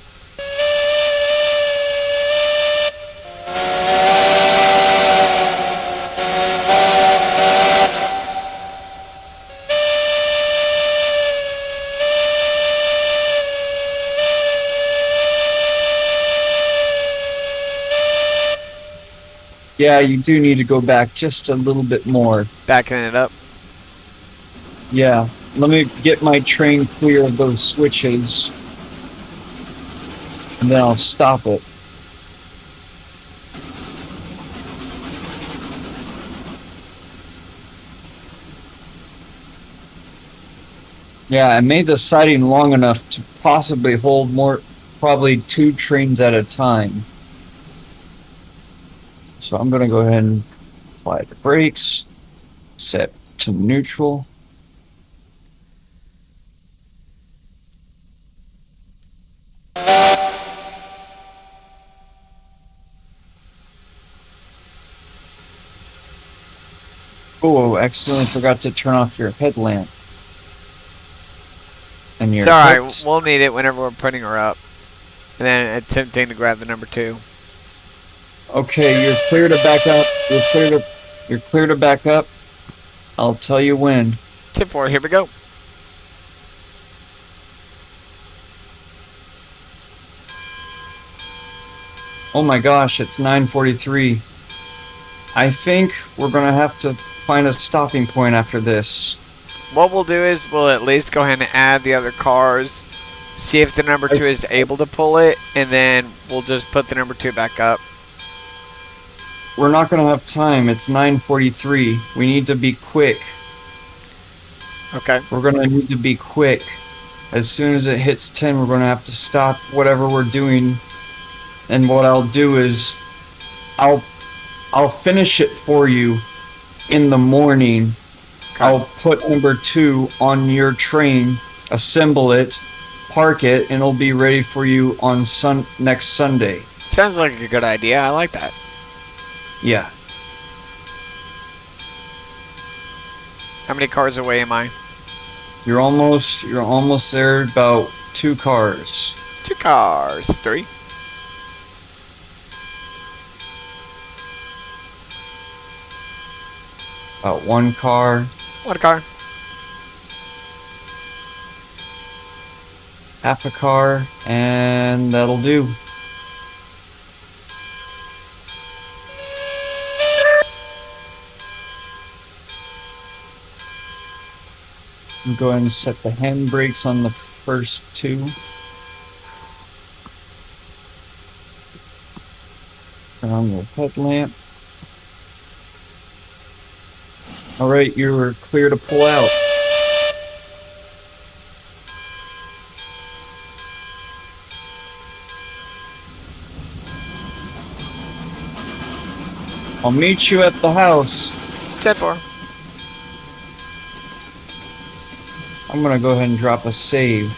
Yeah, you do need to go back just a little bit more. Backing it up. Yeah. Let me get my train clear of those switches. And then I'll stop it. Yeah, I made the siding long enough to possibly hold probably 2 trains at a time. So I'm going to go ahead and apply the brakes, set to neutral. Oh, accidentally forgot to turn off your headlamp. And It's you're alright, hooked. we'll need it whenever we're putting her up. And then attempting to grab the number 2. Okay, you're clear to back up. You're clear to back up. I'll tell you when. 10-4, here we go. Oh my gosh, it's 9:43. I think we're gonna have to find a stopping point after this. What we'll do is we'll at least go ahead and add the other cars, see if the number 2 is able to pull it, and then we'll just put the number 2 back up. We're not gonna have time. It's 9:43. We need to be quick. Okay. We're gonna need to be quick. As soon as it hits 10, we're gonna have to stop whatever we're doing. And what I'll do is I'll finish it for you in the morning. Okay. I'll put number 2 on your train, assemble it, park it, and it'll be ready for you on next Sunday. Sounds like a good idea. I like that. Yeah. How many cars away am I? You're almost there, about 2 cars. 2 cars. 3. About 1 car, 1 car. half a car, and that'll do. Go ahead and set the handbrakes on the first 2. Turn on your headlamp. Alright, you're clear to pull out. I'll meet you at the house. 10-4. I'm gonna go ahead and drop a save.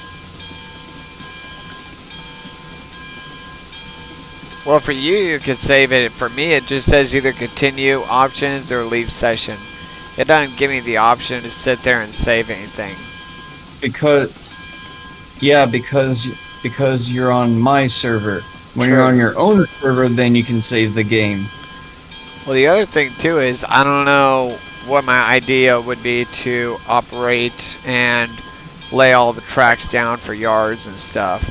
Well, for you, you could save it. For me, it just says either continue, options, or leave session. It doesn't give me the option to sit there and save anything. Because you're on my server. When True. you're on your own server, then you can save the game. Well, the other thing, too, is I don't know what my idea would be to operate and lay all the tracks down for yards and stuff.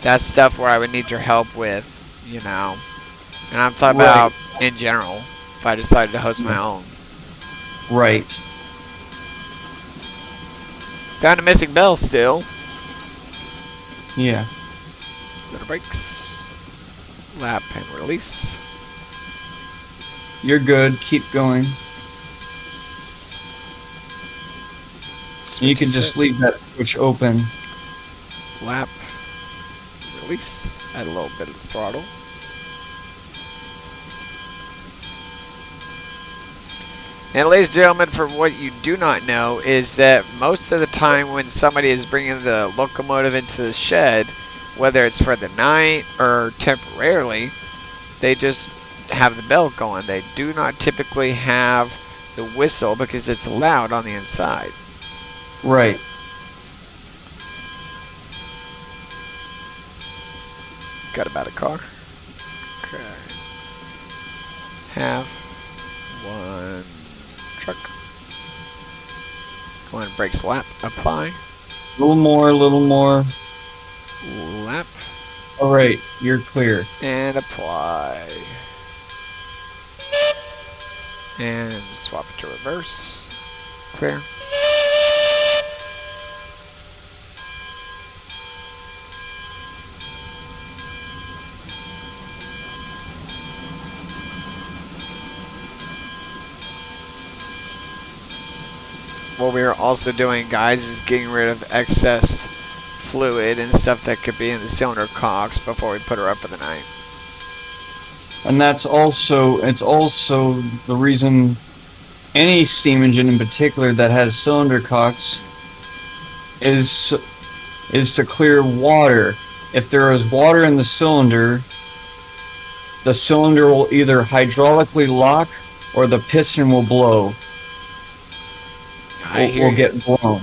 That's stuff where I would need your help with, you know. And I'm talking about in general, if I decided to host my own. Right. Found a missing bell still. Yeah. Little brakes. Lap and release. You're good. Keep going. You can just leave that switch open. Lap. Release. Add a little bit of throttle. And ladies and gentlemen, for what you do not know is that most of the time when somebody is bringing the locomotive into the shed, whether it's for the night or temporarily, they just have the bell going. They do not typically have the whistle because it's loud on the inside. Right. Got about a car. Okay. Half. 1 truck. Go on, brakes, lap, apply. A little more, a little more. Lap. Alright, you're clear. And apply. And swap it to reverse. Clear. What we are also doing, guys, is getting rid of excess fluid and stuff that could be in the cylinder cocks before we put her up for the night. And it's also the reason any steam engine in particular that has cylinder cocks is to clear water. If there is water in the cylinder will either hydraulically lock or the piston will blow. Will get blown.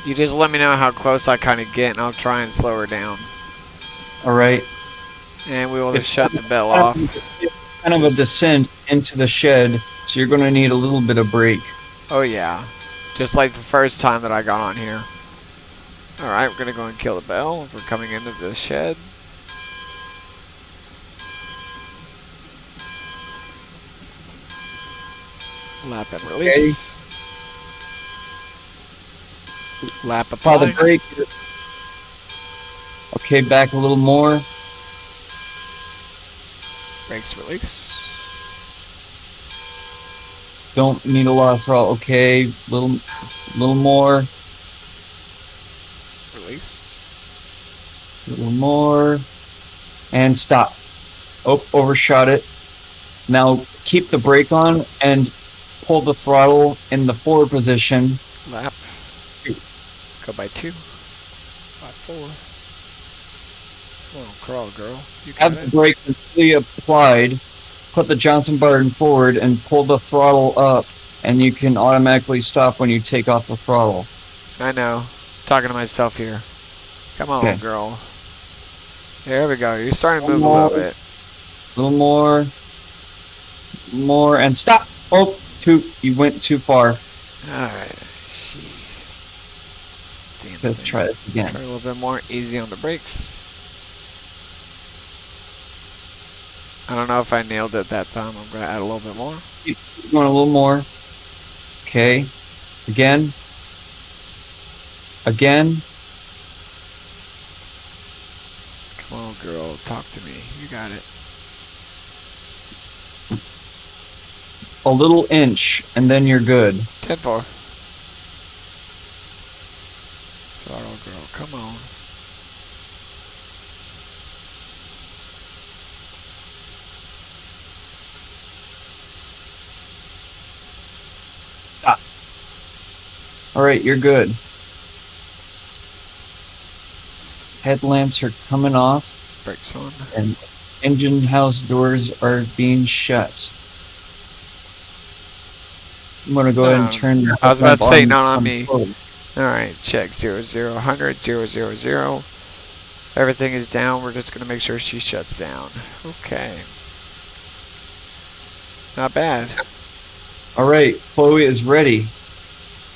You just let me know how close I kind of get, and I'll try and slow her down. All right. And we will just shut the bell off. It's kind of a descent into the shed, so you're going to need a little bit of brake. Oh yeah, just like the first time that I got on here. All right, we're gonna go and kill the bell. We're coming into the shed. Lap and release. Okay. Lap apply. The brake. Okay, back a little more. Brakes release. Don't need a lot of throttle. Okay, little more. Release. A little more. And stop. Oh, overshot it. Now keep the brake on and pull the throttle in the forward position. Lap. Go by 2. By 4. Come on, crawl, girl. You got Have the brake completely applied. Put the Johnson button forward and pull the throttle up, and you can automatically stop when you take off the throttle. I know. Talking to myself here. Come on, okay. Girl. There we go. You're starting to move a little bit. A little more. More, and stop. Oh, you went too far. Alright. Let's try this again. Try a little bit more. Easy on the brakes. I don't know if I nailed it that time. I'm going to add a little bit more. Keep going a little more. Okay. Again. Again. Come on, girl. Talk to me. You got it. A little inch, and then you're good. 10-4. Throttle, girl. Come on. Stop. All right, you're good. Headlamps are coming off. Brakes on. And engine house doors are being shut. I'm gonna go ahead and turn your. I was about to say, not on me. Alright, check 0000 000. Everything is down. We're just gonna make sure she shuts down. Okay. Not bad. Alright, Chloe is ready.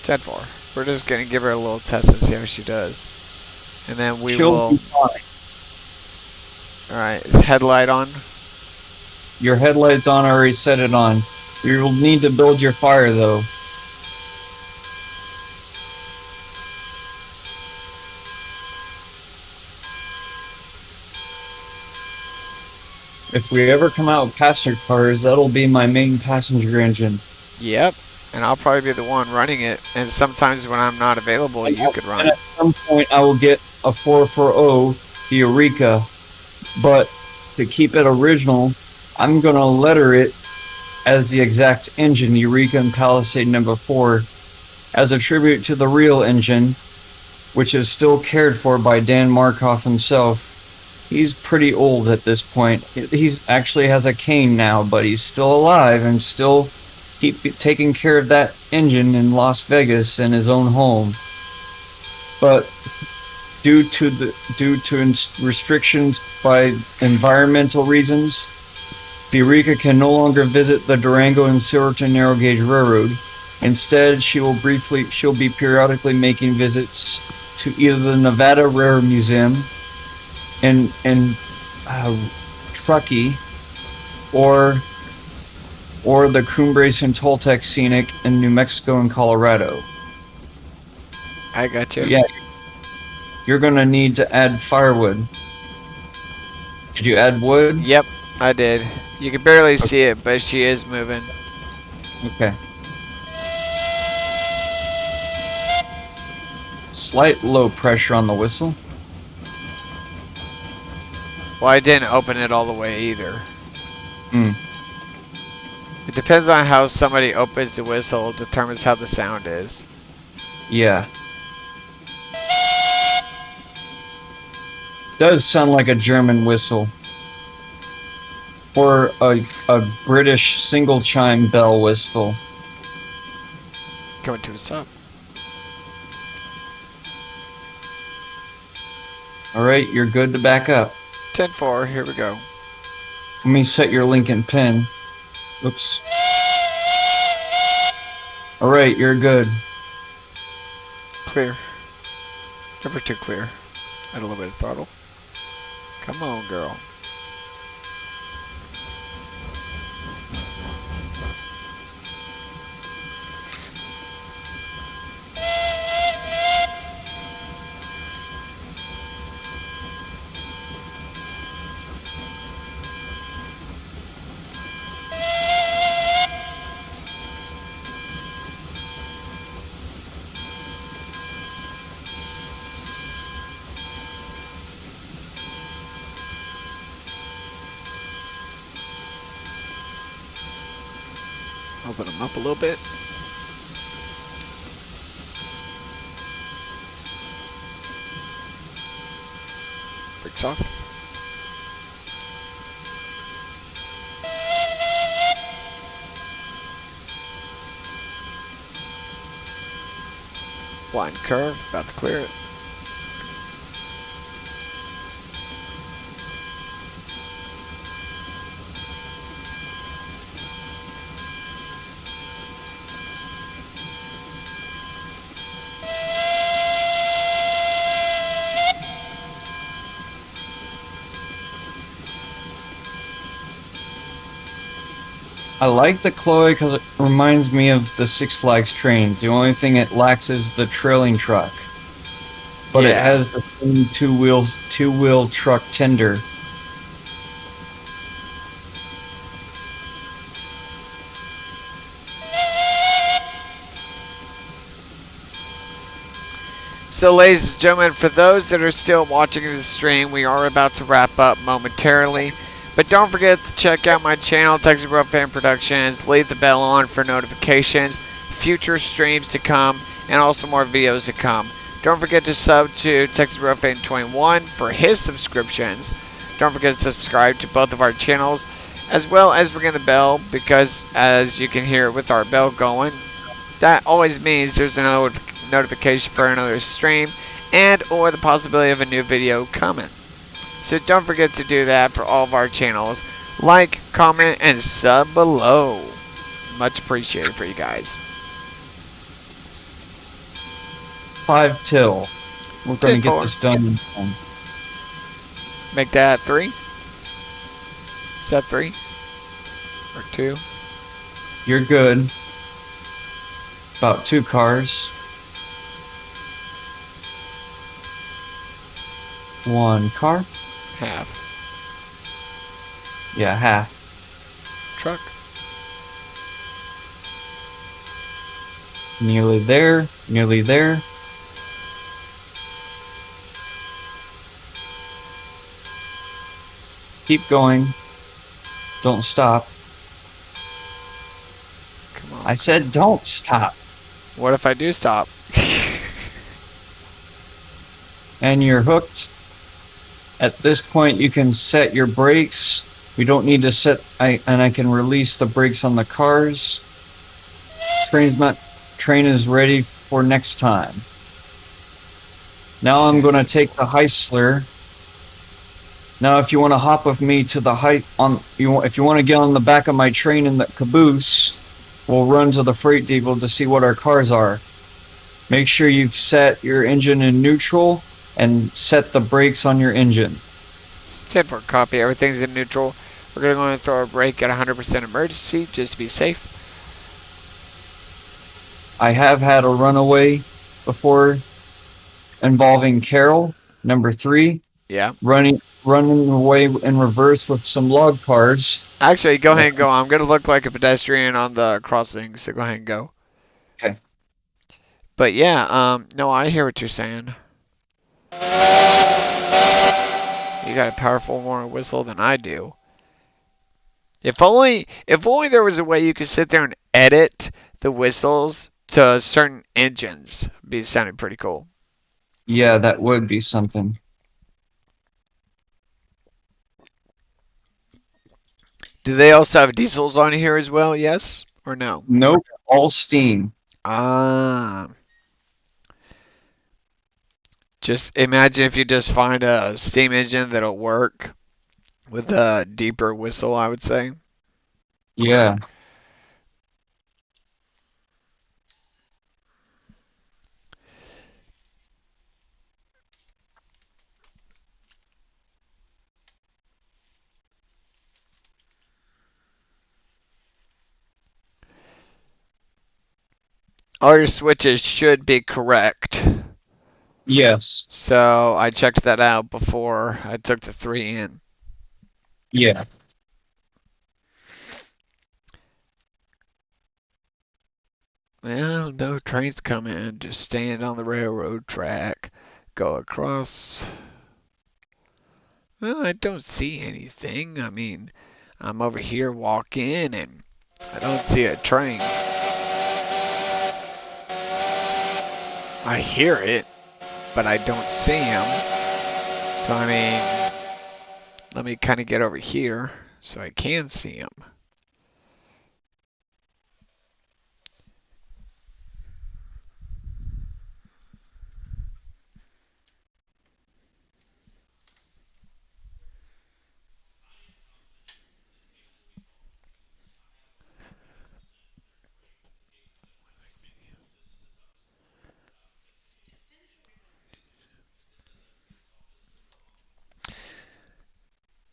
10-4. We're just gonna give her a little test and see how she does. And then we will. Alright, is headlight on? Your headlight's on, I already set it on. You will need to build your fire though. If we ever come out with passenger cars, that'll be my main passenger engine. Yep, and I'll probably be the one running it. And sometimes when I'm not available, you could run. And at some point, I will get a 440, the Eureka. But to keep it original, I'm gonna letter it as the exact engine, Eureka and Palisade number 4, as a tribute to the real engine, which is still cared for by Dan Markoff himself. He's pretty old at this point. He's actually has a cane now, but he's still alive and still taking care of that engine in Las Vegas in his own home. But due to restrictions by environmental reasons, the Eureka can no longer visit the Durango and Silverton Narrow Gauge Railroad. Instead, she'll be periodically making visits to either the Nevada Railroad Museum in Truckee or or the Cumbres and Toltec Scenic in New Mexico and Colorado. I got you. Yeah, you're gonna need to add firewood. Did you add wood? Yep, I did. You can barely see it, but she is moving. Okay. Slight low pressure on the whistle. Well, I didn't open it all the way either. Hmm. It depends on how somebody opens the whistle, determines how the sound is. Yeah. Does sound like a German whistle. Or a British single chime bell whistle. Coming to a stop. Alright, you're good to back up. 10-4, here we go. Let me set your Lincoln pin. Oops. Alright, you're good. Clear. Never too clear. Add a little bit of throttle. Come on, girl. Open them up a little bit. Brakes off. Blind curve, about to clear it. I like the Chloe because it reminds me of the Six Flags trains. The only thing it lacks is the trailing truck. But it Yeah. has the same two-wheel truck tender. So, ladies and gentlemen, for those that are still watching the stream, we are about to wrap up momentarily. But don't forget to check out my channel, Texas Road Fan Productions. Leave the bell on for notifications, future streams to come, and also more videos to come. Don't forget to sub to Texas Road Fan 21 for his subscriptions. Don't forget to subscribe to both of our channels, as well as ring the bell, because as you can hear with our bell going, that always means there's a notification for another stream and or the possibility of a new video coming. So don't forget to do that for all of our channels. Like, comment, and sub below. Much appreciated for you guys. 5 till. We're going to get 10-4. this done. Make that 3. Is that 3? Or 2? You're good. About 2 cars. 1 car. Half. Yeah, half. Truck. Nearly there. Nearly there. Keep going. Don't stop. Come on. I said don't stop. What if I do stop? And you're hooked. At this point, you can set your brakes. We don't need to set. I can release the brakes on the cars. Train is ready for next time. Now I'm going to take the Heisler. Now, if you want to hop with me to the if you want to get on the back of my train in the caboose, we'll run to the freight depot to see what our cars are. Make sure you've set your engine in neutral and set the brakes on your engine. 10-4 copy. Everything's in neutral. We're going to go and throw a brake at 100% emergency just to be safe. I have had a runaway before involving Carol, number 3, Yeah. running away in reverse with some log cars. Actually, go ahead and go. I'm going to look like a pedestrian on the crossing, so go ahead and go. Okay. But yeah, no, I hear what you're saying. You got a powerful more whistle than I do. If only there was a way you could sit there and edit the whistles to certain engines. It'd be sounding pretty cool. Yeah, that would be something. Do they also have diesels on here as well? Yes or no? Nope, all steam. Ah. Just imagine if you just find a steam engine that'll work with a deeper whistle, I would say. Yeah. All your switches should be correct. Yes. So I checked that out before I took the 3 in. Yeah. Well, no trains coming. Just stand on the railroad track. Go across. Well, I don't see anything. I mean, I'm over here walking and I don't see a train. I hear it, but I don't see him. So, I mean, let me kind of get over here so I can see him.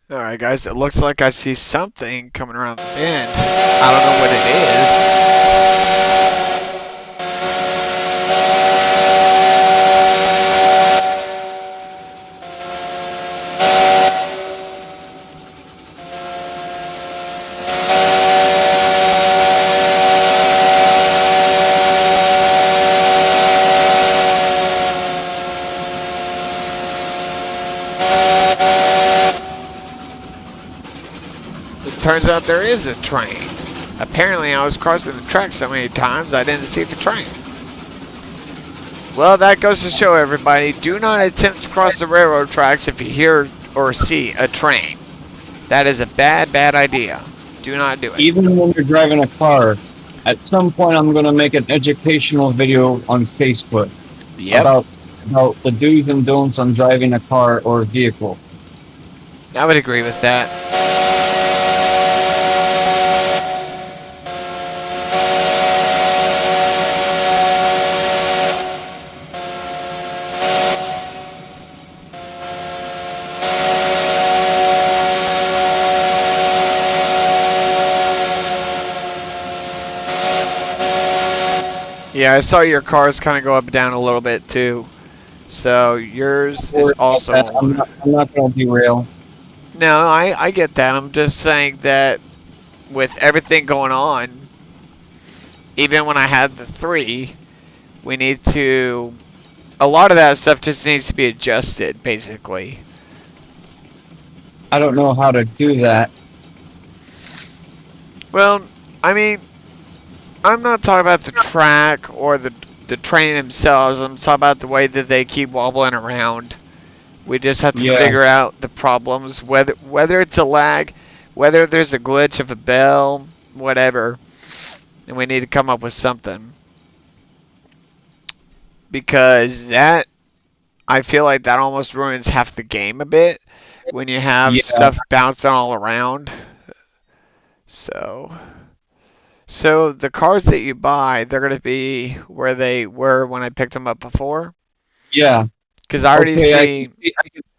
Alright, guys, it looks like I see something coming around the bend. I don't know what it is. Turns out there is a train. Apparently I was crossing the track so many times I didn't see the train. Well, that goes to show everybody, do not attempt to cross the railroad tracks if you hear or see a train. That is a bad, bad idea. Do not do it. Even when you're driving a car, at some point I'm going to make an educational video on Facebook Yep. about the do's and don'ts on driving a car or a vehicle. I would agree with that. Yeah, I saw your cars kind of go up and down a little bit too. So yours is also. I'm not going to derail. No, I get that. I'm just saying that with everything going on, even when I had the 3, we need to. A lot of that stuff just needs to be adjusted, basically. I don't know how to do that. Well, I mean, I'm not talking about the track or the train themselves. I'm talking about the way that they keep wobbling around. We just have to figure out the problems, whether it's a lag, whether there's a glitch of a bell, whatever. And we need to come up with something. Because that, I feel like that almost ruins half the game a bit when you have stuff bouncing all around. So the cars that you buy, they're going to be where they were when I picked them up before? Yeah. Because I already see...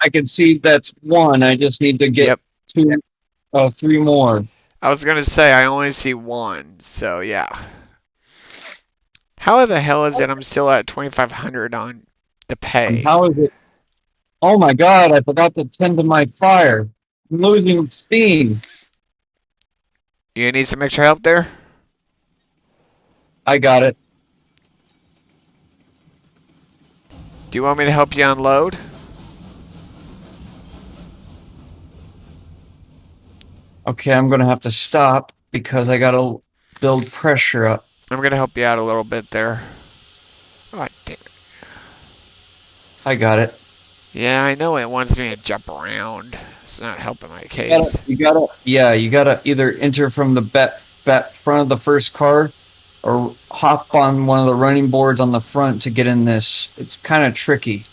I can see that's 1. I just need to get 2. Oh, three more. I was gonna say I only see one, so yeah. How the hell is it I'm still at 2,500 on the And pay? how is it? Oh my God! I forgot to tend to my fire. I'm losing steam. You need some extra help there? I got it. Do you want me to help you unload? Okay, I'm gonna have to stop because I gotta build pressure up. I'm gonna help you out a little bit there. Oh, damn it. I got it. Yeah, I know it wants me to jump around. It's not helping my You gotta, case. you gotta, yeah, you gotta either enter from the bat front of the first car, or hop on one of the running boards on the front to get in this. It's kind of tricky.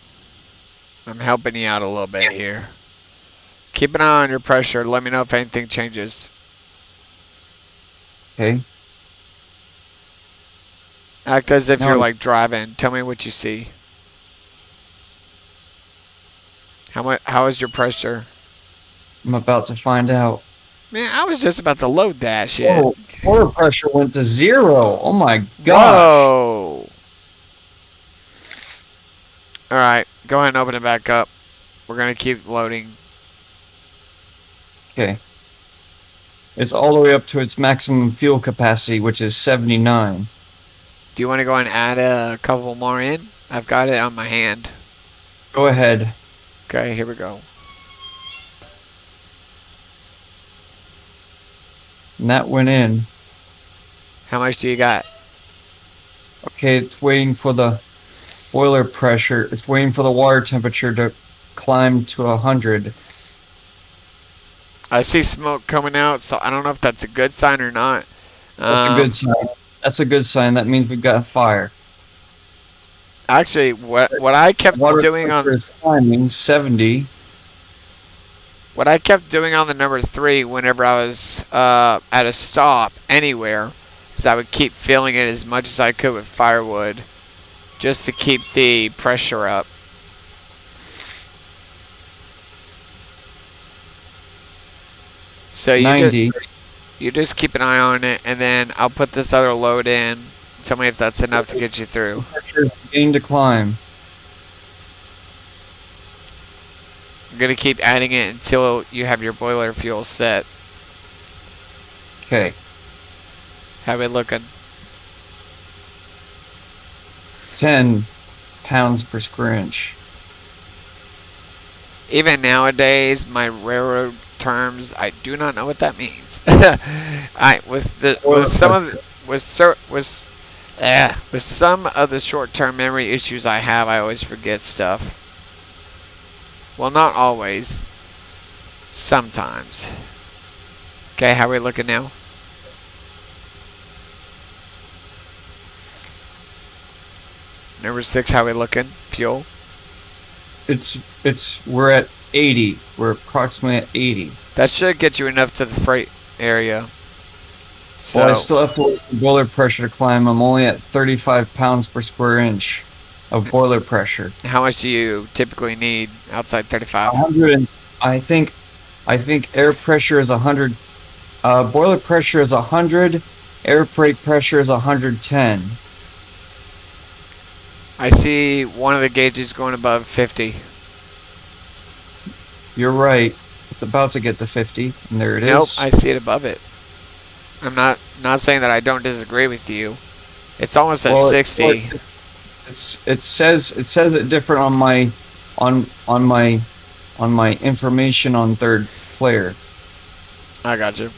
I'm helping you out a little bit here. Keep an eye on your pressure. Let me know if anything changes. Okay. Act as if you're Now like driving. Tell me what you see. How is your pressure? I'm about to find out. Man, I was just about to load that shit. Oh, water pressure went to 0. Oh my gosh. Whoa! Alright, go ahead and open it back up. We're gonna keep loading. Okay. It's all the way up to its maximum fuel capacity, which is 79. Do you want to go and add a couple more in? I've got it on my hand. Go ahead. Okay, here we go. And that went in. How much do you got? Okay, it's waiting for the boiler pressure. It's waiting for the water temperature to climb to 100. I see smoke coming out, so I don't know if that's a good sign or not. That's a good sign. That's a good sign. That means we've got a fire. Actually, what I kept Water doing pressure on is climbing 70. what I kept doing on the number 3 whenever I was at a stop anywhere is I would keep filling it as much as I could with firewood just to keep the pressure up. So you you just keep an eye on it, and then I'll put this other load in. Tell me if that's enough to get you through. Pressure is beginning to climb. I'm gonna keep adding it until you have your boiler fuel set. Okay. How we looking? 10 pounds per square inch. Even nowadays, my railroad terms, I do not know what that means. With some of the short-term memory issues I have, I always forget stuff. Well, not always. Sometimes. Okay, how we looking now? Number 6, how we looking? Fuel. We're at 80. We're approximately at 80. That should get you enough to the freight area. So, Well, I still have to wait for boiler pressure to climb. I'm only at 35 pounds per square inch of boiler pressure. how much do you typically need outside 35? 100 and I think air pressure is 100. Boiler pressure is 100. Air brake pressure is 110. I see one of the gauges going above 50. You're right. It's about to get to 50, and there it is. Nope, I see it above it. I'm not saying that I don't disagree with you. It's almost at 60. It says it different on my information on third player. I got you.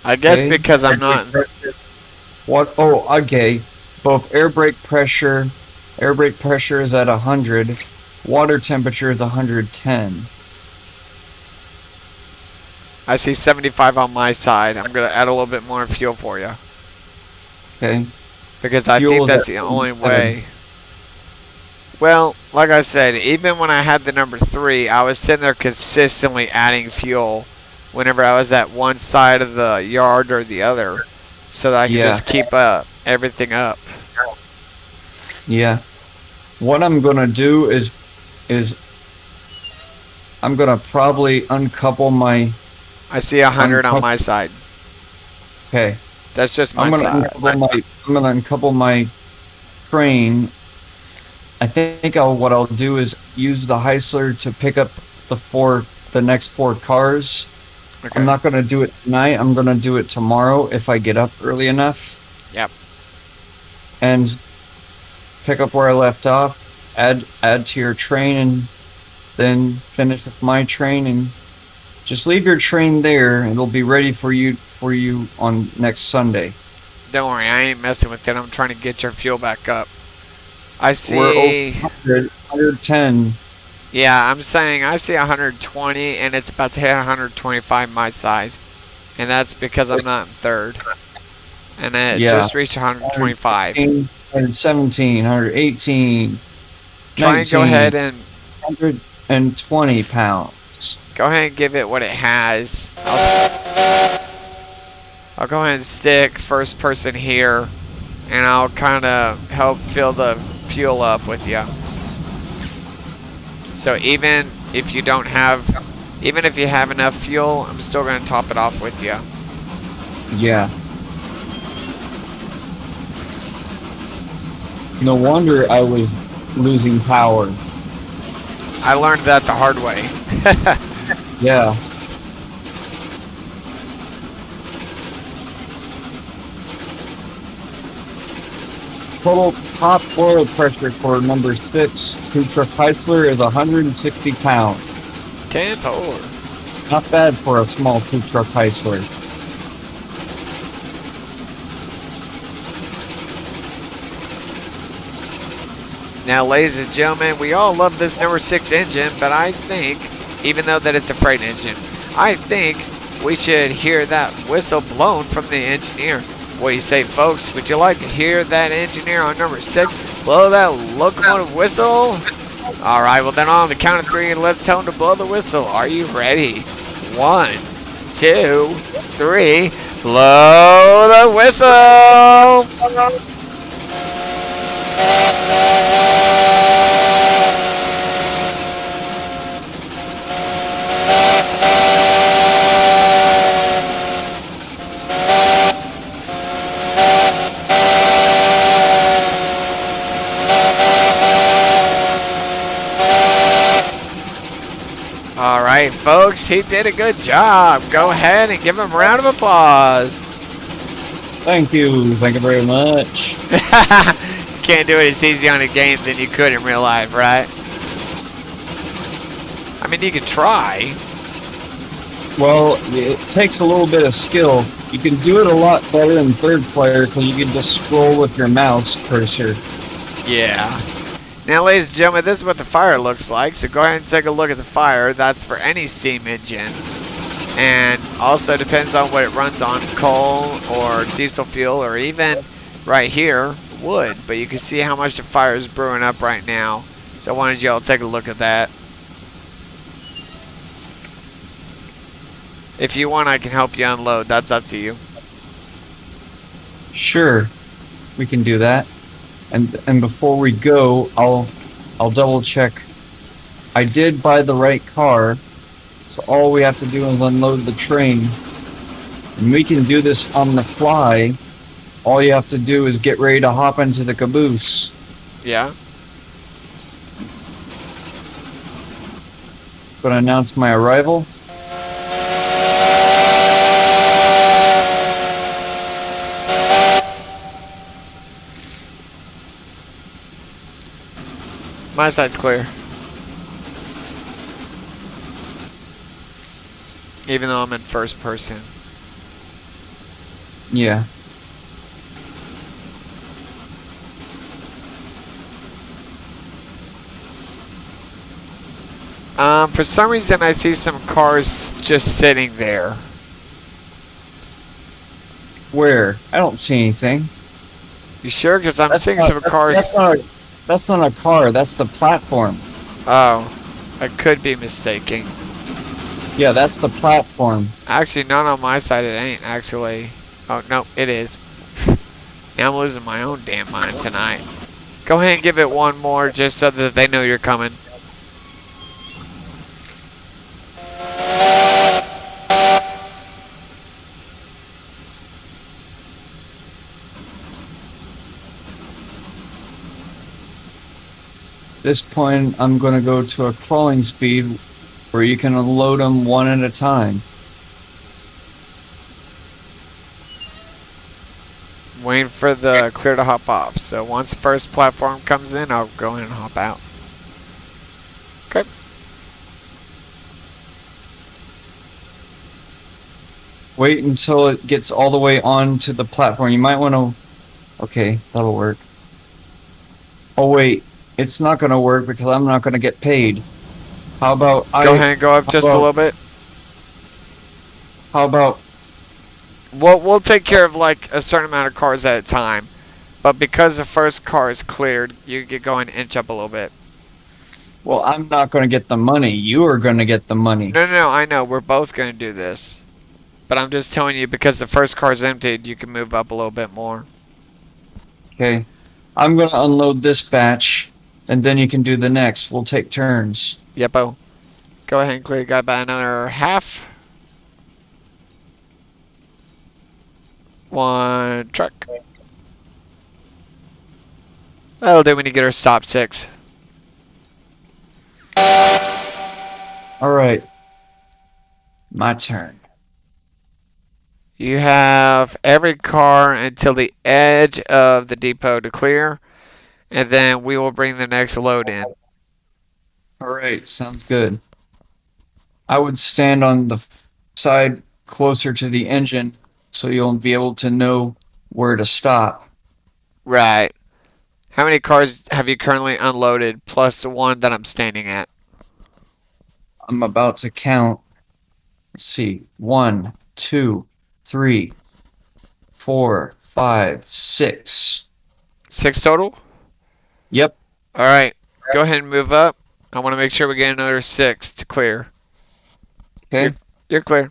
I guess Okay? because I'm not. What? Oh, okay. Both air brake pressure is at 100. Water temperature is 110. I see 75 on my side. I'm gonna add a little bit more fuel for you Okay. because I Fuel think is that's at the only 7. way. Well, like I said, even when I had the number 3, I was sitting there consistently adding fuel whenever I was at one side of the yard or the other, so that I could just keep everything up. Yeah. What I'm gonna do is I'm gonna probably uncouple my I see 100 on my side. Okay. That's just my I'm gonna side. uncouple my train. I think what I'll do is use the Heisler to pick up the next 4 cars. Okay. I'm not gonna do it tonight. I'm gonna do it tomorrow if I get up early enough. Yep. And pick up where I left off. Add to your train, and then finish with my train, and just leave your train there. And it'll be ready for you on next Sunday. Don't worry, I ain't messing with it. I'm trying to get your fuel back up. I see. We're over 110. Yeah, I'm saying I see 120, and it's about to hit 125 my side, and that's because I'm not in third. And it just reached 125. 117, 118. Try and go ahead and 120 pounds. Go ahead and give it what it has. I'll go ahead and stick first person here, and I'll kind of help fill the fuel up with you. So even if you have enough fuel, I'm still going to top it off with you. Yeah. No wonder I was losing power. I learned that the hard way. Yeah. Total top oil pressure for number 6 food truck Heisler is 160 pounds. 10-4. Not bad for a small food truck Heisler. Now, ladies and gentlemen, we all love this number 6 engine, but I think, even though that it's a freight engine, I think we should hear that whistle blown from the engineer. What do you say, folks? Would you like to hear that engineer on number 6 blow that locomotive whistle? All right, well then on the count of 3, let's tell him to blow the whistle. Are you ready? 1, 2, 3, blow the whistle! All right, folks, he did a good job. Go ahead and give him a round of applause. Thank you very much. Can't do it as easy on a game than you could in real life, right? I mean, you could try. Well, it takes a little bit of skill. You can do it a lot better in third player because you can just scroll with your mouse cursor. Yeah. Now, ladies and gentlemen, this is what the fire looks like. So go ahead and take a look at the fire. That's for any steam engine. And also depends on what it runs on, coal or diesel fuel, or even right here, wood. But you can see how much the fire is brewing up right now. So why don't y'all take a look at that. If you want, I can help you unload. That's up to you. Sure, we can do that. And before we go, I'll double check. I did buy the right car, so all we have to do is unload the train. And we can do this on the fly. All you have to do is get ready to hop into the caboose. Yeah. Gonna announce my arrival. My side's clear. Even though I'm in first person. Yeah. For some reason I see some cars just sitting there. Where? I don't see anything. You sure? Because I'm seeing some cars. That's not a car. That's the platform. Oh, I could be mistaken. Yeah, that's the platform. Actually, not on my side. It ain't actually. Oh no, it is. Now I'm losing my own damn mind tonight. Go ahead and give it one more, just so that they know you're coming. this point, I'm going to go to a crawling speed where you can unload them one at a time. Waiting for the clear to hop off. So once the first platform comes in, I'll go in and hop out. Okay. Wait until it gets all the way onto the platform. You might want to. Okay, that'll work. Oh, wait. It's not going to work because I'm not going to get paid. How about Go ahead and go up just a little bit. How about We'll take care of like a certain amount of cars at a time. But because the first car is cleared, you get going inch up a little bit. well, I'm not going to get the money. You are going to get the money. No, I know. We're both going to do this. But I'm just telling you, because the first car's emptied, you can move up a little bit more. Okay. I'm going to unload this batch, and then you can do the next. We'll take turns. Yepo. Go ahead and clear the guy by another half. One truck. That'll do when you get her stop 6. All right. My turn. You have every car until the edge of the depot to clear, and then we will bring the next load in. All right. Sounds good. I would stand on the side closer to the engine so you'll be able to know where to stop. Right. How many cars have you currently unloaded plus the one that I'm standing at? I'm about to count. Let's see. 1, 2, 3, 4, 5, 6. 6 total? Yep. Alright. Go ahead and move up. I want to make sure we get another 6 to clear. Okay. You're clear.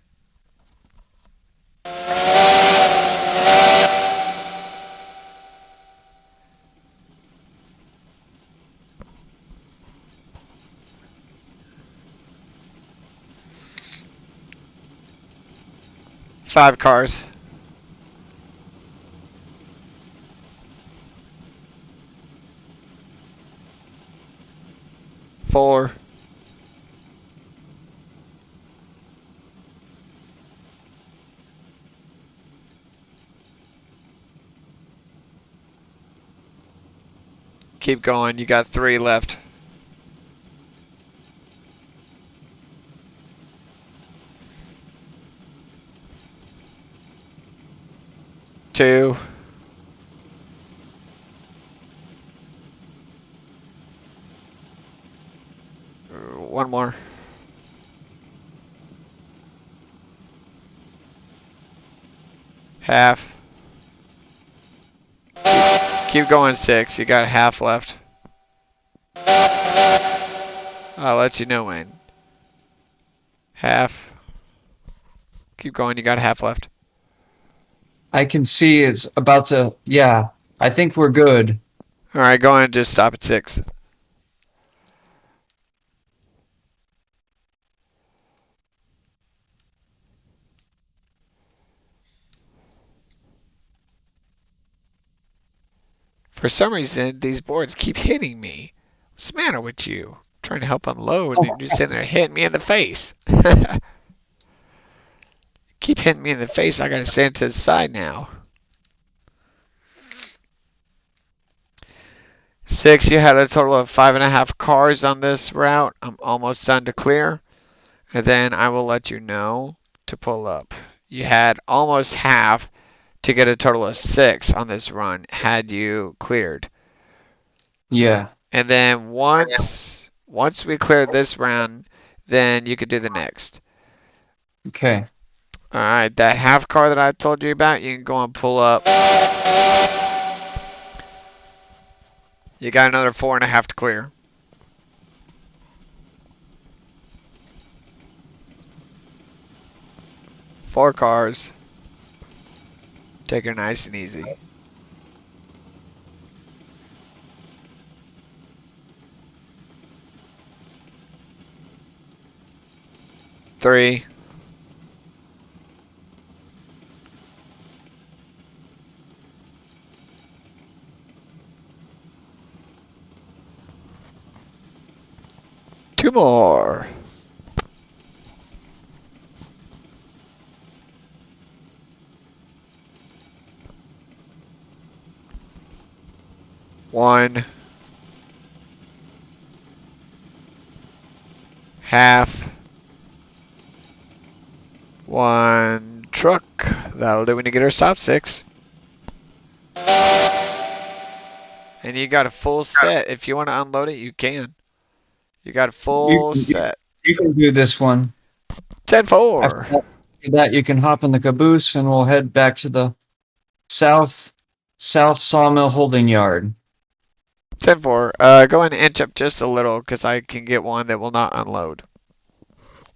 Five cars. Four. Keep going. You got 3 left. 2. 1 more. Half. Keep going 6. You got half left. I'll let you know when. Half. Keep going. You got half left. I can see it's about to. Yeah. I think we're good. Alright, go ahead and just stop at 6. For some reason, these boards keep hitting me. What's the matter with you? I'm trying to help unload, and you're sitting there hitting me in the face. Keep hitting me in the face. I gotta stand to the side now. 6, you had a total of 5.5 cars on this route. I'm almost done to clear. And then I will let you know to pull up. You had almost half to get a total of 6 on this run had you cleared. Yeah. And then once we clear this round, then you could do the next. Okay. Alright, that half car that I told you about, you can go and pull up. You got another 4.5 to clear. Four cars. Take her nice and easy. Three. 1 half 1 truck. That'll do when you get our stop 6. And you got a full set. If you want to unload it, you can. You got a full set. You can do this one. 10-4. After that, you can hop in the caboose and we'll head back to the South Sawmill Holding Yard. 10-4. Go ahead and inch up just a little because I can get one that will not unload.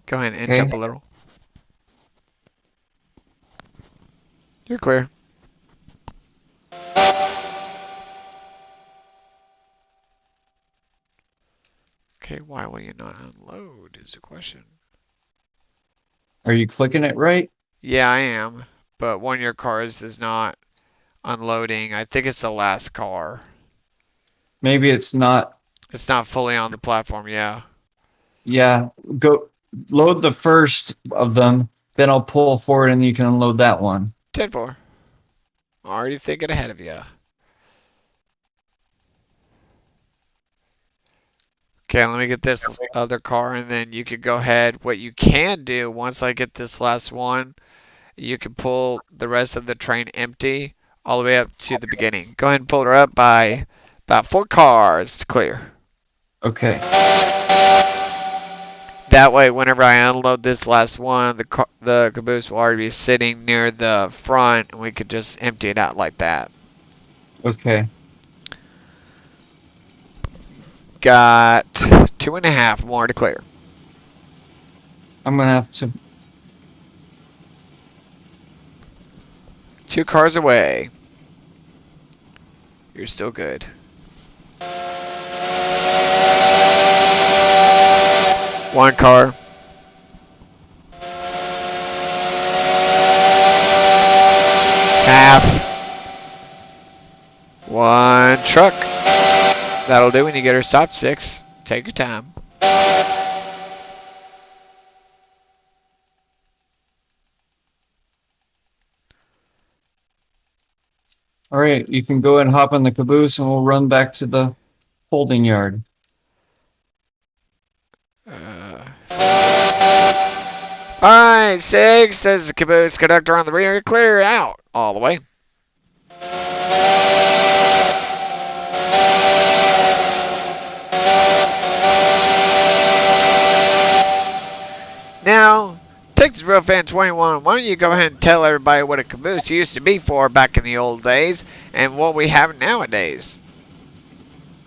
Go ahead and inch up a little. You're clear. Okay, why will you not unload is the question. Are you clicking it right? Yeah, I am. But one of your cars is not unloading. I think it's the last car. Maybe it's not. It's not fully on the platform, yeah. Yeah, go load the first of them, then I'll pull forward and you can unload that one. 10-4. Already thinking ahead of you. Okay, let me get this other car and then you can go ahead. What you can do once I get this last one, you can pull the rest of the train empty all the way up to the beginning. Go ahead and pull her up by about 4 cars to clear. Okay. That way, whenever I unload this last one, the caboose will already be sitting near the front, and we could just empty it out like that. Okay. Got 2.5 more to clear. I'm gonna have to. 2 cars away. You're still good. One car. Half. 1 truck. That'll do when you get her stop 6. Take your time. All right, you can go ahead and hop on the caboose and we'll run back to the holding yard. Alright, 6 says the caboose conductor on the rear. Clear out all the way. Now, Texas Real Fan 21, why don't you go ahead and tell everybody what a caboose used to be for back in the old days and what we have nowadays?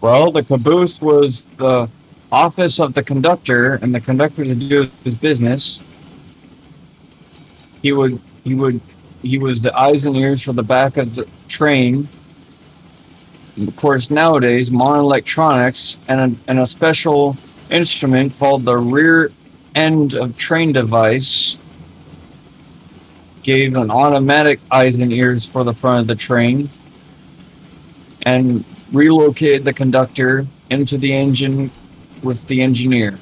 Well, the caboose was the office of the conductor, and the conductor to do his business. He was the eyes and ears for the back of the train. And of course, nowadays, modern electronics and a special instrument called the rear end of train device gave an automatic eyes and ears for the front of the train and relocated the conductor into the engine with the engineer.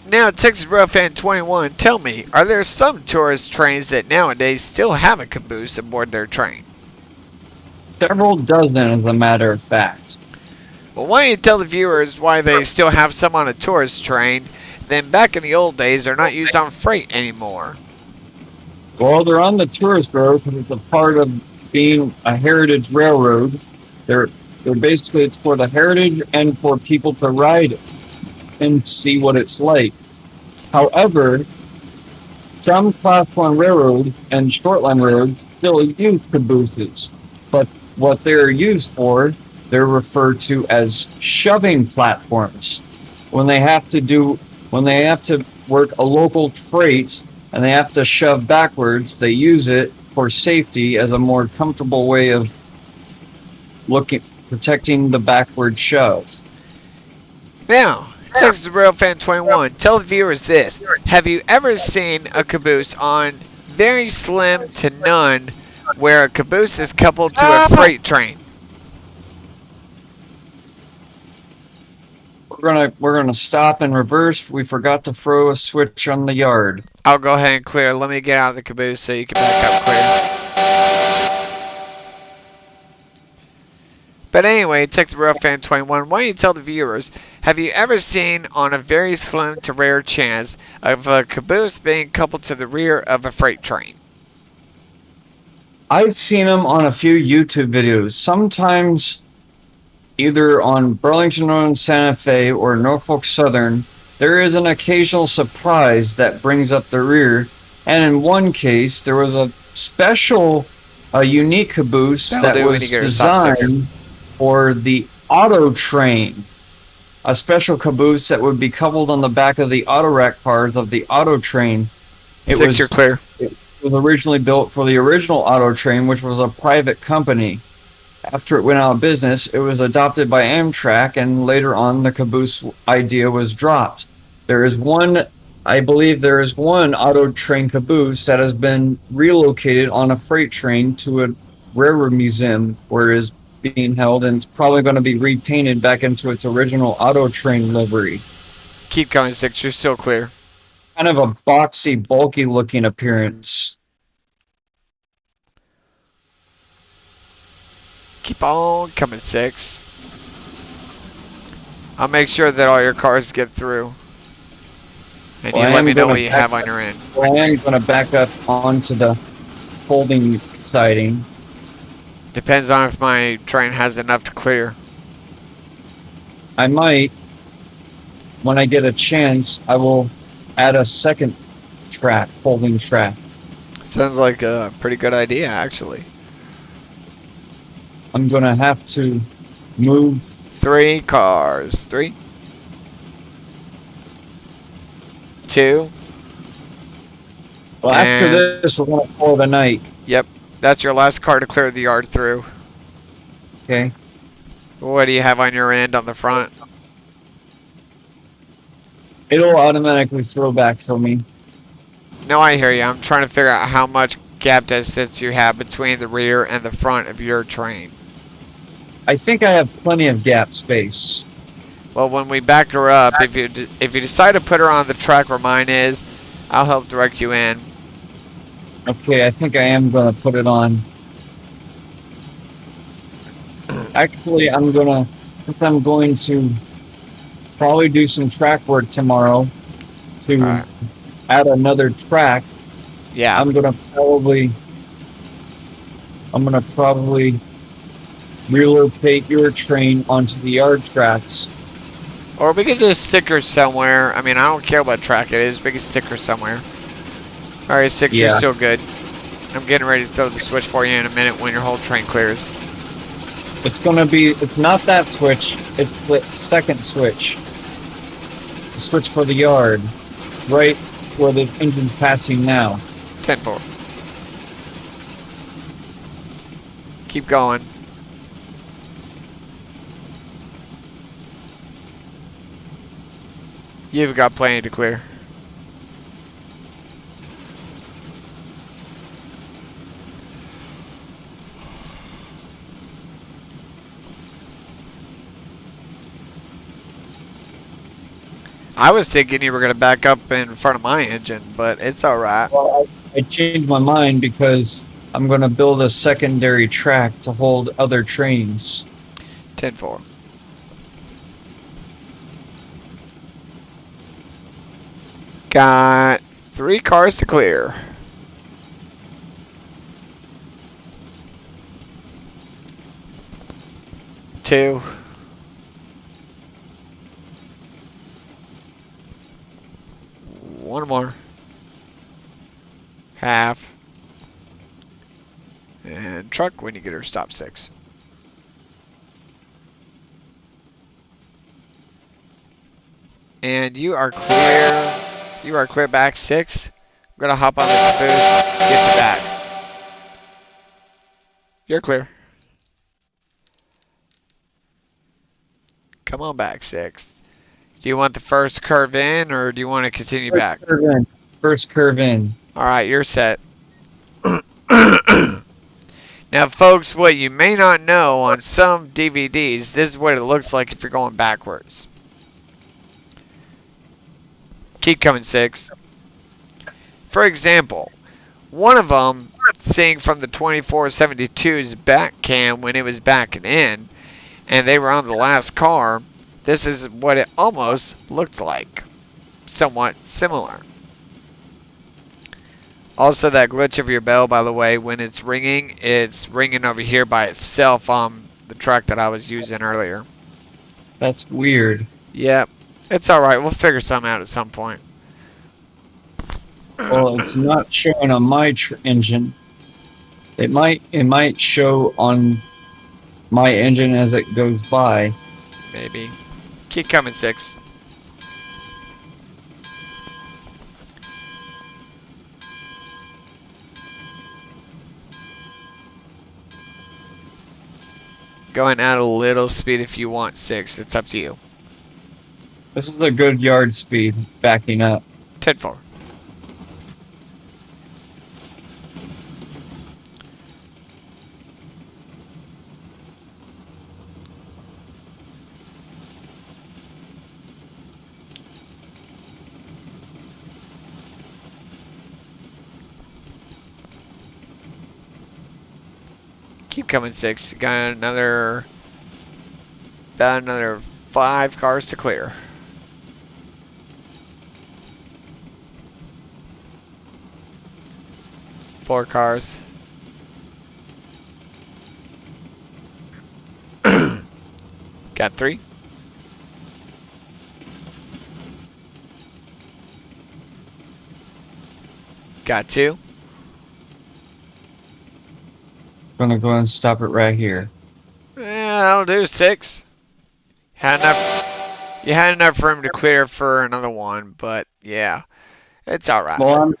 Now, Texas Real Fan 21, tell me, are there some tourist trains that nowadays still have a caboose aboard their train? Several dozen, as a matter of fact. Well, why don't you tell the viewers why they still have some on a tourist train, then back in the old days they're not used on freight anymore? Well, they're on the tourist road because it's a part of being a heritage railroad. They're basically, it's for the heritage and for people to ride and see what it's like. However, some Class 1 railroads and shortline railroads still use cabooses, but what they're used for, they're referred to as shoving platforms. When they have to work a local freight and they have to shove backwards, they use it for safety as a more comfortable way of protecting the backward shove. Now, Texas Real Fan 21, tell the viewers this. Have you ever seen a caboose on very slim to none where a caboose is coupled to a freight train? We're gonna stop and reverse. We forgot to throw a switch on the yard. I'll go ahead and clear. Let me get out of the caboose so you can back up clear. But anyway, Texas Real Fan 21, why don't you tell the viewers, have you ever seen on a very slim to rare chance of a caboose being coupled to the rear of a freight train? I've seen them on a few YouTube videos. Sometimes either on Burlington Road Santa Fe or Norfolk Southern, there is an occasional surprise that brings up the rear. And in one case, there was a special, unique caboose that was designed for the auto train. A special caboose that would be coupled on the back of the auto rack cars of the auto train. You're clear. It was originally built for the original auto train, which was a private company. After it went out of business, it was adopted by Amtrak, and later on the caboose idea was dropped. I believe there is one auto train caboose that has been relocated on a freight train to a railroad museum where it is being held, and it's probably going to be repainted back into its original auto train livery. Keep going, 6. You're still clear. Kind of a boxy, bulky looking appearance. Keep on coming, 6. I'll make sure that all your cars get through. And you let me know what you have on your end. I am going to back up onto the holding siding. Depends on if my train has enough to clear. I might. When I get a chance, I will add a second track, holding track. Sounds like a pretty good idea, actually. I'm going to have to move 3 cars. 3, 2. Well, after this, we're going to call it a night. Yep, that's your last car to clear the yard through. Okay. What do you have on your end on the front? It'll automatically throw back for me. No, I hear you. I'm trying to figure out how much gap distance you have between the rear and the front of your train. I think I have plenty of gap space. Well, when we back her up, if you decide to put her on the track where mine is, I'll help direct you in. Okay, I think I am going to put it on. Actually, I'm going to probably do some track work tomorrow to add another track. Yeah. I'm gonna probably relocate your train onto the yard tracks. Or we could just stick her somewhere. I mean, I don't care what track it is. We can stick her somewhere. Alright, 6, you're still good. I'm getting ready to throw the switch for you in a minute when your whole train clears. It's not that switch, it's the second switch. The switch for the yard. Right where the engine's passing now. 10-4. Keep going. You've got plenty to clear. I was thinking you were going to back up in front of my engine, but it's alright. Well, I changed my mind because I'm going to build a secondary track to hold other trains. 10-4. Got 3 cars to clear. Two. One more. Half. And truck when you get her stop 6. And you are clear. You are clear back 6. I'm going to hop on the caboose, get you back. You're clear. Come on back 6. Do you want the first curve in, or do you want to continue back? First curve in. Alright, you're set. Now, folks, what you may not know, on some DVDs, this is what it looks like if you're going backwards. Keep coming, 6. For example, one of them, seeing from the 2472's back cam when it was backing in, and they were on the last car, this is what it almost looked like. Somewhat similar. Also, that glitch of your bell, by the way, when it's ringing over here by itself on the track that I was using earlier. That's weird. Yep. It's alright. We'll figure something out at some point. Well, it's not showing on my engine. It might show on my engine as it goes by. Maybe. Keep coming, 6. Going at a little speed if you want, 6. It's up to you. This is a good yard speed, backing up. 10-4. Keep coming, 6. Got about another 5 cars to clear. Four cars. Got 3. Got 2. Gonna go and stop it right here. That'll do, 6. You had enough room to clear for another one, but yeah, it's alright. Well,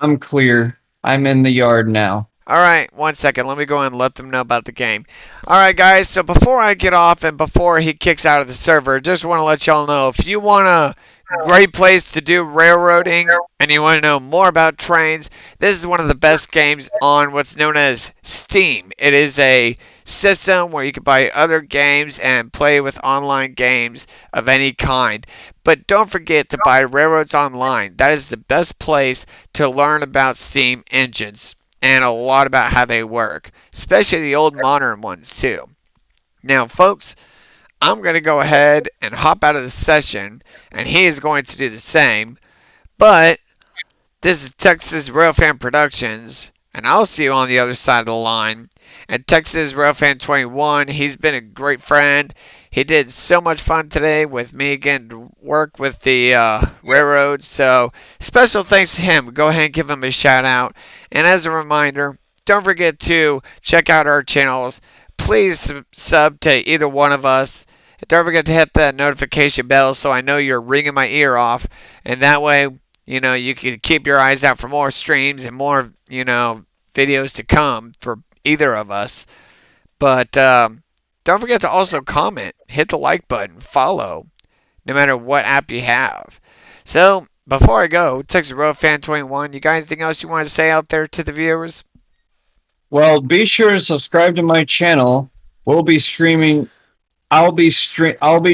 I'm clear. I'm in the yard now. Alright, 1 second. Let me go and let them know about the game. Alright, guys, so before I get off and before he kicks out of the server, just want to let y'all know, if you want a great place to do railroading and you want to know more about trains, this is one of the best games on what's known as Steam. It is a system where you can buy other games and play with online games of any kind. But don't forget to buy Railroads Online. That is the best place to learn about Steam engines and a lot about how they work, especially the old modern ones too. Now, folks, I'm going to go ahead and hop out of the session, and he is going to do the same. But this is Texas Railfan Productions, and I'll see you on the other side of the line. And Texas Railfan 21, he's been a great friend. He did so much fun today with me getting to work with the railroad. So special thanks to him. Go ahead and give him a shout out. And as a reminder, don't forget to check out our channels. Please sub to either one of us. Don't forget to hit that notification bell so I know you're ringing my ear off. And that way, you can keep your eyes out for more streams and more, videos to come for either of us. But don't forget to also comment, hit the like button, follow, no matter what app you have. So, before I go, Texas Railfan 21, you got anything else you want to say out there to the viewers? Well, be sure to subscribe to my channel. We'll be streaming. I'll be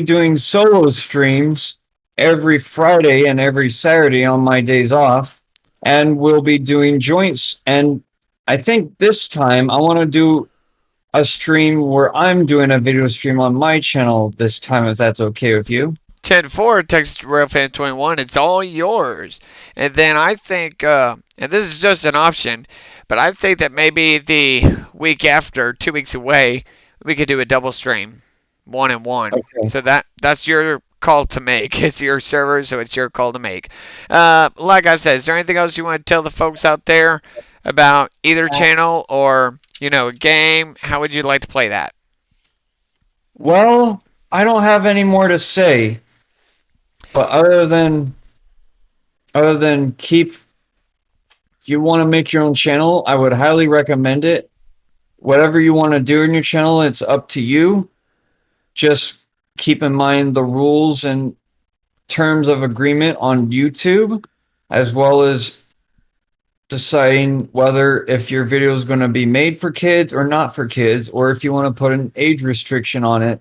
doing solo streams every Friday and every Saturday on my days off, and we'll be doing joints. And I think this time I want to do a stream where I'm doing a video stream on my channel this time, if that's okay with you. 10-4, Texas Railfan 21, it's all yours. And then I think, and this is just an option, but I think that maybe the week after, 2 weeks away, we could do a double stream, 1 and 1. Okay. So that's your call to make. It's your server, so it's your call to make. Like I said, is there anything else you want to tell the folks out there about either channel or, a game? How would you like to play that? Well, I don't have any more to say, but other than if you want to make your own channel, I would highly recommend it. Whatever you want to do in your channel, it's up to you. Just keep in mind the rules and terms of agreement on YouTube, as well as deciding whether if your video is going to be made for kids or not for kids, or if you want to put an age restriction on it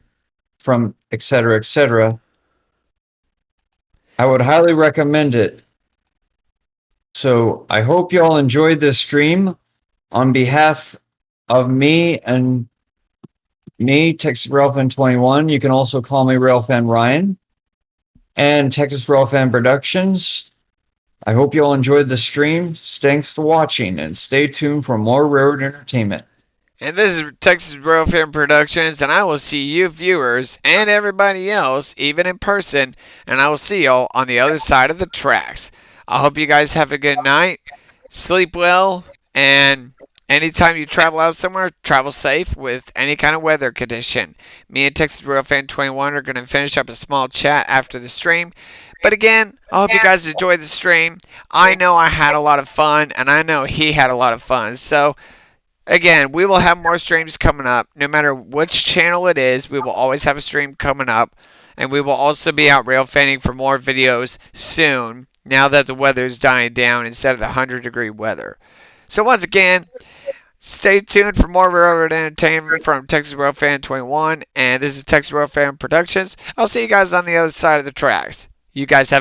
from etc. etc. I would highly recommend it. So I hope y'all enjoyed this stream. On behalf of me and me, Texas Railfan 21. You can also call me Railfan Ryan. And Texas Railfan Productions. I hope you all enjoyed the stream. Thanks for watching, and stay tuned for more railroad entertainment. And this is Texas Railfan Productions, and I will see you viewers and everybody else, even in person, and I will see y'all on the other side of the tracks. I hope you guys have a good night, sleep well, and anytime you travel out somewhere, travel safe with any kind of weather condition. Me and Texas Railfan 21 are going to finish up a small chat after the stream. But again, I hope you guys enjoyed the stream. I know I had a lot of fun, and I know he had a lot of fun. So, again, we will have more streams coming up. No matter which channel it is, we will always have a stream coming up. And we will also be out rail fanning for more videos soon, now that the weather is dying down instead of the 100-degree weather. So once again, stay tuned for more railroad entertainment from Texas Railfan 21. And this is Texas Railfan Productions. I'll see you guys on the other side of the tracks. You guys have